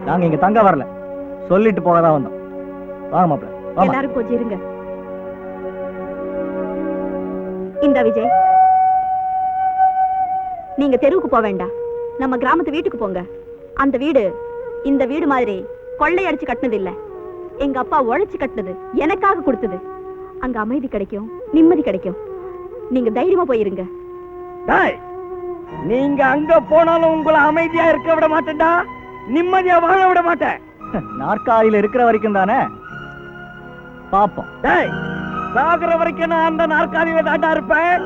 A: நாங்க இங்க தங்க வரல, சொல்லிட்டு போக தான் வந்தோம். வாங்க மாப்பிள்ள.
D: எல்லாரும் கொஞ்சம் இருங்க. இந்த விஜய், நீங்க தெருவுக்கு போக வேண்டாம், நம்ம கிராமத்து வீட்டுக்கு போங்க. அந்த வீடு இந்த வீடு மாதிரி கொள்ளையடிச்சு கட்டினது இல்ல. எங்க அப்பா உழைச்சு கட்டினது, எனக்காக கொடுத்தது. அங்க அமைதி கிடைக்கும், நிம்மதி கிடைக்கும். நீங்க தைரியமா போயிருங்க.
B: நீங்க அங்க போனாலும் உங்களை அமைதியா இருக்க விட மாட்டேன்டா, நிம்மதியா வாழ விட மாட்டேன்.
A: நாற்காலியில இருக்கிற வரைக்கும் தானே பாப்போம்.
B: சாகுற வரைக்கும் நான் அந்த நாற்காலியில தாண்டா இருப்பேன்.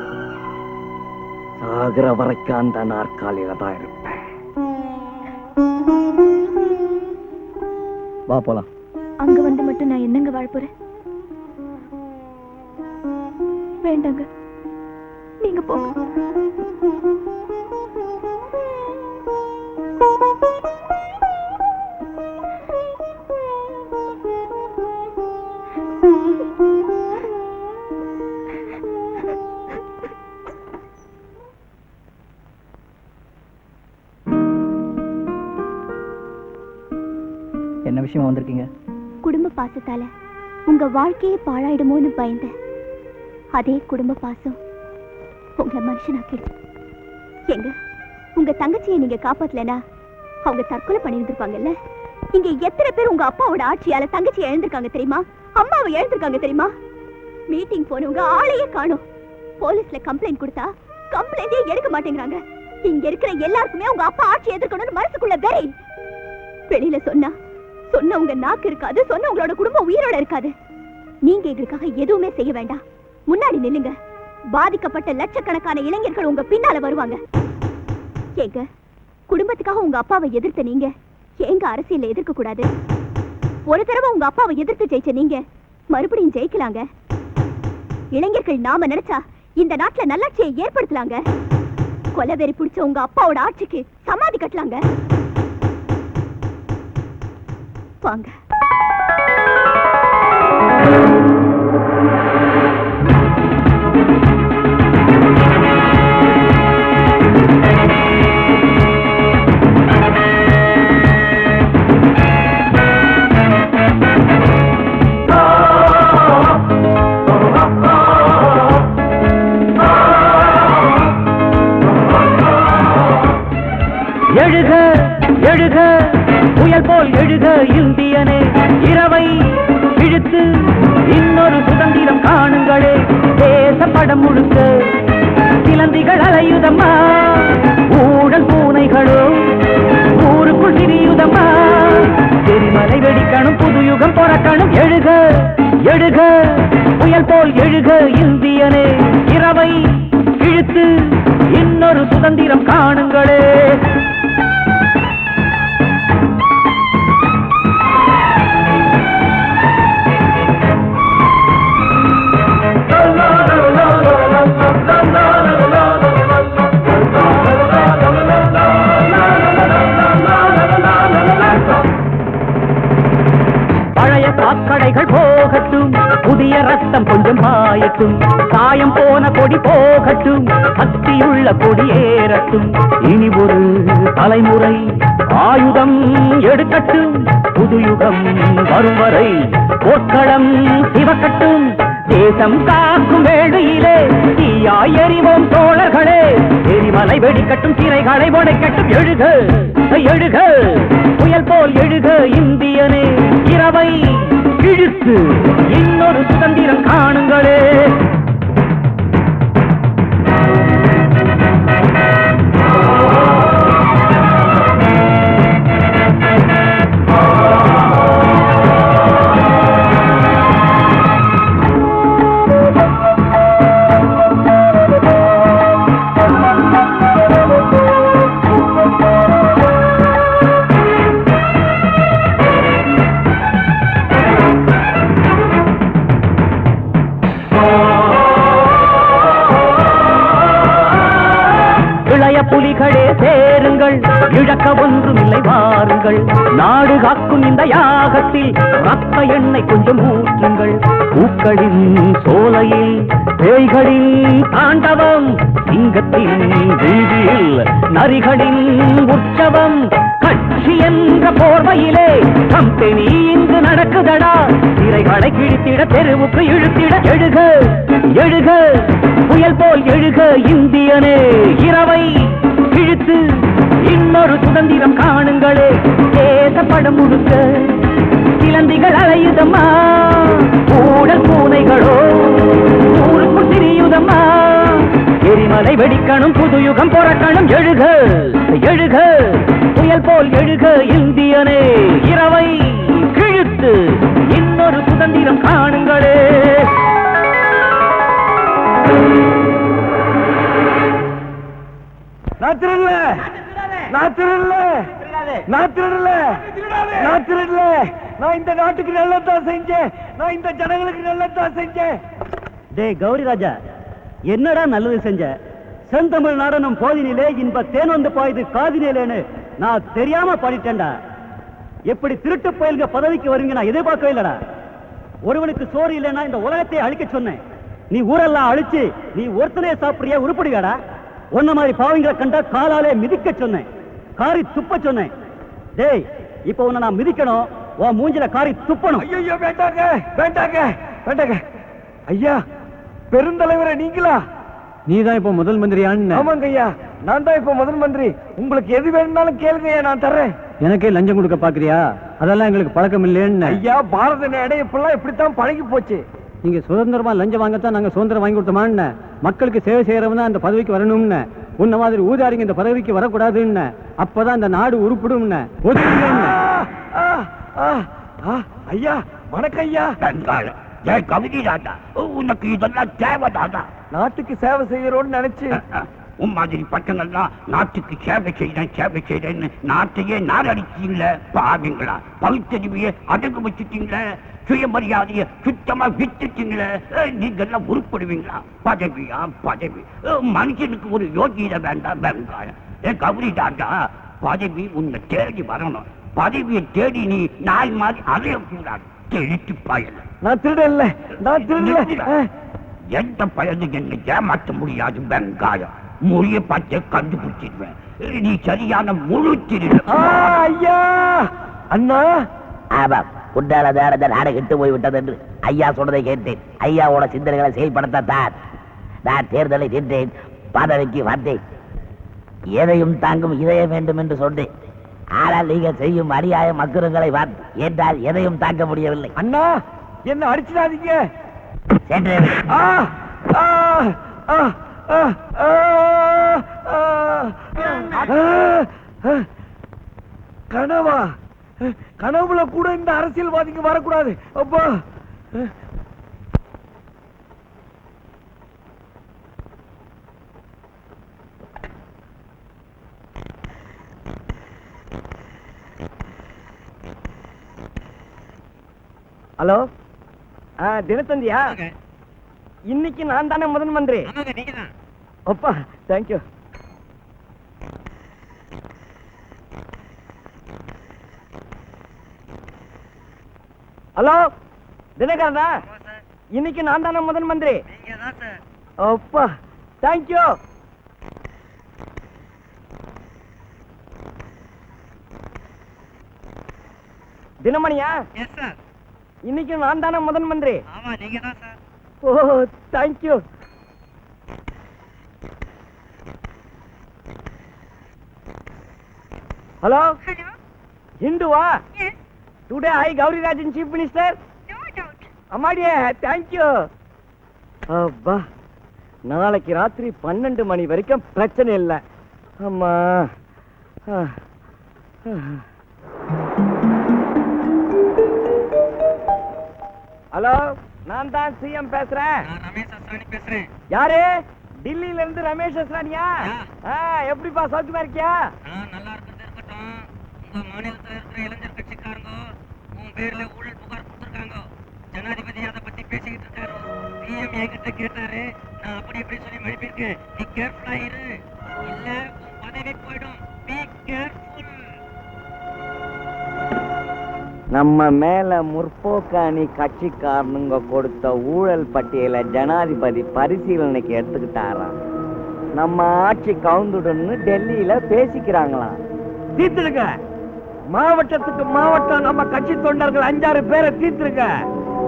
B: சாகுற வரைக்கும் அந்த நாற்காலியில தான் இருப்பேன்.
A: வா போலாம்.
D: அங்க வந்து மட்டும் நான் என்னங்க வாழ போறேன்? வேண்டாங்க, நீங்க போங்க.
A: என்ன விஷயமா வந்திருக்கீங்க?
D: குடும்ப பாசத்தால உங்க வாழ்க்கையே பாழாயிடுமோன்னு பயந்தேன். அதே குடும்ப பாசம் உங்களை மனுஷனாக்கிடுச்சு. எங்க உங்க தங்கச்சியை நீங்க காப்பாத்தலனா அவங்க தற்கொலை பண்ணிருந்திருப்பாங்கல்ல. இங்க எத்தனை பேர் உங்க அப்பாவோட ஆட்சியால தங்கச்சியை இழந்திருக்காங்க தெரியுமா? அம்மாவை இழந்திருக்காங்க தெரியுமா? மீட்டிங் போனவங்க ஆளையே காணோம். போலீஸ்ல கம்ப்ளைண்ட் கொடுத்தா கம்ப்ளைண்டே எடுக்க மாட்டேங்கிறாங்க. இங்க இருக்கிற எல்லாருக்குமே உங்க அப்பா ஆட்சி எதிர்க்கணும்னு மனசுக்குள்ள வெறி. வெளியில சொன்னவங்க நாக்கு இருக்காது, சொன்னவங்களோட குடும்பம் உயிரோட இருக்காது. நீங்க எங்களுக்காக எதுவுமே செய்ய வேண்டாம், முன்னாடி நில்லுங்க. பாதிக்கப்பட்ட லட்சக்கணக்கான இளைஞர்கள் உங்க பின்னால வருவாங்க. ஏங்க குடும்பத்துக்காக உங்க அப்பாவை எதிர்த்த நீங்க ஏங்க அரசியல்ல எதிர்க்க கூடாது? ஒரு தடவை உங்க அப்பாவை எதிர்த்து ஜெயிச்ச நீங்க மறுபடியும் ஜெயிக்கலாங்க. இளைஞர்கள் நாம நினைச்சா இந்த நாட்டுல நல்லாட்சியை ஏற்படுத்தலாங்க. கொலவெறி பிடிச்ச உங்க அப்பாவோட ஆட்சிக்கு சமாதி கட்டலாங்க. வாங்க.
J: எழுக எழுக புயல் போல் எழுக இந்தியனே, இரவை இழுத்து இன்னொரு சுதந்திரம் காணுங்களே. தேசப்படம் முழுக்க சிலந்திகள் அலையுதம்மா, ஊழல் பூனைகளோ ஊருக்குள் திரியுதம்மா. எரிமலை வெடிக்கணும், புது யுகம் பிறக்கணும். எழுக எழுக புயல் போல் எழுக இந்தியனே, இரவை இழுத்து இன்னொரு சுதந்திரம் காணுங்களே. பழைய சாக்கடைகள் போகட்டும், புதிய ரத்தம் கொஞ்சம் பாயட்டும். சாயம் போன கொடி போகட்டும், சக்தியுள்ள கொடி ஏறட்டும். இனி ஒரு தலைமுறை ஆயுதம் எடுக்கட்டும். புதுயுகம் வரும் வரை போர்க்களம் சிவக்கட்டும். தேசம் காக்கும் வேளையிலே தீயாய் எறிவோம் தோழர்களே. எரிமலை வெடிக்கட்டும், சிறைகளை உடைக்கட்டும். எழுக எழுக புயல் போல் எழுக இந்தியனே, இரவை இழுத்து இன்னொரு சுதந்திரம் காணுங்களே. புலிகளே சேருங்கள், சேருங்கள், இழக்க ஒன்றுமில்லை வாருங்கள். நாடு காக்கும் இந்த யாகத்தில் ரத்த எண்ணெய் கொஞ்சம் ஊற்றுங்கள். பூக்களின் சோலையில் பேய்களின் தாண்டவம், சிங்கத்தின் வீதியில் நரிகளின் உற்சவம். கட்சி என்ற போர்வையிலே கம்பெனி இங்கு நடக்குதடா. திரைகளை கிழித்திட தெருவுக்கு இழுத்திட எழுக எழுக புயல் போல் எழுக இந்தியனே. இரவை கிழித்து இன்னொரு சுதந்திரம் காணுங்களே. தேசப்படம் முழுக்க சிலந்திகள் அலையுதம்மா, ஊடல் பூனைகளோ ஊருக்குள் திரியுதம்மா. எரிமலை வெடிக்கணும், புது யுகம் பிறக்கணும். எழுக எழுக புயல் போல் எழுக இந்தியனே. இரவை கிழித்து இன்னொரு சுதந்திரம் காணுங்களே.
H: நான் திருடல, நான் திருடல, நான் திருடல, நான் திருடல. நான் இந்த நாட்டுக்கு நல்லதான் செஞ்சேன், நான் இந்த ஜனங்களுக்கு நல்லதான் செஞ்சேன்.
K: டேய் கௌரி ராஜா, என்னடா நல்லது செஞ்ச? செந்தமிழ் நாடனும் போதினிலே இன்ப தேன் வந்து பாயுது காதினிலேன்னு நான் தெரியாம பாடிட்டேன்டா. எப்படி திருட்டு பயல்க பதவிக்கு வருவீங்க நான் எதிர்பார்க்கவே இல்லடா. ஒருவனுக்கு சோறு இல்லைன்னா இந்த உலகத்தை அழிக்க சொன்னேன். நீ ஊரெல்லாம் அழிச்சு நீ ஒருத்தனே சாப்பிடுறியா? உருப்படுகாடா. ஒன்ன மாதிரி பாவங்களை கண்டா காலாலே மிதிக்க சொன்னேன், காரி துப்ப சொன்னேன். டேய் இப்ப உன்னை நான் மிதிக்கணும், உன் மூஞ்சில காரி துப்பணும்.
H: ஐயோ வேண்டாங்க, வேண்டாங்க, வேண்டாங்க. ஐயா பெருந்தலைவரை நீங்களா?
K: நீதான் இப்ப முதல் மந்திரியான்னு?
H: ஆமாங்க ஐயா, நான் தான் இப்ப முதல் மந்திரி. உங்களுக்கு எது வேணும்னாலும் கேளுங்க ஐயா, நான் தர்றேன்.
K: எனக்கே லஞ்சம் கொடுக்க பாக்குறியா? அதெல்லாம் எங்களுக்கு பழக்கம் இல்லைன்னு.
H: ஐயா பாரத நடைய இப்பெல்லாம் இப்படித்தான் பழகி போச்சு.
K: நீங்க சுதந்திரமா லஞ்சம் வாங்கத்தான் நாங்க சுதந்திரம் வாங்கி கொடுத்தோமான்னு. மக்களுக்கு சேவை செய்யறவன் தான் அந்த பதவிக்கு வரணும்னு. உன்ன மாதிரி ஊதாரிங்க இந்த பதவிக்கு வரக்கூடாதுன்னு. அப்பதான் இந்த நாடு உருப்பிடும்னு.
H: ஐயா வணக்கம் ஐயா.
L: கவிதை தாத்தா, உனக்கு இதெல்லாம் தேவைதாதா?
H: நாட்டுக்கு சேவை செய்யறோம்னு நினைச்சு
L: உன் மாதிரி பட்டங்கள்லாம் நாட்டுக்கு சேவை செய்யறேன்னு நாட்டையே நாரடிச்சீங்களே பாவீங்களா. பகுத்தறிவையே அடங்கு வச்சுட்டீங்களே, சுயமரியாதைய சுத்தமா விட்டுட்டீங்களே. நீங்க எல்லாம் உருப்படுவீங்களா? பதவியா பதவி? மனுஷனுக்கு ஒரு யோகியதை வேண்டாம் வெங்காயம். கௌரி தாத்தா, பதவி உன்னை தேடி வரணும். பதவியை தேடி நீ நாய் மாதிரி அலையக்கூடாது. தெளித்து பயல.
H: நான் திருடல, நான் திருடல.
L: எந்த பயனும் என்னை ஏமாற்ற முடியாது வெங்காயம். மொழியை பார்த்து கண்டுபிடிச்சிருவேன். நீ சரியான முழு திருடு.
H: ஐயா அண்ணா,
B: உண்டால வேற நாடு கெட்டு போய்விட்டது என்று ஐயா சொன்னதை கேட்டேன். ஐயாவோட சிந்தனைகளை செயல்படுத்தத்தான் நான் தேர்தலை நின்றேன், பதவிக்கு வந்தேன். எதையும் தாங்கும் இதயம் வேண்டும் என்று சொன்னேன். ஆனால் நீங்க செய்யும் அநியாய மக்களுங்களை என்றால் எதையும் தாங்க முடியவில்லை.
H: அண்ணா என்ன அடிச்சிடாதீங்க. கனவா? கனவுல கூட இந்த அரசியல்வாதிங்க வரக்கூடாது. அப்பா ஹலோ, தினத்தந்தியா? இன்னைக்கு நான் தானே முதன் மந்திரி. அப்பா தேங்க்யூ. ஹலோ தினகரனா? இன்னைக்கு நான் தானே முதன் மந்திரி. அப்பா தேங்க்யூ. தினமணியா? இன்னைக்கு நான் தானே முதன் மந்திரி. Oh thank you. ஹலோ இந்துவா? Today I Gowri Rajan chief minister. அம்மாடியே தேங்க்யூ. அப்பா நாளைக்கு ராத்திரி 12 மணி வரைக்கும் பிரச்சனை இல்லை. அம்மா ஹலோ, நான் தான் சிஎம் பேசுறேன். யாரு? டில்லியில இருந்து ரமேஷ் அஸ்ரானியா? எப்படிப்பா சௌக்கியமா இருக்கியா?
M: நல்லா இருக்கட்டும். உங்க மாநிலத்தில் இருக்கிற இளைஞர் கட்சிக்காரங்க உன் பேர்ல ஊழல் புகார் கொடுத்திருக்காங்க. ஜனாதிபதி அதை பத்தி பேசிக்கிட்டு இருக்காரு. சிஎம் என்கிட்ட கேட்டாரு, நான் அப்படி எப்படி சொல்லி மழுப்பிருக்கேன். நீ கேர்ஃபுல்லா இரு, இல்ல உன் பதவி போயிடும். Be careful.
B: நம்ம மேல முற்போக்காணி கட்சிக்காரனுங்க கொடுத்த ஊழல் பட்டியலை ஜனாதிபதி பரிசீலனைக்கு எடுத்துக்கிட்டாராம். நம்ம ஆட்சி கவுந்துடுன்னு டெல்லியில பேசிக்கிறாங்களாம்.
H: தீர்த்துடுங்க. மாவட்டத்துக்கு மாவட்டம் நம்ம கட்சி தொண்டர்கள் 5-6 பேரை தீர்த்துருங்க.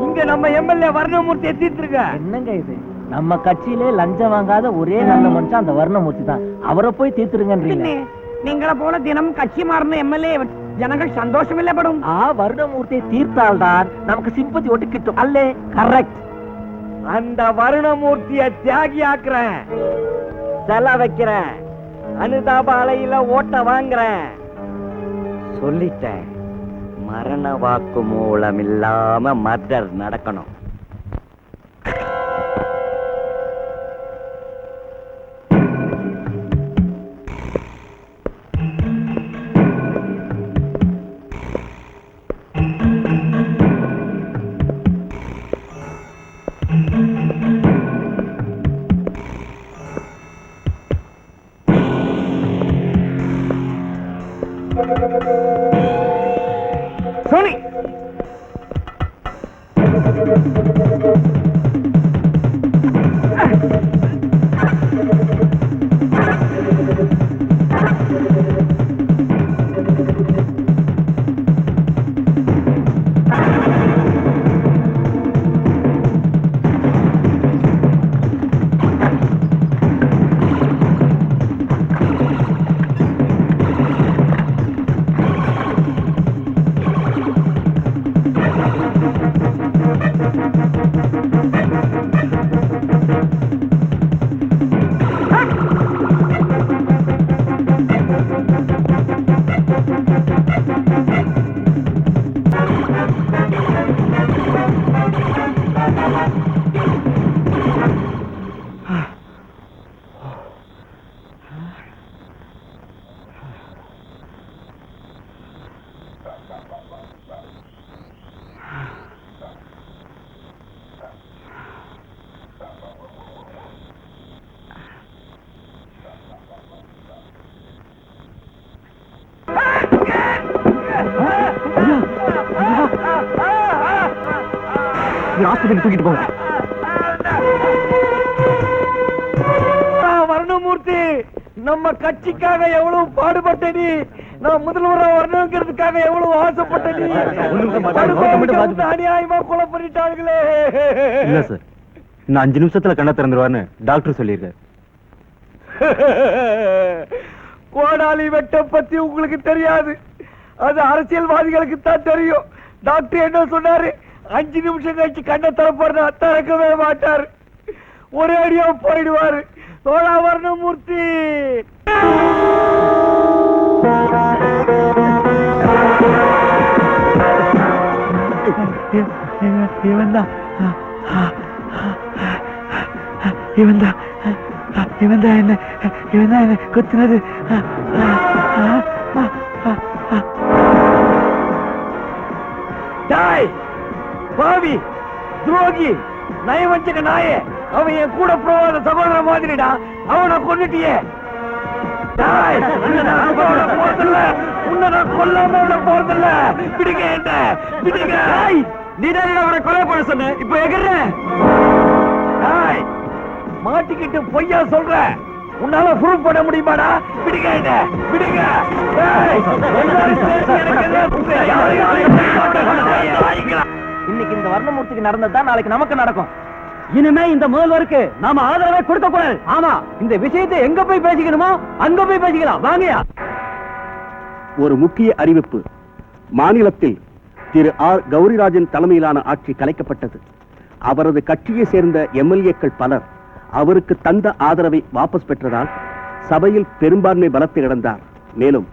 H: இங்க நம்ம எம்எல்ஏ வர்ணமூர்த்தியை தீர்த்துருங்க.
E: என்னங்க இது? நம்ம கட்சியிலே லஞ்சம் வாங்காத ஒரே நல்ல மனுஷன் அந்த வர்ணமூர்த்தி தான். அவரை போய் தீர்த்துருங்கன்றீங்க. நீங்கள போல தினம் கட்சி மாறின எம்எல்ஏ ஜனங்கள் சந்தோஷம் இல்ல படும். வர்ணமூர்த்தியை தீர்த்தால்தான் நமக்கு சிம்பத்தி ஒட்டு கிட்டும். அல்லே கரெக்ட்.
H: அந்த வருணமூர்த்திய தியாகி ஆக்குறேன்,
B: செல வைக்கிறேன், அனுதாப அலையில ஓட்ட வாங்குறேன். சொல்லிட்டேன், மரண வாக்கு மூலம் இல்லாம மர்டர் நடக்கணும்.
H: சோனி
K: ஆஸ்பத்திரி தூக்கிட்டு போங்க.
H: வருணமூர்த்தி, நம்ம கட்சிக்காக எவ்வளவு பாடுபட்ட நீ, நான் முதல்வரா வரணுங்கிறதுக்காக எவ்வளவு ஆசைப்பட்ட நீ, அநியாயமா கொலை பண்ணிட்டாங்களே.
K: இல்ல சார், இன்னும் 5 நிமிஷத்துல கண்ண திறந்துருவான்னு டாக்டர் சொல்லியிருக்காரு.
H: கோடாலி வெட்ட பத்தி உங்களுக்கு தெரியாது, அது அரசியல்வாதிகளுக்கு தான் தெரியும். டாக்டர் என்ன சொன்னாரு? 5 நிமிஷம் கழிச்சு கண்ணை திறப்பாரு, திறக்கவே மாட்டாரு, ஒரே அடியா போயிடுவாரு. தோழா வருணமூர்த்தி, இவன் தான் என்ன குத்துனது. பாவி, துரோகி, நயவஞ்சக நாயே, அவன் என் கூட போவாத சகோதர மாதிரிடா. அவனை கொன்னுட்டியே. உன்னை கொல்லாம போறதில்ல. பிடிங்க, என்ன பிடிங்க. நீதான் அவனை கொலை பண்ண சொன்ன, இப்ப எகிற மாட்டிக்கிட்டு பொய்யா சொல்ற. உன்னால ப்ரூவ் பண்ண முடியுமாடா? பிடிங்க, என்ன பிடிங்க.
E: இன்னைக்கு இந்த வர்ணமூர்த்திக்கு நடந்ததுதான் நாளைக்கு நமக்கு நடக்கும். இனிமே இந்த முதல்வருக்கு நாம ஆதரவை கொடுக்க கூடாது. ஆமா, இந்த விஷயத்தை எங்க போய் பேசிக்கணுமோ அங்க போய் பேசிக்கலாம். வாங்கயா.
N: ஒரு முக்கிய அறிவிப்பு. மாநிலத்தில் திரு ஆர் கௌரிராஜன் தலைமையிலான ஆட்சி கலைக்கப்பட்டது. அவரது கட்சியை சேர்ந்த எம்எல்ஏக்கள் பலர் அவருக்கு தந்த ஆதரவை வாபஸ் பெற்றதால் சபையில் பெரும்பான்மை பலத்தை இழந்தார். மேலும்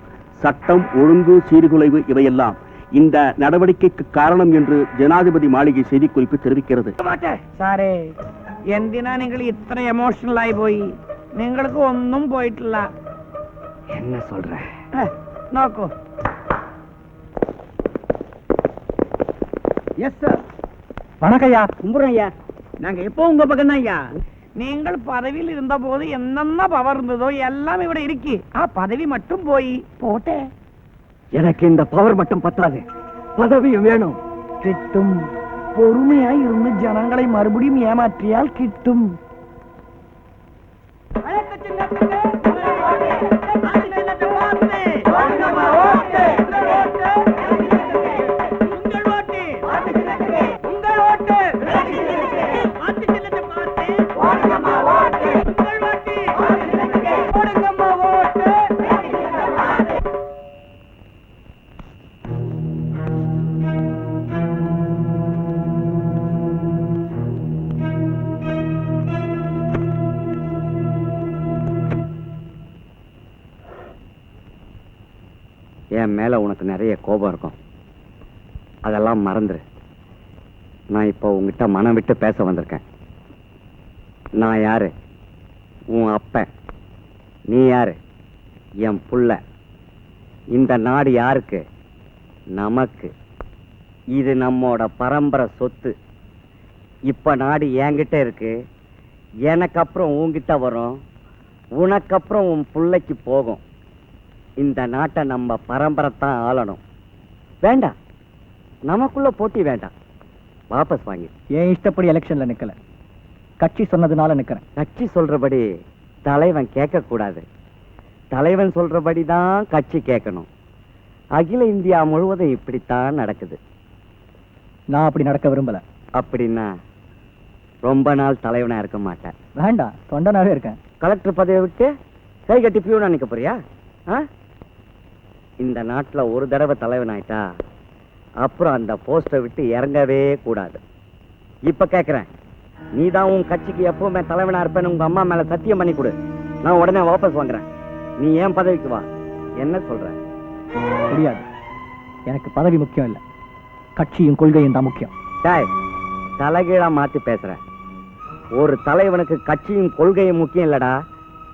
N: சட்டம், ஒழுங்கு, சீர்குலைவு இவையெல்லாம் இந்த நடவடிக்கைக்கு காரணம் என்று ஜனாதிபதி மாளிகை செய்திக்குறிப்பு தெரிவிக்கிறது.
E: സാറേ, എന്തിനാ നിങ്ങൾ ഇത്ര എമോഷണൽ ആയി പോയി? നിങ്ങൾക്ക് ഒന്നും പോയിട്ടില്ല.
B: என்ன சொல்ற?
E: നോക്കൂ.
A: Yes sir.
E: வணக்கம் ஐயா. கும்புறோம் ஐயா. நாங்க எப்போ உங்க பக்கம் தான் ஐயா. நீங்கள் பதவியில் இருந்த போது என்னென்ன பவர் இருந்ததோ எல்லாம் இவட இருக்கு. பதவி மட்டும் போய் போட்டே.
B: எனக்கு இந்த பவர் மட்டும் பத்தாது, பதவியும் வேணும்.
E: கிட்டும். பொறுமையாய் இருந்து ஜனங்களை மறுபடியும் ஏமாற்றியால் கிட்டும்.
B: என் மேல உனக்கு நிறைய கோபம் இருக்கும், அதெல்லாம் மறந்துரு. நான் இப்போ உங்ககிட்ட மனம் விட்டு பேச வந்திருக்கேன். நான் யாரு? உன் அப்பன். நீ யாரு? என் புள்ள. இந்த நாடு யாருக்கு? நமக்கு. இது நம்மோட பரம்பரை சொத்து. இப்ப நாடு என்கிட்ட இருக்கு, எனக்கு அப்புறம் உன்கிட்ட வரும், உனக்கு அப்புறம் உன் புள்ளைக்கு போகும். இந்த நாட்டை நம்ம பரம்பரை தான் ஆளணும். வேண்டாம், நமக்குள்ள போட்டி வேண்டாம். வாபஸ் வாங்கி.
A: ஏன் இஷ்டப்படி எலெக்ஷன்ல நிக்கல, கட்சி சொன்னதுனால நிக்கிறேன்.
B: கட்சி சொல்றபடி தலைவன் கேட்க கூடாது, தலைவன் சொல்றபடி தான் கட்சி கேட்கணும். அகில இந்தியா முழுவதும் இப்படித்தான் நடக்குது.
A: நான் அப்படி நடக்க விரும்பல.
B: அப்படின்னா ரொம்ப நாள் தலைவனா இருக்க மாட்டேன்.
A: வேண்டாம், தொண்டனாவே இருக்கேன்.
B: கலெக்டர் பதவியை விட்டு கை கட்டி பியூனா நிக்க போறியா? இந்த நாட்டுல ஒரு தடவை தலைவன் ஆயிட்டா அப்புறம் அந்த போஸ்டை விட்டு இறங்கவே கூடாது. இப்ப கேக்குறேன், நீ தான் உன் கட்சிக்கு எப்பவுமே தலைவனா இருப்பேன்னு உங்க அம்மா மேல சத்தியம் பண்ணி கொடு, நான் உடனே வாபஸ் வாங்குறேன். நீ ஏன் பதவிக்கு வா. என்ன சொல்ற?
A: முடியாது, எனக்கு பதவி முக்கியம் இல்ல, கட்சியும் கொள்கையும் தான் முக்கியம்.
B: தலைகீழா மாத்தி பேசுற. ஒரு தலைவனுக்கு கட்சியும் கொள்கையும் முக்கியம் இல்லடா,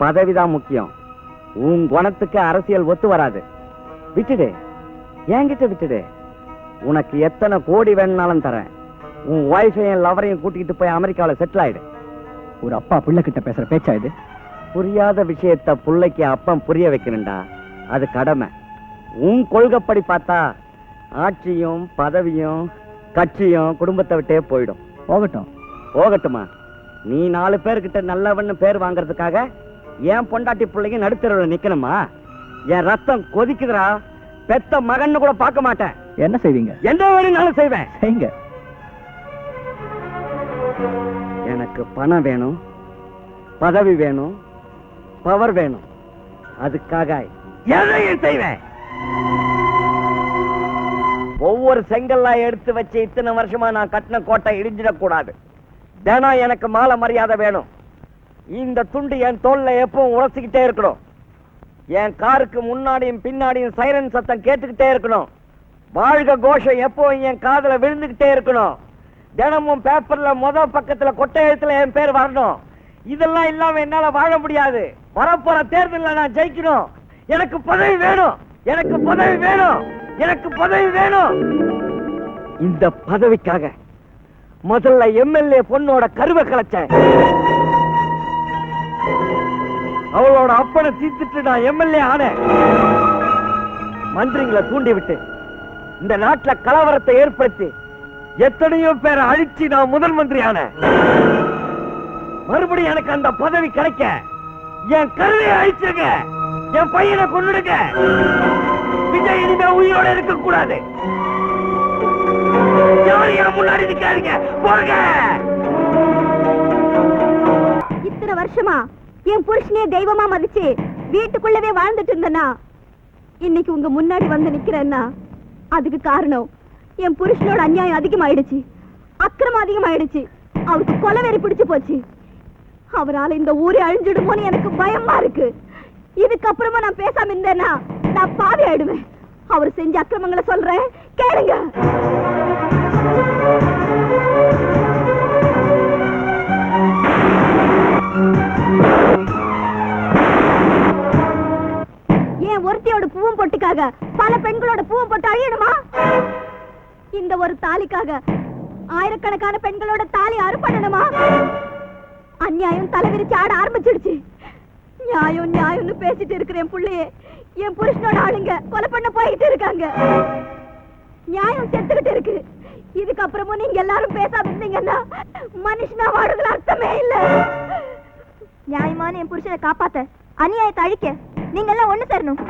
B: பதவிதான் முக்கியம். உன் குணத்துக்கு அரசியல் ஒத்து வராது. விட்டுடு, என்கிட்ட விட்டுடு. உனக்கு எத்தனை கோடி வேணும்னாலும் தரேன். உன் ஒய்ஃபையும் லவரையும் கூட்டிக்கிட்டு போய் அமெரிக்காவில் செட்டில் ஆயிடு.
A: ஒரு அப்பா பிள்ளை கிட்ட பேசுற பேச்சா இது?
B: புரியாத விஷயத்த பிள்ளைக்கு அப்பம் புரிய வைக்கணும்டா, அது கடமை. உன் கொள்கைப்படி பார்த்தா ஆட்சியும் பதவியும் கட்சியும் குடும்பத்தை விட்டே போயிடும்.
A: போகட்டும்.
B: போகட்டுமா? நீ 4 பேர்கிட்ட நல்லவன்னு பேர் வாங்கறதுக்காக என் பொண்டாட்டி பிள்ளைங்க நடுத்தரவுல நிக்கணுமா? என் ரத்தம் கொதிக்குதுரா. பெத்த மகன்னு கூட பார்க்க மாட்டேன்.
A: என்ன செய்வீங்க?
B: எந்த வேலைனாலும் செய்வேன்.
A: செய்யுங்க.
B: எனக்கு பணம் வேணும், பதவி வேணும், பவர் வேணும். அதுக்காக எதையும் செய்வேன். ஒவ்வொரு செங்கல்லா எடுத்து வச்சு இத்தனை வருஷமா நான் கட்டின கோட்டை இடிஞ்சிடக்கூடாது. தினம் எனக்கு மாலை மரியாதை வேணும். இந்த துண்டு என் தோல்ல எப்பவும் உரசிக்கிட்டே இருக்கணும். என் காருக்கு முன்னாடியும் பின்னாடியும் சைரன் சத்தம் கேட்டுக்கிட்டே இருக்கணும். வாழ்க கோஷம் எப்பவும் என் காதுல விழுந்துகிட்டே இருக்கணும். தினமும் பேப்பர்ல முதல் பக்கத்துல கொட்டை எழுத்துல என் பேர் வரணும். இதெல்லாம் இல்லாம என்னால வாழ முடியாது. வரப்போற தேர்தலில் நான் ஜெயிக்கணும். எனக்கு பதவி வேணும், எனக்கு பதவி வேணும், எனக்கு பதவி வேணும். இந்த பதவிக்காக முதல்ல எம்எல்ஏ பொண்ணோட கருவை கலைச்சேன். அவளோட அப்பனை தீர்த்துட்டு நான் எம்எல்ஏ ஆனேன். மந்திரிங்களை தூண்டி விட்டு இந்த நாட்டுல கலவரத்தை ஏற்படுத்தி எத்தனையோ பேரை அழிச்சு நான் முதல் மந்திரி ஆனேன். மறுபடியும் எனக்கு அந்த பதவி கிடைக்க என் கருவையை அழிச்சிருங்க, என் பையனை கொன்னுடுங்க. விஜய் இனிமே உயிரோட இருக்க கூடாது. யாரையும் முன்னாடி நிக்காதீங்க, போங்க.
I: இத்தனை வருஷமா என் புருஷனே தெய்வமா மதிச்சு வீட்டுக்குள்ளவே வாழ்ந்துட்டு இருந்தனா, இன்னைக்கு உங்க முன்னாடி வந்து நிக்கிறேன்னா அதுக்கு காரணம் என் புருஷனோட அநியாயம் அதிகமாயிடுச்சு, அக்கிரமம் அதிகமாயிடுச்சு. அவருக்கு கொலவெறி பிடிச்சு போச்சு. அவரால் இந்த ஊரே அழிஞ்சிடுமோன்னு எனக்கு பயமா இருக்கு. இதுக்கப்புறமா நான் பேசாம இருந்தேன்னா நான் பாவி ஆயிடுவேன். அவர் செஞ்ச அக்கிரமங்களை சொல்றேன், கேளுங்க. ஏன் ஒருத்தியோட பூவும் பொட்டுக்காக பல பெண்களோட பூவும் பொட்டு அழியணுமா? இந்த ஒரு தாலிக்காக ஆயிரக்கணக்கான பெண்களோட தாலி அறுப்படணுமா? அநியாயம் தலைவிரிச்சு ஆட ஆரம்பிச்சிடுச்சு. நியாயம் நியாயம்னு பேசிட்டு இருக்கிற என் புள்ளையே என் புருஷனோட ஆளுங்க கொலை பண்ண போயிட்டு இருக்காங்க. நியாயம் செத்துக்கிட்டு இருக்கு. இதுக்கப்புறமும் நீங்க எல்லாரும் பேசாம இருந்தீங்கன்னா மனுஷனா வாழ்றதுல அர்த்தமே இல்ல. நியாயமான என் புருஷனை காப்பாத்த, அநியாயத்தை அழிக்க நீங்க எல்லாம் ஒண்ணு சேரணும்.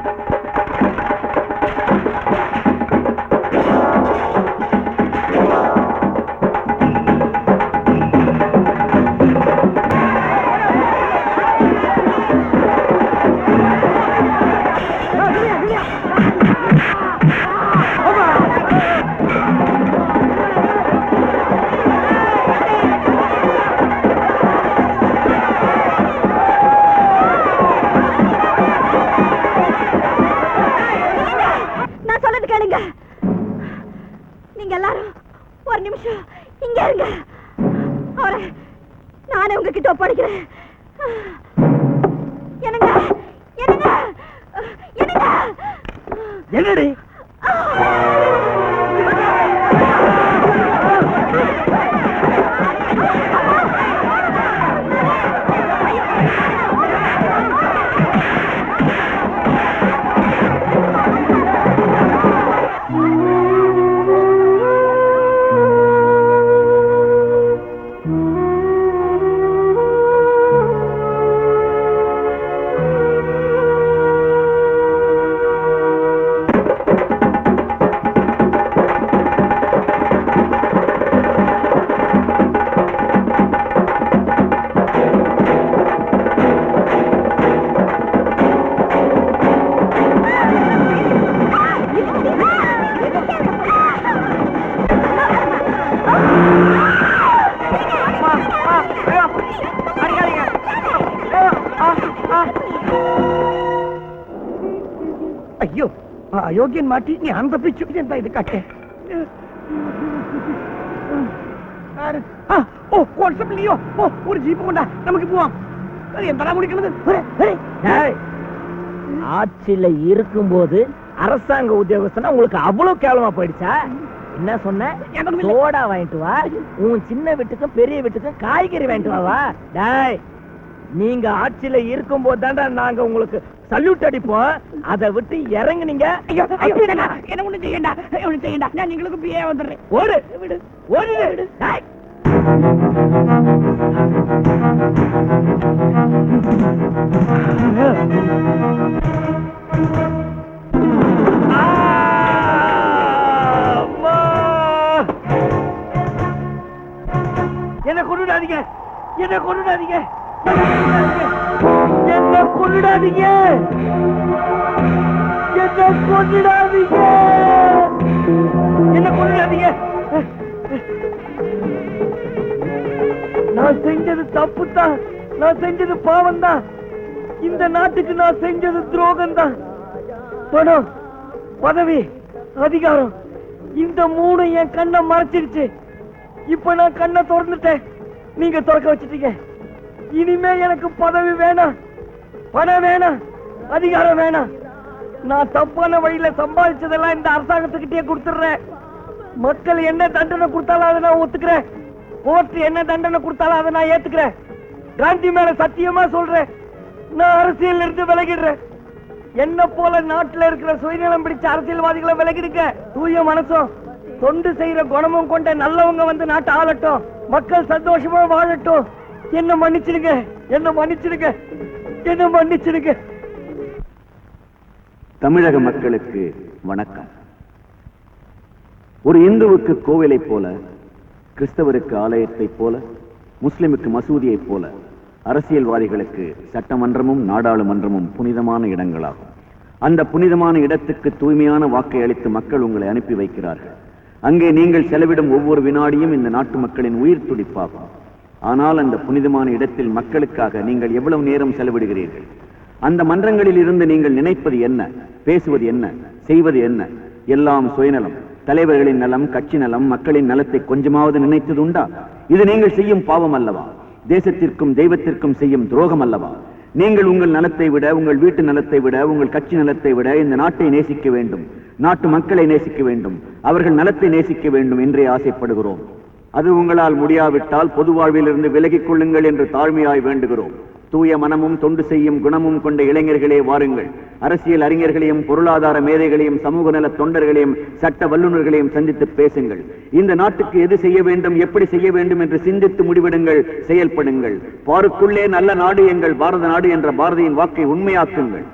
I: நீங்க எல்லாரும் ஒரு நிமிஷம் இங்க இருங்க. அவரை நானே உங்ககிட்ட ஒப்படைக்கிறேன். என்னங்க என்னங்க என்னங்க
H: என்னடி ஐயோ அயோக்கியன் மாட்டி நீ அந்த பிச்சு இது காட்டே. ஓ வாட்ஸ்அப் லியோ ஓ ஒரு ஜீப் கொண்டா நமக்கு போவோம். எந்தடா முடிக்கிறது?
B: ஆட்சியில இருக்கும்போது அரசாங்க உத்தியோகஸ்தனா உங்களுக்கு அவ்வளவு கேவலமா போயிடுச்சா? என்ன சொன்ன? சோடா வாங்கிட்டு வா, உன் சின்ன வீட்டுக்கும் பெரிய வீட்டுக்கும் காய்கறி வாங்கிட்டு வா. டேய், நீங்க ஆட்சியில இருக்கும் போது தாண்டா நாங்க உங்களுக்கு சல்யூட் அடிப்போம். அதை விட்டு இறங்குனீங்க.
E: என்ன ஒண்ணு செய்யண்டா, ஒண்ணு செய்யண்டா, நான் உங்களுக்கு பிஏ வந்துடுறேன்.
B: ஓடு விடு, ஓடு விடு. டேய்,
H: என்ன கொண்டுடாதீங்க, என்ன கொண்டுடாதீங்க, என்ன கொண்டுடாதீங்க, என்ன கொண்டுடாதீங்க, என்ன கொண்டுடாதீங்க. நான் செஞ்சது தப்பு தான், நான் செஞ்சது பாவம் தான், இந்த நாட்டுக்கு நான் செஞ்சது துரோகம் தான். பணம், பதவி, அதிகாரம், இந்த மூணு என் கண்ணை மறைச்சிருச்சு. இப்ப நான் கண்ணை திறந்துட்டேன், நீங்க திறக்க வச்சிட்டீங்க. இனிமே எனக்கு பதவி வேணாம், பணம் வேணாம், அதிகாரம் வேணாம். நான் தப்பான வழியில சம்பாதிச்சதெல்லாம் இந்த அரசாங்கத்துக்கிட்டே கொடுத்துடுறேன். மக்கள் என்ன தண்டனை கொடுத்தாலும் அதை நான் ஒத்துக்கிறேன். கோர்ட் என்ன தண்டனை கொடுத்தாலும் அதை நான் ஏத்துக்கிறேன். காந்தி மேல சத்தியமா சொல்றேன், நான் அரசியல் இருந்து விலகிடுறேன். என்ன போல நாட்டுல இருக்கிற சுயநலம் பிடிச்ச அரசியல்வாதிகளை விலகிடுங்க. தூய மனசும் தொண்டு செய்யற குணமும் கொண்ட நல்லவங்க வந்து நாட்டை ஆளட்டும், மக்கள் சந்தோஷமா வாழட்டும். என்ன மன்னிச்சிடுங்க, என்ன மன்னிச்சிடுங்க, என்ன மன்னிச்சிடுங்க.
N: தமிழக மக்களுக்கு வணக்கம். ஒரு இந்துவுக்கு கோவிலை போல, கிறிஸ்தவருக்கு ஆலயத்தை போல, முஸ்லிமுக்கு மசூதியை போல அரசியல்வாதிகளுக்கு சட்டமன்றமும் நாடாளுமன்றமும் புனிதமான இடங்களாகும். அந்த புனிதமான இடத்துக்கு தூய்மையான வாக்கை அளித்து மக்கள் உங்களை அனுப்பி வைக்கிறார்கள். அங்கே நீங்கள் செலவிடும் ஒவ்வொரு வினாடியும் இந்த நாட்டு மக்களின் உயிர் துடிப்பாகும். ஆனால் அந்த புனிதமான இடத்தில் மக்களுக்காக நீங்கள் எவ்வளவு நேரம் செலவிடுகிறீர்கள்? அந்த மன்றங்களில் இருந்து நீங்கள் நினைப்பது என்ன, பேசுவது என்ன, செய்வது என்ன? எல்லாம் சுயநலம், தலைவர்களின் நலம், கட்சி நலம், மக்களின் நலத்தை கொஞ்சமாவது நினைத்தது உண்டா? இது நீங்கள் செய்யும் பாவம் அல்லவா? தேசத்திற்கும் தெய்வத்திற்கும் செய்யும் துரோகம் அல்லவா? நீங்கள் உங்கள் நலத்தை விட, உங்கள் வீட்டு நலத்தை விட, உங்கள் கட்சி நலத்தை விட இந்த நாட்டை நேசிக்க வேண்டும், நாட்டு மக்களை நேசிக்க வேண்டும், அவர்கள் நலத்தை நேசிக்க வேண்டும் என்றே ஆசைப்படுகிறோம். அது உங்களால் முடியாவிட்டால் பொது வாழ்விலிருந்து விலகிக் கொள்ளுங்கள் என்று தாழ்மையாய் வேண்டுகிறோம். தூய மனமும் தொண்டு செய்யும் குணமும் கொண்ட இளைஞர்களே வாருங்கள். அரசியல் அறிஞர்களையும் பொருளாதார மேதைகளையும் சமூக நல தொண்டர்களையும் சட்ட வல்லுநர்களையும் சந்தித்து பேசுங்கள். இந்த நாட்டுக்கு எது செய்ய வேண்டும், எப்படி செய்ய வேண்டும் என்று சிந்தித்து முடிவெடுங்கள், செயல்படுங்கள். பாருக்குள்ளே நல்ல நாடு எங்கள் பாரத நாடு என்ற பாரதியின் வாக்கை உண்மையாக்குங்கள்.